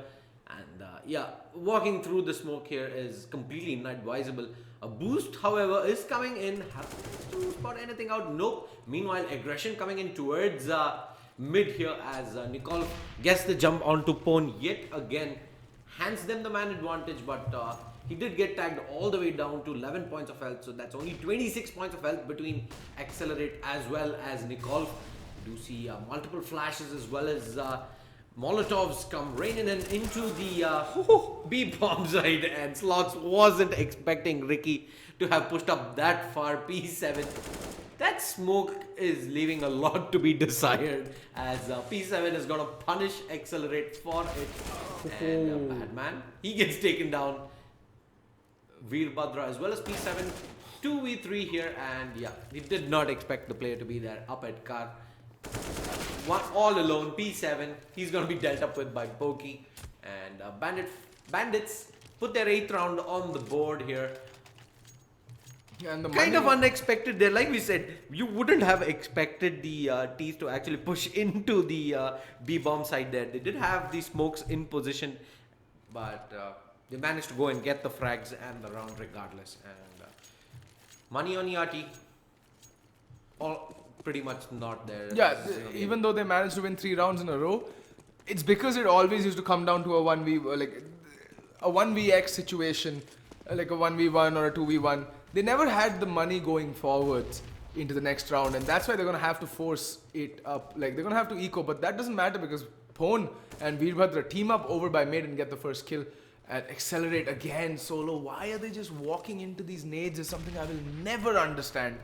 And yeah, walking through the smoke here is completely inadvisable. A boost, however, is coming in. Happens to spot anything out? Nope. Meanwhile, aggression coming in towards mid here as Nicole gets the jump onto Pone yet again. Hands them the man advantage, but he did get tagged all the way down to 11 points of health. So that's only 26 points of health between Accelerate as well as Nicole. You do see multiple flashes as well as Molotovs come raining in into the B-bomb side, and Slots wasn't expecting Ricky to have pushed up that far. P7, that smoke is leaving a lot to be desired as P7 is going to punish Accelerate for it. And Batman, he gets taken down. Veerbhadra as well as P7, 2v3 here, and yeah, he did not expect the player to be there up at car. One all alone, P7, he's going to be dealt up with by Pokey. And Bandits put their 8th round on the board here. And the Kind of unexpected there. Like we said, you wouldn't have expected the T's to actually push into the B-bomb side there. They did have the smokes in position, but they managed to go and get the frags and the round regardless. And money on Iyati, all pretty much not there. Yeah, even though they managed to win 3 rounds in a row, it's because it always used to come down to a 1v, like a 1vx situation. like a 1v1 or a 2v1. They never had the money going forwards into the next round, and that's why they're going to have to force it up. Like, they're going to have to eco, but that doesn't matter because Pone and Veerbhadra team up over by mid and get the first kill and accelerate again solo. Why are they just walking into these nades is something I will never understand.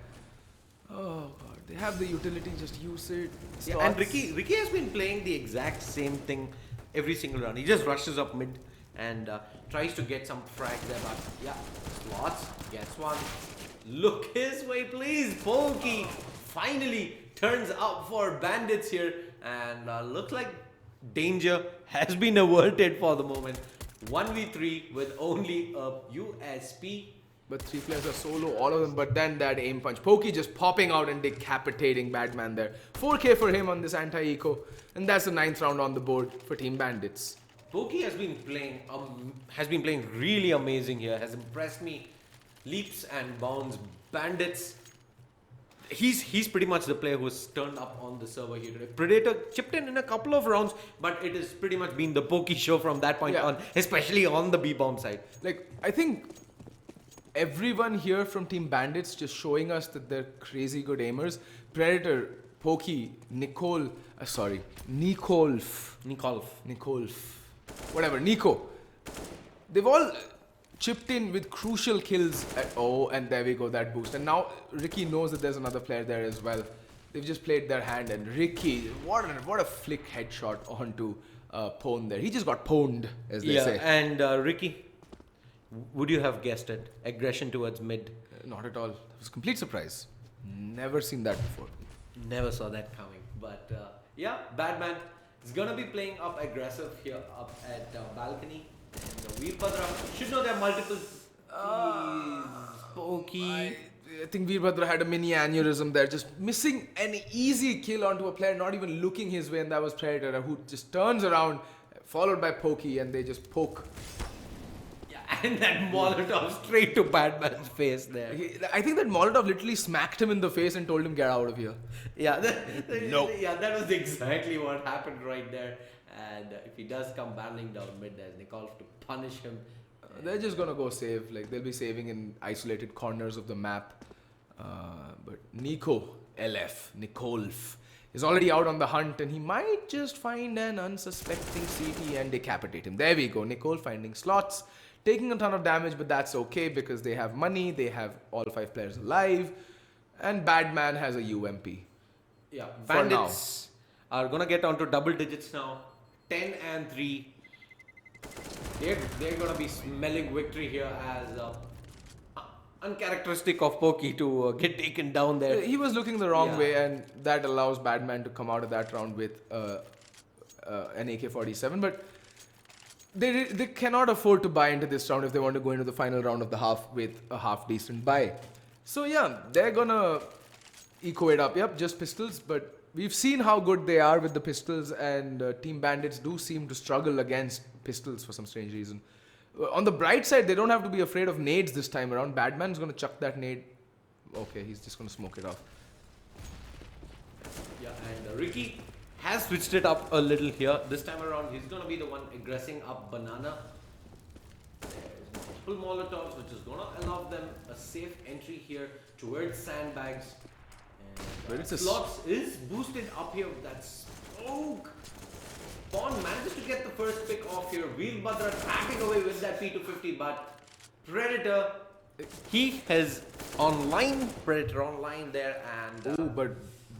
Oh god, they have the utility, just use it. Yeah, and Ricky has been playing the exact same thing every single round. He just rushes up mid and tries to get some frags there, but yeah, slots, gets one. Look his way, please. Pokey finally turns up for Bandits here, and looks like danger has been averted for the moment. 1v3 with only a USP. But 3 players are solo, all of them, but then that aim punch. Pokey just popping out and decapitating Badman there. 4k for him on this anti-eco, and that's the 9th round on the board for Team Bandits. Pokey has been playing really amazing here. Has impressed me leaps and bounds. Bandits, he's pretty much the player who's turned up on the server here today. Predator chipped in a couple of rounds, but it has pretty much been the Pokey show from that point on, especially on the B-bomb side. Like, I think everyone here from Team Bandits just showing us that they're crazy good aimers. Predator, Pokey, Nikolf, whatever, Nico. They've all chipped in with crucial kills and there we go, that boost. And now Ricky knows that there's another player there as well. They've just played their hand, and Ricky, what a flick headshot onto Pone there. He just got pwned, as they say. And Ricky, would you have guessed it? Aggression towards mid? Not at all. It was a complete surprise. Never seen that before. Never saw that coming. But yeah, Badman is gonna be playing up aggressive here up at balcony. And Veerbhadra should know there are multiple. Pokey. I think Veerbhadra had a mini aneurysm there, just missing an easy kill onto a player, not even looking his way, and that was Predator, who just turns around, followed by Pokey, and they just poke. Yeah, and that Molotov straight to Badman's face there. I think that Molotov literally smacked him in the face and told him, get out of here. Yeah, that was exactly what happened right there. And if he does come battling down mid, there's Nikolf to punish him. They're just gonna go save. Like, they'll be saving in isolated corners of the map. But Nikolf, is already out on the hunt, and he might just find an unsuspecting CT and decapitate him. There we go. Nikolf finding slots, taking a ton of damage, but that's okay because they have money. They have all 5 players alive, and Badman has a UMP. Yeah, Bandits are gonna get onto double digits now. 10 and 3. They're gonna be smelling victory here as uncharacteristic of Pokey to get taken down there. He was looking the wrong way, and that allows Badman to come out of that round with an AK-47. But they cannot afford to buy into this round if they want to go into the final round of the half with a half decent buy. So yeah, they're gonna eco it up. Yep, just pistols, but we've seen how good they are with the pistols, and Team Bandits do seem to struggle against pistols for some strange reason. On the bright side, they don't have to be afraid of nades this time around. Badman's going to chuck that nade. Okay, he's just going to smoke it off. Yeah, and Ricky has switched it up a little here. This time around, he's going to be the one aggressing up Banana. There's multiple Molotovs, which is going to allow them a safe entry here towards sandbags. And Slots is boosted up here with that smoke. Pone manages to get the first pick off here. Veerbhadra tapping away with that P250, but Predator, he has Predator online there, and but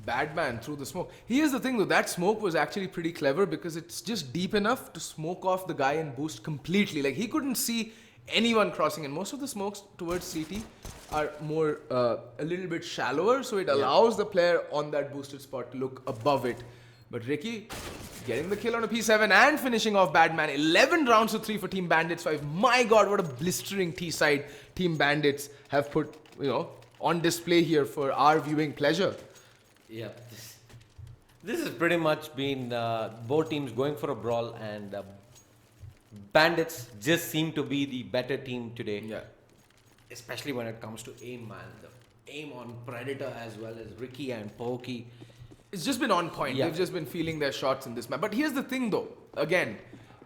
Badman through the smoke. Here's the thing though, that smoke was actually pretty clever because it's just deep enough to smoke off the guy and boost completely. Like, he couldn't see anyone crossing, and most of the smokes towards CT are more a little bit shallower, so it allows the player on that boosted spot to look above it. But Ricky getting the kill on a P7 and finishing off Badman. 11 rounds to 3 for Team Bandits 5. My god, what a blistering T-side Team Bandits have put, on display here for our viewing pleasure. Yeah, this has pretty much been both teams going for a brawl, and Bandits just seem to be the better team today. Yeah. Especially when it comes to aim, man. The aim on Predator as well as Ricky and Pokey. It's just been on point. Yeah. They've just been feeling their shots in this map. But here's the thing though. Again,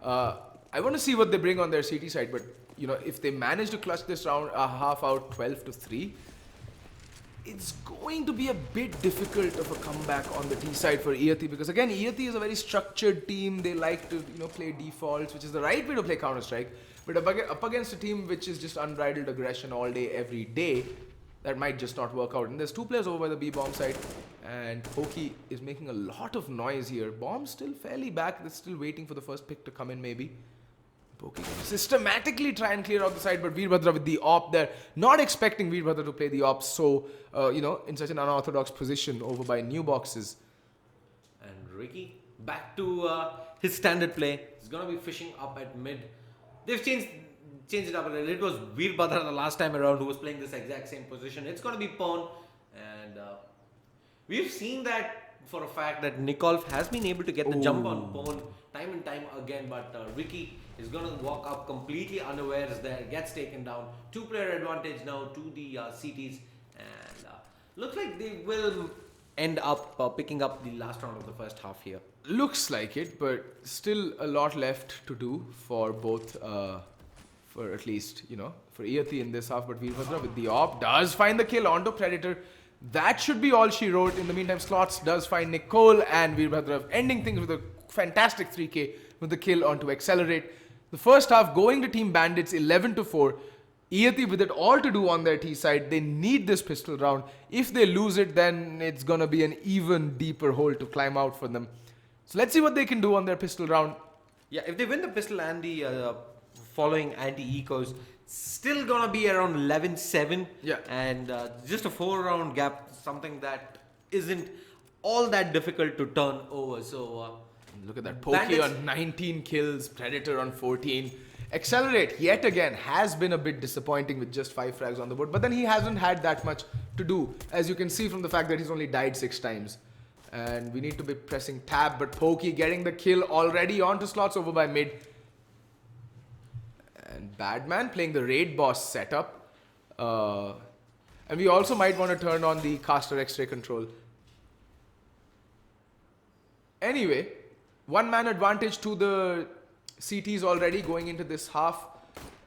I want to see what they bring on their CT side. But if they manage to clutch this round half out 12-3, it's going to be a bit difficult of a comeback on the T side for Iyati, because again, Iyati is a very structured team. They like to play defaults, which is the right way to play Counter-Strike. But up against a team which is just unbridled aggression all day, every day, that might just not work out. And there's 2 players over by the B bomb side, and Pokey is making a lot of noise here. Bomb still fairly back. They're still waiting for the first pick to come in, maybe. Pokey gonna systematically try and clear out the side, but Veerbhadra with the op there. Not expecting Veerbhadra to play the op so, in such an unorthodox position over by new boxes. And Ricky, back to his standard play. He's going to be fishing up at mid. They've changed it up a little. It was Veerbhadra the last time around who was playing this exact same position. It's going to be Pawn. And we've seen that for a fact that Nikolov has been able to get the jump on Pawn time and time again. But Ricky is going to walk up completely unawares there. Gets taken down. 2-player advantage now to the CTs. And looks like they will end up picking up the last round of the first half here. Looks like it, but still a lot left to do for both, for at least, for Iyati in this half. But Veerbhadra with the op does find the kill onto Predator. That should be all she wrote. In the meantime, Slots does find Nicole, and Veerbhadra ending things with a fantastic 3K with the kill onto Accelerate. The first half going to Team Bandits 11-4. Iyati with it all to do on their T side. They need this pistol round. If they lose it, then it's going to be an even deeper hole to climb out for them. So let's see what they can do on their pistol round. Yeah, if they win the pistol and the following anti-ecos, still going to be around 11-7. Yeah. And just a 4-round gap, something that isn't all that difficult to turn over. So look at that. Pokey on 19 kills, Predator on 14. Accelerate, yet again, has been a bit disappointing with just 5 frags on the board. But then he hasn't had that much to do, as you can see from the fact that he's only died 6 times. And we need to be pressing tab, but Pokey getting the kill already onto Slots over by mid. And Badman playing the raid boss setup. And we also might want to turn on the caster X-ray control. Anyway, 1-man advantage to the CTs already going into this half,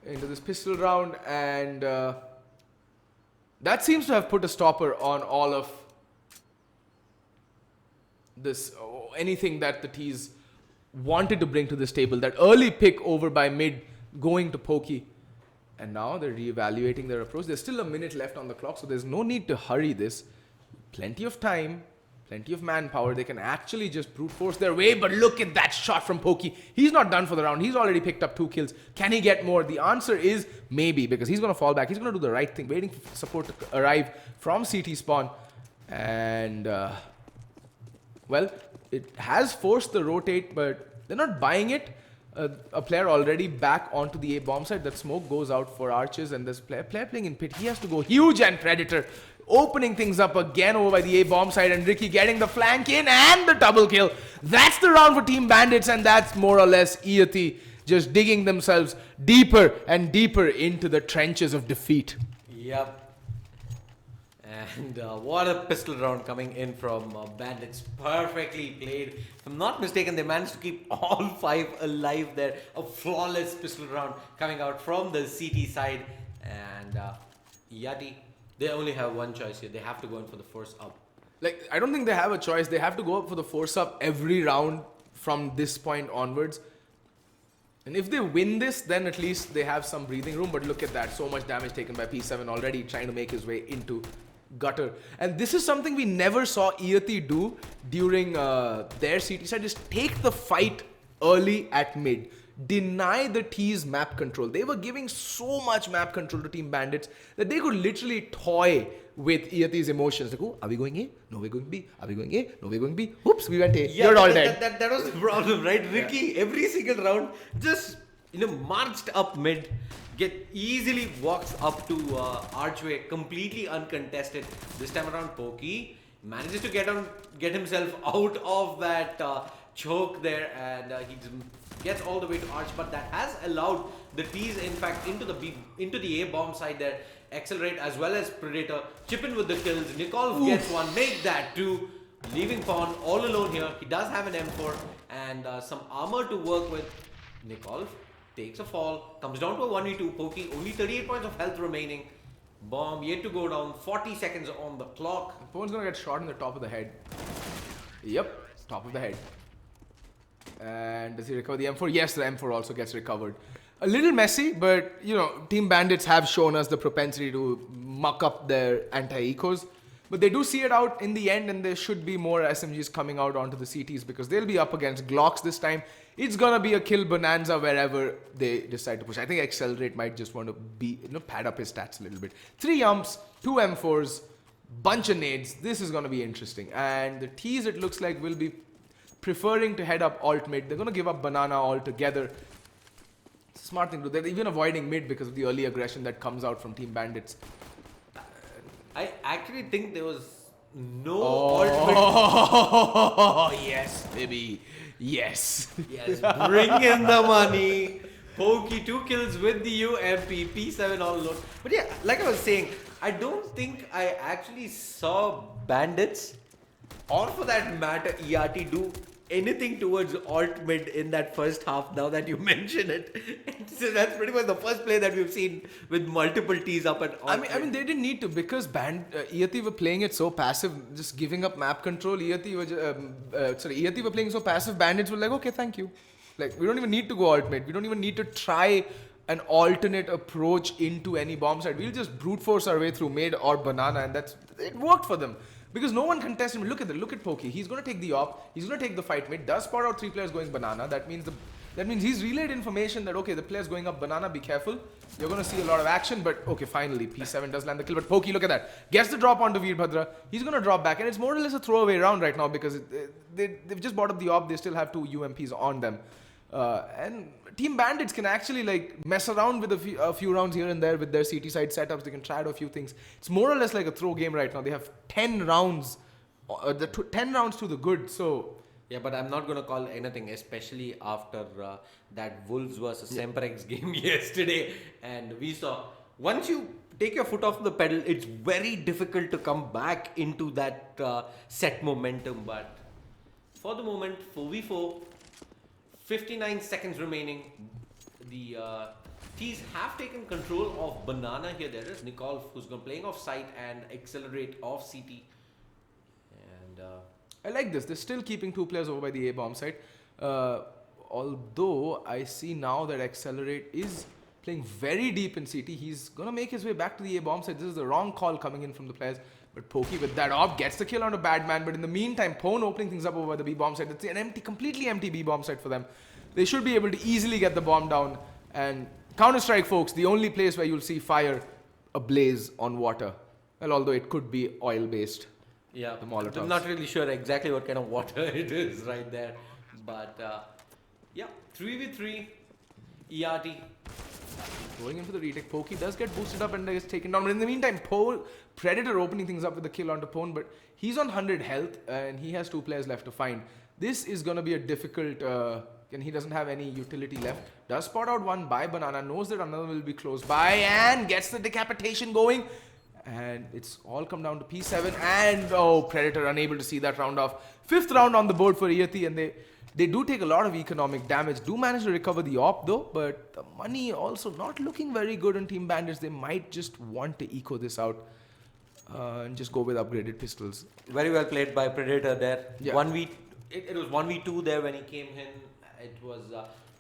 into this pistol round, and that seems to have put a stopper on all of this, anything that the T's wanted to bring to this table. That early pick over by mid going to Pokey, and now they're reevaluating their approach. There's still a minute left on the clock, so there's no need to hurry this. Plenty of time. Plenty of manpower. They can actually just brute force their way. But look at that shot from Pokey. He's not done for the round. He's already picked up 2 kills. Can he get more? The answer is maybe, because he's going to fall back. He's going to do the right thing, waiting for support to arrive from CT spawn. And, well, it has forced the rotate, but they're not buying it. A player already back onto the A bomb side. That smoke goes out for Arches, and this player playing in pit. He has to go huge, and Predator opening things up again over by the A bomb side, and Ricky getting the flank in and the double kill. That's the round for Team Bandits, and that's more or less Iyati just digging themselves deeper and deeper into the trenches of defeat. Yep. And what a pistol round coming in from Bandits. Perfectly played. If I'm not mistaken, they managed to keep all 5 alive there. A flawless pistol round coming out from the CT side. And Iyati, they only have one choice here. They have to go in for the force up. Like, I don't think they have a choice. They have to go up for the force up every round from this point onwards. And if they win this, then at least they have some breathing room. But look at that. So much damage taken by P7 already, trying to make his way into gutter. And this is something we never saw Iyati do during their CT side. Just take the fight early at mid. Deny the T's map control. They were giving so much map control to Team Bandits that they could literally toy with Iyati's emotions. Like, oh, are we going A? No, we're going B. Are we going A? No, we're going B. Oops, we went A. Yeah, you're all dead. That was the problem, right? Ricky, every single round, just marched up mid, easily walks up to Archway, completely uncontested. This time around, Pokey manages to get himself out of that choke there, and he gets all the way to Arch, but that has allowed the T's, in fact, into the A bomb side there. Accelerate as well as Predator chip in with the kills. Nikolov gets one, make that 2, leaving Pawn all alone here. He does have an M4 and some armor to work with. Nikolov takes a fall, comes down to a 1v2. Pokey, only 38 points of health remaining. Bomb yet to go down, 40 seconds on the clock. Pone's gonna get shot in the top of the head. Yep, top of the head. And does he recover the M4? Yes, the M4 also gets recovered. A little messy, but you know, Team Bandits have shown us the propensity to muck up their anti-ecos. But they do see it out in the end, and there should be more SMGs coming out onto the CTs because they'll be up against Glocks this time. It's gonna be a kill bonanza wherever they decide to push. I think Accelerate might just want to be, pad up his stats a little bit. 3 Yumps, 2 M4s, bunch of nades. This is gonna be interesting. And the T's, it looks like, will be preferring to head up alt mid. They're gonna give up banana altogether. It's a smart thing to do. They're even avoiding mid because of the early aggression that comes out from Team Bandits. I actually think there was no ultimate. Oh, yes, baby. Yes. Yes, bring in the money. Pokey 2 kills with the UMP, P7 all alone. But yeah, like I was saying, I don't think I actually saw Bandits, or for that matter, Iyati do anything towards alt mid in that first half. Now that you mention it, so that's pretty much the first play that we've seen with multiple T's up at alt I mean, they didn't need to because Iyati were playing it so passive, just giving up map control. Iyati were playing so passive. Bandits were like, okay, thank you. Like, we don't even need to go alt mid. We don't even need to try an alternate approach into any bomb site. We'll just brute force our way through mid or banana, and it worked for them. Because no one contested him. Look at Pokey. He's going to take the op. He's going to take the fight mid. Does spot out 3 players going banana. That means he's relayed information that, okay, the player's going up banana. Be careful. You're going to see a lot of action. But, okay, finally, P7 does land the kill. But Pokey, look at that. Gets the drop onto Veerbhadra. He's going to drop back. And it's more or less a throwaway round right now because they've just bought up the op. They still have 2 UMPs on them. And Team Bandits can actually like mess around with a few rounds here and there with their CT side setups. They can try out a few things. It's more or less like a throw game right now. They have 10 rounds, 10 rounds to the good. So yeah, but I'm not going to call anything, especially after that Wolves versus Semperex game yesterday. And we saw, once you take your foot off the pedal, it's very difficult to come back into that set momentum. But for the moment, 4v4, 59 seconds remaining. The T's have taken control of banana here. There is Nicole, who's playing off site and Accelerate off CT. And I like this. They're still keeping 2 players over by the A bomb site. Although I see now that Accelerate is playing very deep in CT. He's going to make his way back to the A bomb site. This is the wrong call coming in from the players. But Pokey with that op gets the kill on a bad man. But in the meantime, Pone opening things up over the B bomb site. It's an completely empty B bomb site for them. They should be able to easily get the bomb down. And Counter-Strike, folks, the only place where you'll see fire ablaze on water. Well, although it could be oil-based. Yeah, the Molotovs. I'm not really sure exactly what kind of water it is right there. But yeah, 3v3, Iyati. Going in for the retake. Pokey does get boosted up and is taken down. But in the meantime, Predator opening things up with the kill onto Pone. But he's on 100 health and he has 2 players left to find. This is going to be a difficult... and he doesn't have any utility left. Does spot out one by banana. Knows that another will be close by. And gets the decapitation going. And it's all come down to P7. And Predator unable to see that round off. 5th round on the board for Iyati. And they do take a lot of economic damage. Do manage to recover the op though. But the money also not looking very good on Team Bandits. They might just want to eco this out. And just go with upgraded pistols. Very well played by Predator there. Yeah. It was 1v2 there when he came in. It was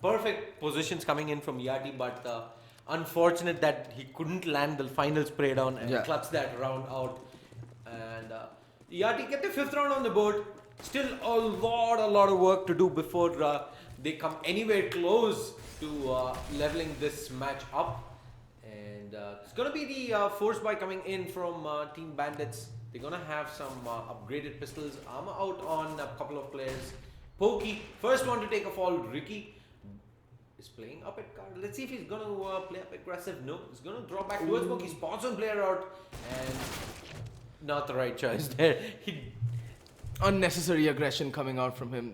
perfect positions coming in from Iyati, but unfortunate that he couldn't land the final spray down and clutch that round out. And Iyati get the 5th round on the board. Still a lot of work to do before they come anywhere close to leveling this match up. And it's going to be the force buy coming in from Team Bandits. They're going to have some upgraded pistols, armor out on a couple of players. Pokey, first one to take a fall. Ricky is playing up at card. Let's see if he's going to play up aggressive. No, he's going to draw back towards Pokey. Spots one player out. And not the right choice there. Unnecessary aggression coming out from him.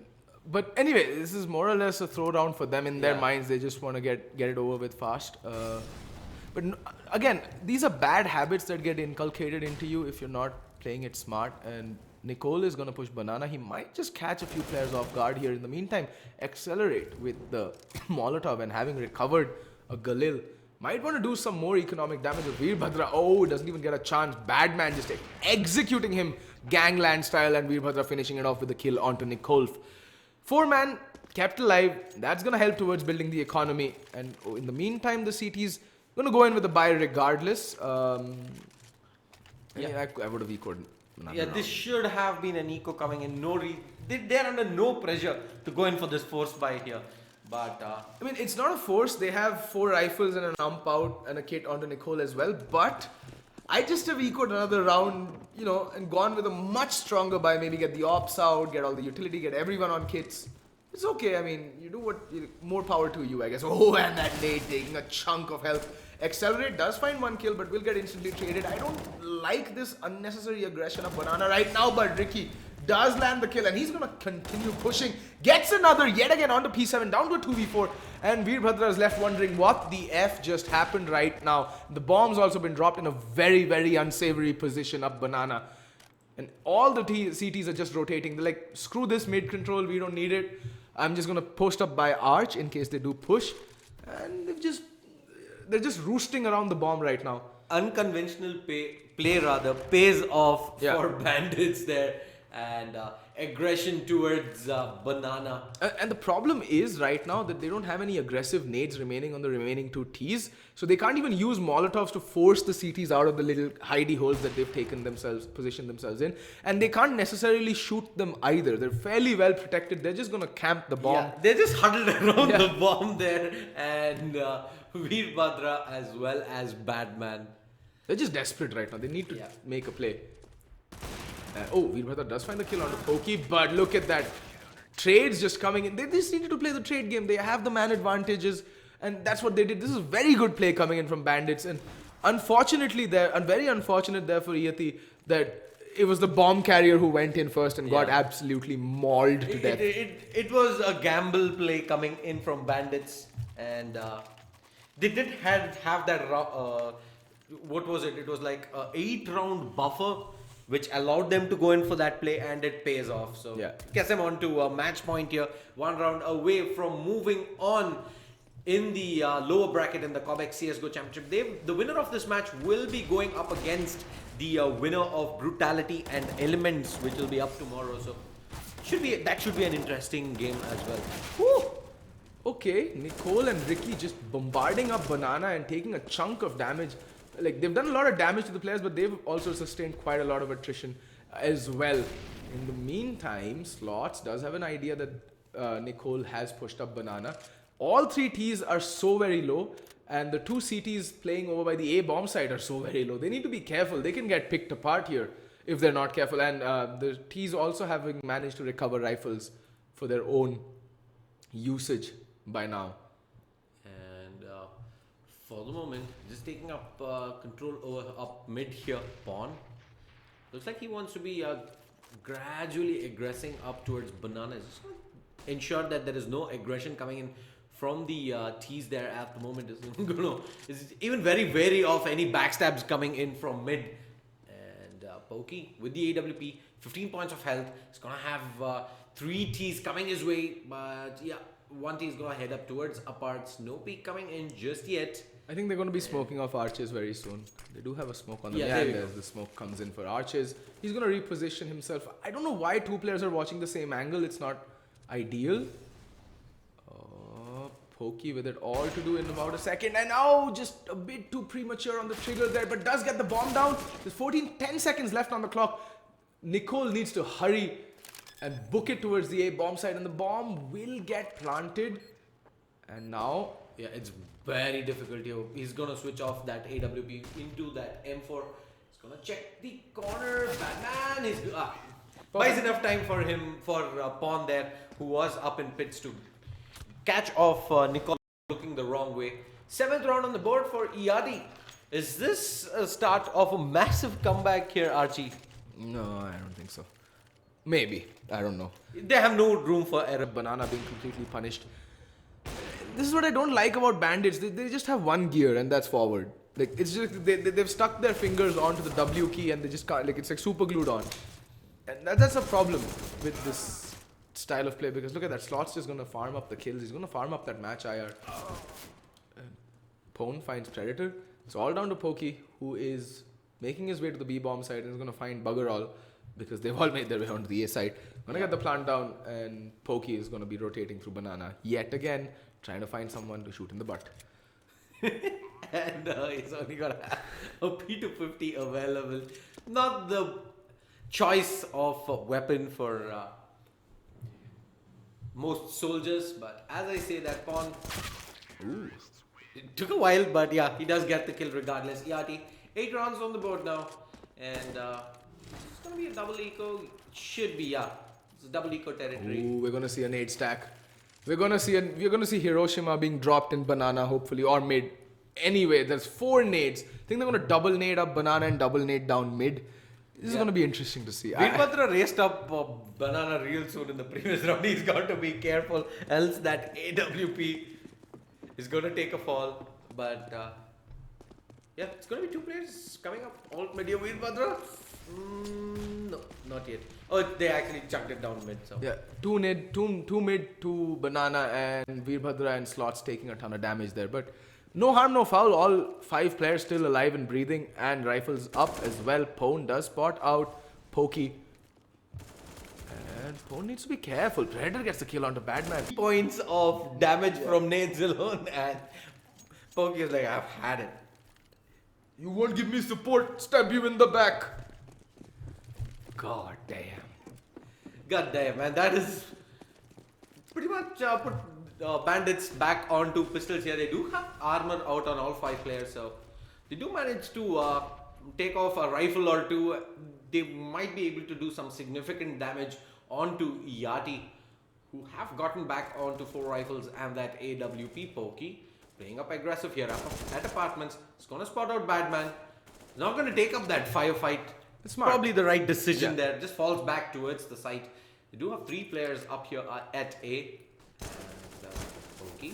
But anyway, this is more or less a throwdown for them in their minds. They just want to get it over with fast. But again, these are bad habits that get inculcated into you if you're not playing it smart. And Nicole is going to push Banana. He might just catch a few players off guard here. In the meantime, accelerate with the Molotov, and having recovered a Galil, might want to do some more economic damage with Veerbhadra. Oh, doesn't even get a chance. Badman just executing him gangland style, and Veerbhadra finishing it off with a kill onto Nicole. 4-man kept alive. That's going to help towards building the economy. And in the meantime, the CT's going to go in with a buy regardless. I would have ecoed. Yeah, this should have been an eco coming in. They're under no pressure to go in for this forced buy here. But I mean, it's not a force. They have 4 rifles and an ump out and a kit onto Nicole as well. But I just have ecoed another round, you know, and gone with a much stronger buy. Maybe get the ops out, get all the utility, get everyone on kits. It's okay. I mean, you do more power to you, I guess. Oh, and that nade taking a chunk of health. Accelerate does find 1 kill, but will get instantly traded. I don't like this unnecessary aggression of Banana right now, but Ricky does land the kill, and he's going to continue pushing. Gets another yet again onto P7, down to a 2v4, and Veerbhadra is left wondering what the F just happened right now. The bomb's also been dropped in a very, very unsavory position up Banana. And all the CTs are just rotating. They're like, screw this mid control, we don't need it. I'm just going to post up by Arch in case they do push. And they're just roosting around the bomb right now. Unconventional play pays off for Bandits there, and aggression towards Banana. And the problem is right now that they don't have any aggressive nades remaining on the remaining 2 Ts, so they can't even use Molotovs to force the CTs out of the little hidey holes that they've positioned themselves in, and they can't necessarily shoot them either. They're fairly well protected. They're just gonna camp the bomb. Yeah, they're just huddled around the bomb there, and Veerbhadra as well as Badman. They're just desperate right now. They need to make a play. Veerbhadra does find the kill on the Pokey, but look at that. Trades just coming in. They just needed to play the trade game. They have the man advantages, and that's what they did. This is very good play coming in from Bandits, and unfortunately very unfortunate there for Iyati that it was the bomb carrier who went in first and got absolutely mauled to death. It was a gamble play coming in from Bandits, and they did have that what was it? It was like a 8-round buffer, which allowed them to go in for that play, and it pays off. So gets them on to a match point here, 1 round away from moving on in the lower bracket in the Cobx CSGO Championship. The winner of this match will be going up against the winner of Brutality and Elements, which will be up tomorrow. So that should be an interesting game as well. Whew. Okay, Nicole and Ricky just bombarding up Banana and taking a chunk of damage. Like, they've done a lot of damage to the players, but they've also sustained quite a lot of attrition as well. In the meantime, Slots does have an idea that Nicole has pushed up Banana. All 3 Ts are so very low, and the 2 CTs playing over by the A bomb side are so very low. They need to be careful. They can get picked apart here if they're not careful. And the Ts also having managed to recover rifles for their own usage by now. For the moment, just taking up control over up mid here, Pawn. Looks like he wants to be gradually aggressing up towards Banana. Just ensure that there is no aggression coming in from the T's there at the moment. Is even very wary of any backstabs coming in from mid. And Pokey with the AWP, 15 points of health. He's gonna have 3 T's coming his way, but 1 T is gonna head up towards Aparts. No peek coming in just yet. I think they're going to be smoking off Arches very soon. They do have a smoke on them. There's the smoke comes in for Arches. He's going to reposition himself. I don't know why 2 players are watching the same angle. It's not ideal. Pokey with it all to do in about a second. And now just a bit too premature on the trigger there, but does get the bomb down. There's 10 seconds left on the clock. Nicole needs to hurry and book it towards the A bomb side, and the bomb will get planted. And now, it's very difficult here. He's gonna switch off that AWP into that M4. He's gonna check the corner. Batman is buys enough time for him for Pawn there, who was up in pits to catch off Nicole looking the wrong way. 7th round on the board for Iyati. Is this a start of a massive comeback here, Archie? No, I don't think so. Maybe. I don't know. They have no room for error. Banana being completely punished. This is what I don't like about Bandits. They just have 1 gear, and that's forward. Like, it's just they've stuck their fingers onto the W key, and they just can't, like, it's like super glued on. And that's a problem with this style of play because look at that. Slots just gonna farm up the kills. He's gonna farm up that match IR. Pone finds Predator. It's all down to Pokey, who is making his way to the B bomb side and is gonna find Bugger all because they've all made their way onto the A side. Gonna get the plant down, and Pokey is gonna be rotating through Banana yet again, trying to find someone to shoot in the butt. And he's only got a P250 available. Not the choice of a weapon for most soldiers, but as I say, that pawn. Ooh. It took a while, but yeah, he does get the kill regardless. Iyati, 8 rounds on the board now, and it's gonna be a double eco. Should be, yeah. It's a double eco territory. Ooh, we're gonna see a nade stack. We're gonna see Hiroshima being dropped in Banana, hopefully, or mid. Anyway, there's 4 nades. I think they're gonna double nade up Banana and double nade down mid. This is gonna be interesting to see. Veerabhadra raced up Banana real soon in the previous round. He's got to be careful, else that AWP is gonna take a fall. But yeah, it's gonna be 2 players coming up. Alt mid here, Veerabhadra. No, not yet. Oh, they actually chucked it down mid. So Yeah, 2 mid, 2 Banana, and Veerbhadra and Slots taking a ton of damage there. But no harm, no foul. All 5 players still alive and breathing, and rifles up as well. Pone does spot out Pokey. And Pone needs to be careful. Predator gets the kill onto Badman. points of damage from nades alone, and Pokey is like, I've had it. You won't give me support. Stab you in the back. God damn. God damn, man, that is pretty much put Bandits back onto pistols here. They do have armor out on all 5 players, so they do manage to take off a rifle or 2. They might be able to do some significant damage onto Iyati, who have gotten back onto 4 rifles and that AWP. Pokey playing up aggressive here at apartments. It's gonna spot out Badman. It's not gonna take up that firefight. It's smart. Probably the right decision there. Just falls back towards the site. They do have 3 players up here at A. And Pokey.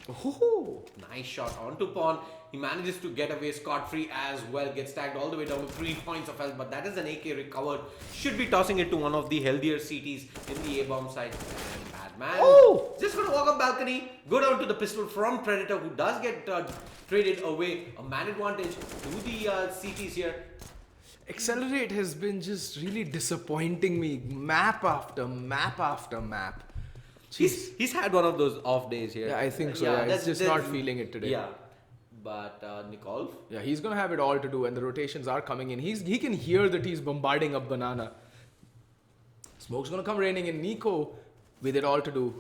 Oh, Nice shot onto Pawn. He manages to get away scot-free as well. Gets tagged all the way down to 3 points of health. But that is an AK recovered. Should be tossing it to one of the healthier CTs in the A-bomb side. And Badman. Oh! Just gonna walk up balcony. Go down to the pistol from Predator, who does get traded away. A man advantage to the CTs here. Accelerate has been just really disappointing me. Map after map after map. He's had one of those off days here. Yeah, I think so. Yeah, he's just not feeling it today. Yeah. But Nikolv. Yeah, he's gonna have it all to do, and the rotations are coming in. He can hear that he's bombarding up Banana. Smoke's gonna come raining in. Nico with it all to do.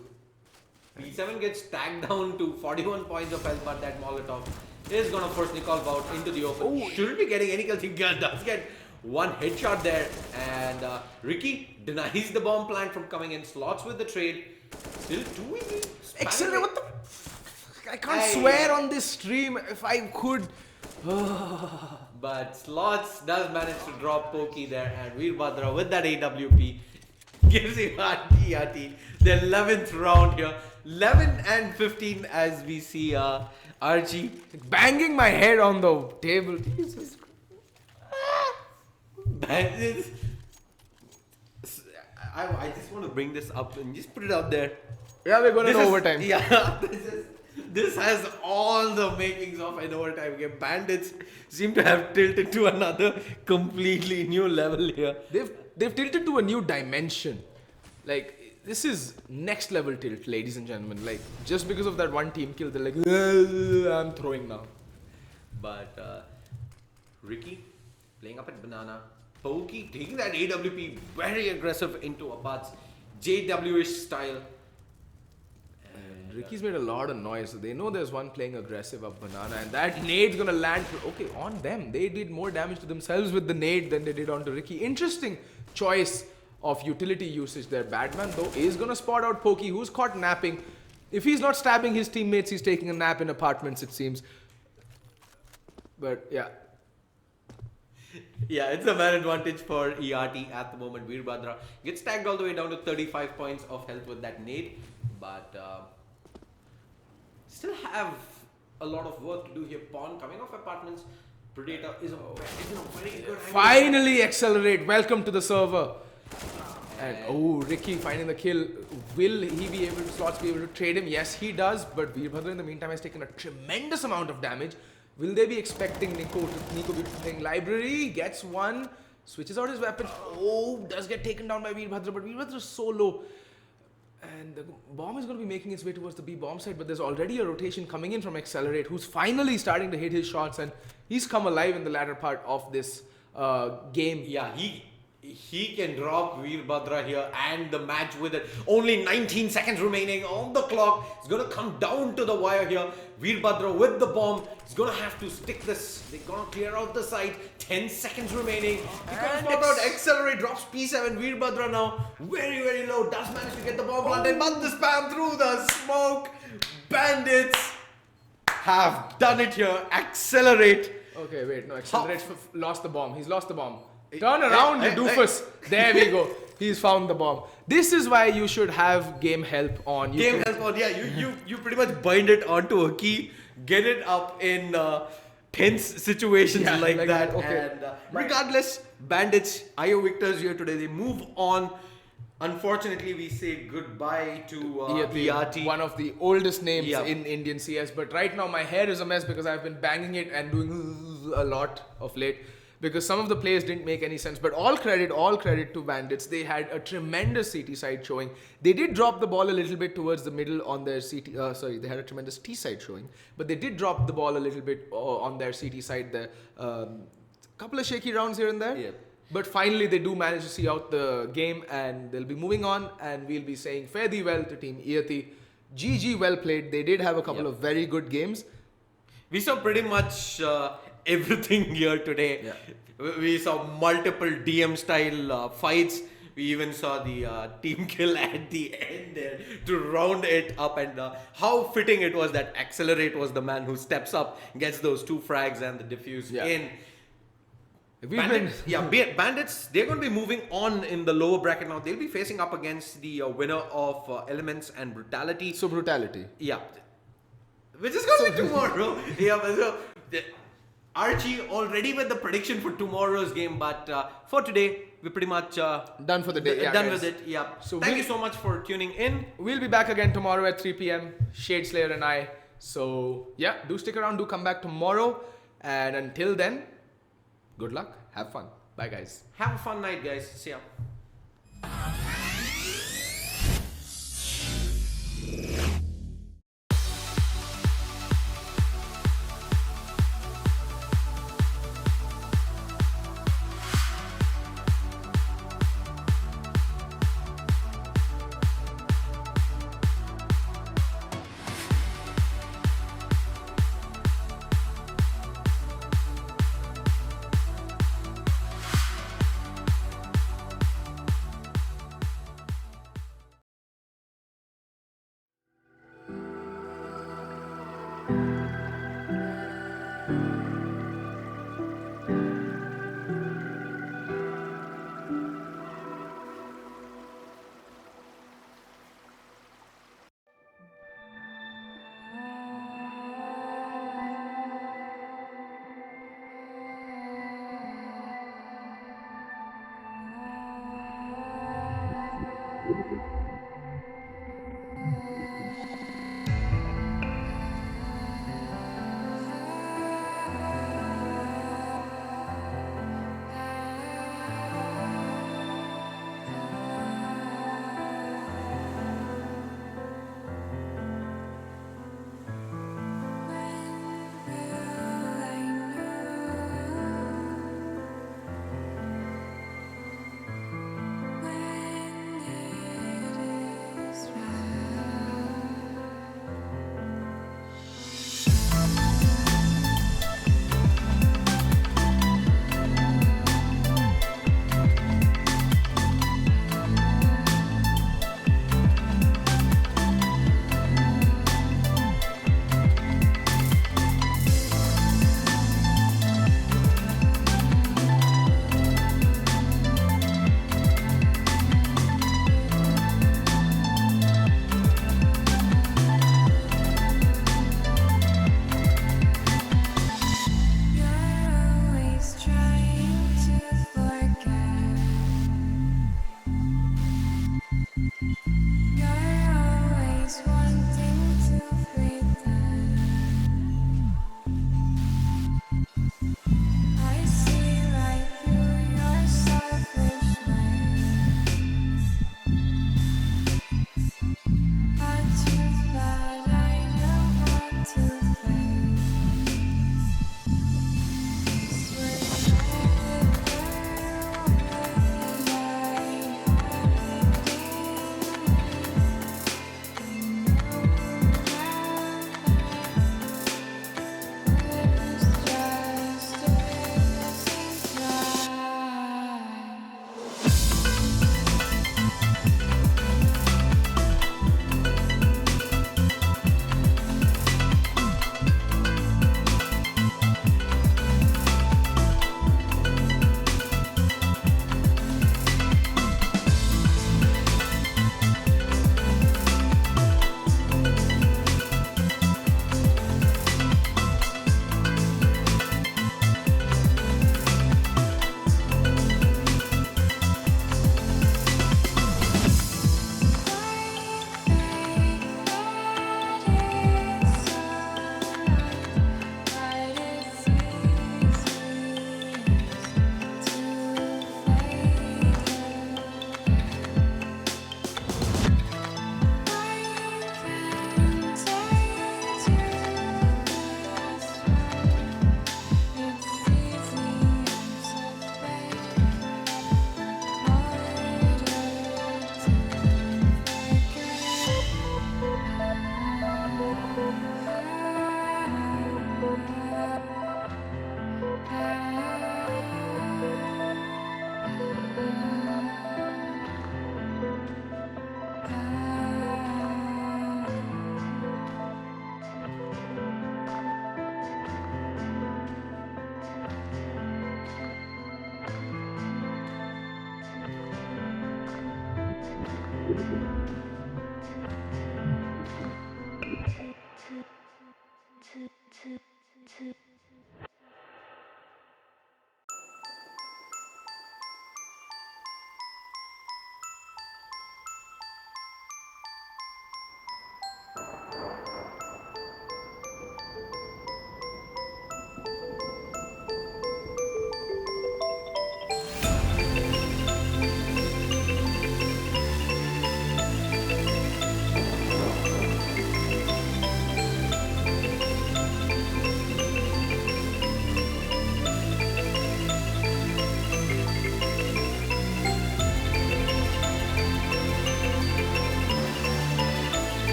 P7 gets tagged down to 41 points of health, but that Molotov is gonna force Nikolv out into the open. Oh. Shouldn't be getting any kills. He does get one headshot there, and Ricky denies the bomb plant from coming in. Slots with the trade. Still 2 in. Accelerate! What the? I can't swear on this stream if I could. But Slots does manage to drop Pokey there, and Veerabhadra with that AWP gives him Iyati the 11th round here. 11 and 15 as we see Archie Banging my head on the table. Jesus. Bandits. I just want to bring this up and just put it out there. Yeah, we're going to overtime. Yeah, this has all the makings of an overtime game. Bandits seem to have tilted to another completely new level here. They've tilted to a new dimension. Like, this is next level tilt, ladies and gentlemen. Like, just because of that one team kill, they're like, I'm throwing now. But Ricky playing up at Banana. Pokey taking that AWP very aggressive into Abad's JW-ish style. And Ricky's made a lot of noise. So they know there's one playing aggressive up Banana, and that nade's gonna land. Okay, on them. They did more damage to themselves with the nade than they did onto Ricky. Interesting choice of utility usage there. Badman, though, is gonna spot out Pokey, who's caught napping. If he's not stabbing his teammates, he's taking a nap in apartments, it seems. But yeah. Yeah, it's a man advantage for Iyati at the moment. Veerabhadra gets tagged all the way down to 35 points of health with that nade. But still have a lot of work to do here. Pawn coming off apartments. Predator is in a very good angle. Finally accelerate. Welcome to the server. And Ricky finding the kill. Will he be able to, Slots be able to trade him? Yes, he does. But Veerbhadra in the meantime has taken a tremendous amount of damage. Will they be expecting Nico to be playing library? Gets one. Switches out his weapon. Does get taken down by Veerbhadra. But Veerbhadra is so low. And the bomb is going to be making its way towards the B bomb side. But there's already a rotation coming in from Accelerate, who's finally starting to hit his shots. And he's come alive in the latter part of this game. Yeah, he can drop Veerbhadra here and the match with it. Only 19 seconds remaining on the clock. It's going to come down to the wire here. Veerbhadra with the bomb. He's going to have to stick this. They're going to clear out the site. 10 seconds remaining. He comes forward, Accelerate, drops P7. Veerbhadra now very, very low. Does manage to get the bomb planted, but the spam through the smoke. Bandits have done it here. Accelerate. Okay, wait, no, Accelerate lost the bomb. He's lost the bomb. Turn around, you doofus. There we go. He's found the bomb. This is why you should have game help on. Game help on, yeah. You pretty much bind it onto a key, get it up in tense situations like that. Okay. And regardless, Bandits, IO victors here today. They move on. Unfortunately, we say goodbye to Iyati. One of the oldest names in Indian CS. But right now my hair is a mess because I've been banging it and doing a lot of late. Because some of the plays didn't make any sense. But all credit to Bandits. They had a tremendous CT side showing. They did drop the ball a little bit towards the middle on their CT. They had a tremendous T side showing. But they did drop the ball a little bit on their CT side there. Couple of shaky rounds here and there. Yeah. But finally they do manage to see out the game and they'll be moving on. And we'll be saying fare thee well to Team Iyati. GG, well played. They did have a couple of very good games. We saw pretty much everything here today. Yeah. We saw multiple DM style fights. We even saw the team kill at the end there to round it up, and how fitting it was that Accelerate was the man who steps up, gets those 2 frags and the diffuse in. Bandits, they're going to be moving on in the lower bracket now. They'll be facing up against the winner of Elements and Brutality. So Brutality. Yeah. Which is going to be tomorrow. Archie already with the prediction for tomorrow's game, but for today, we're pretty much done for the day. Done with it, yeah. So thank you so much for tuning in. We'll be back again tomorrow at 3 p.m. Shadeslayer and I. So yeah, do stick around, do come back tomorrow. And until then, good luck, have fun. Bye guys. Have a fun night, guys. See ya.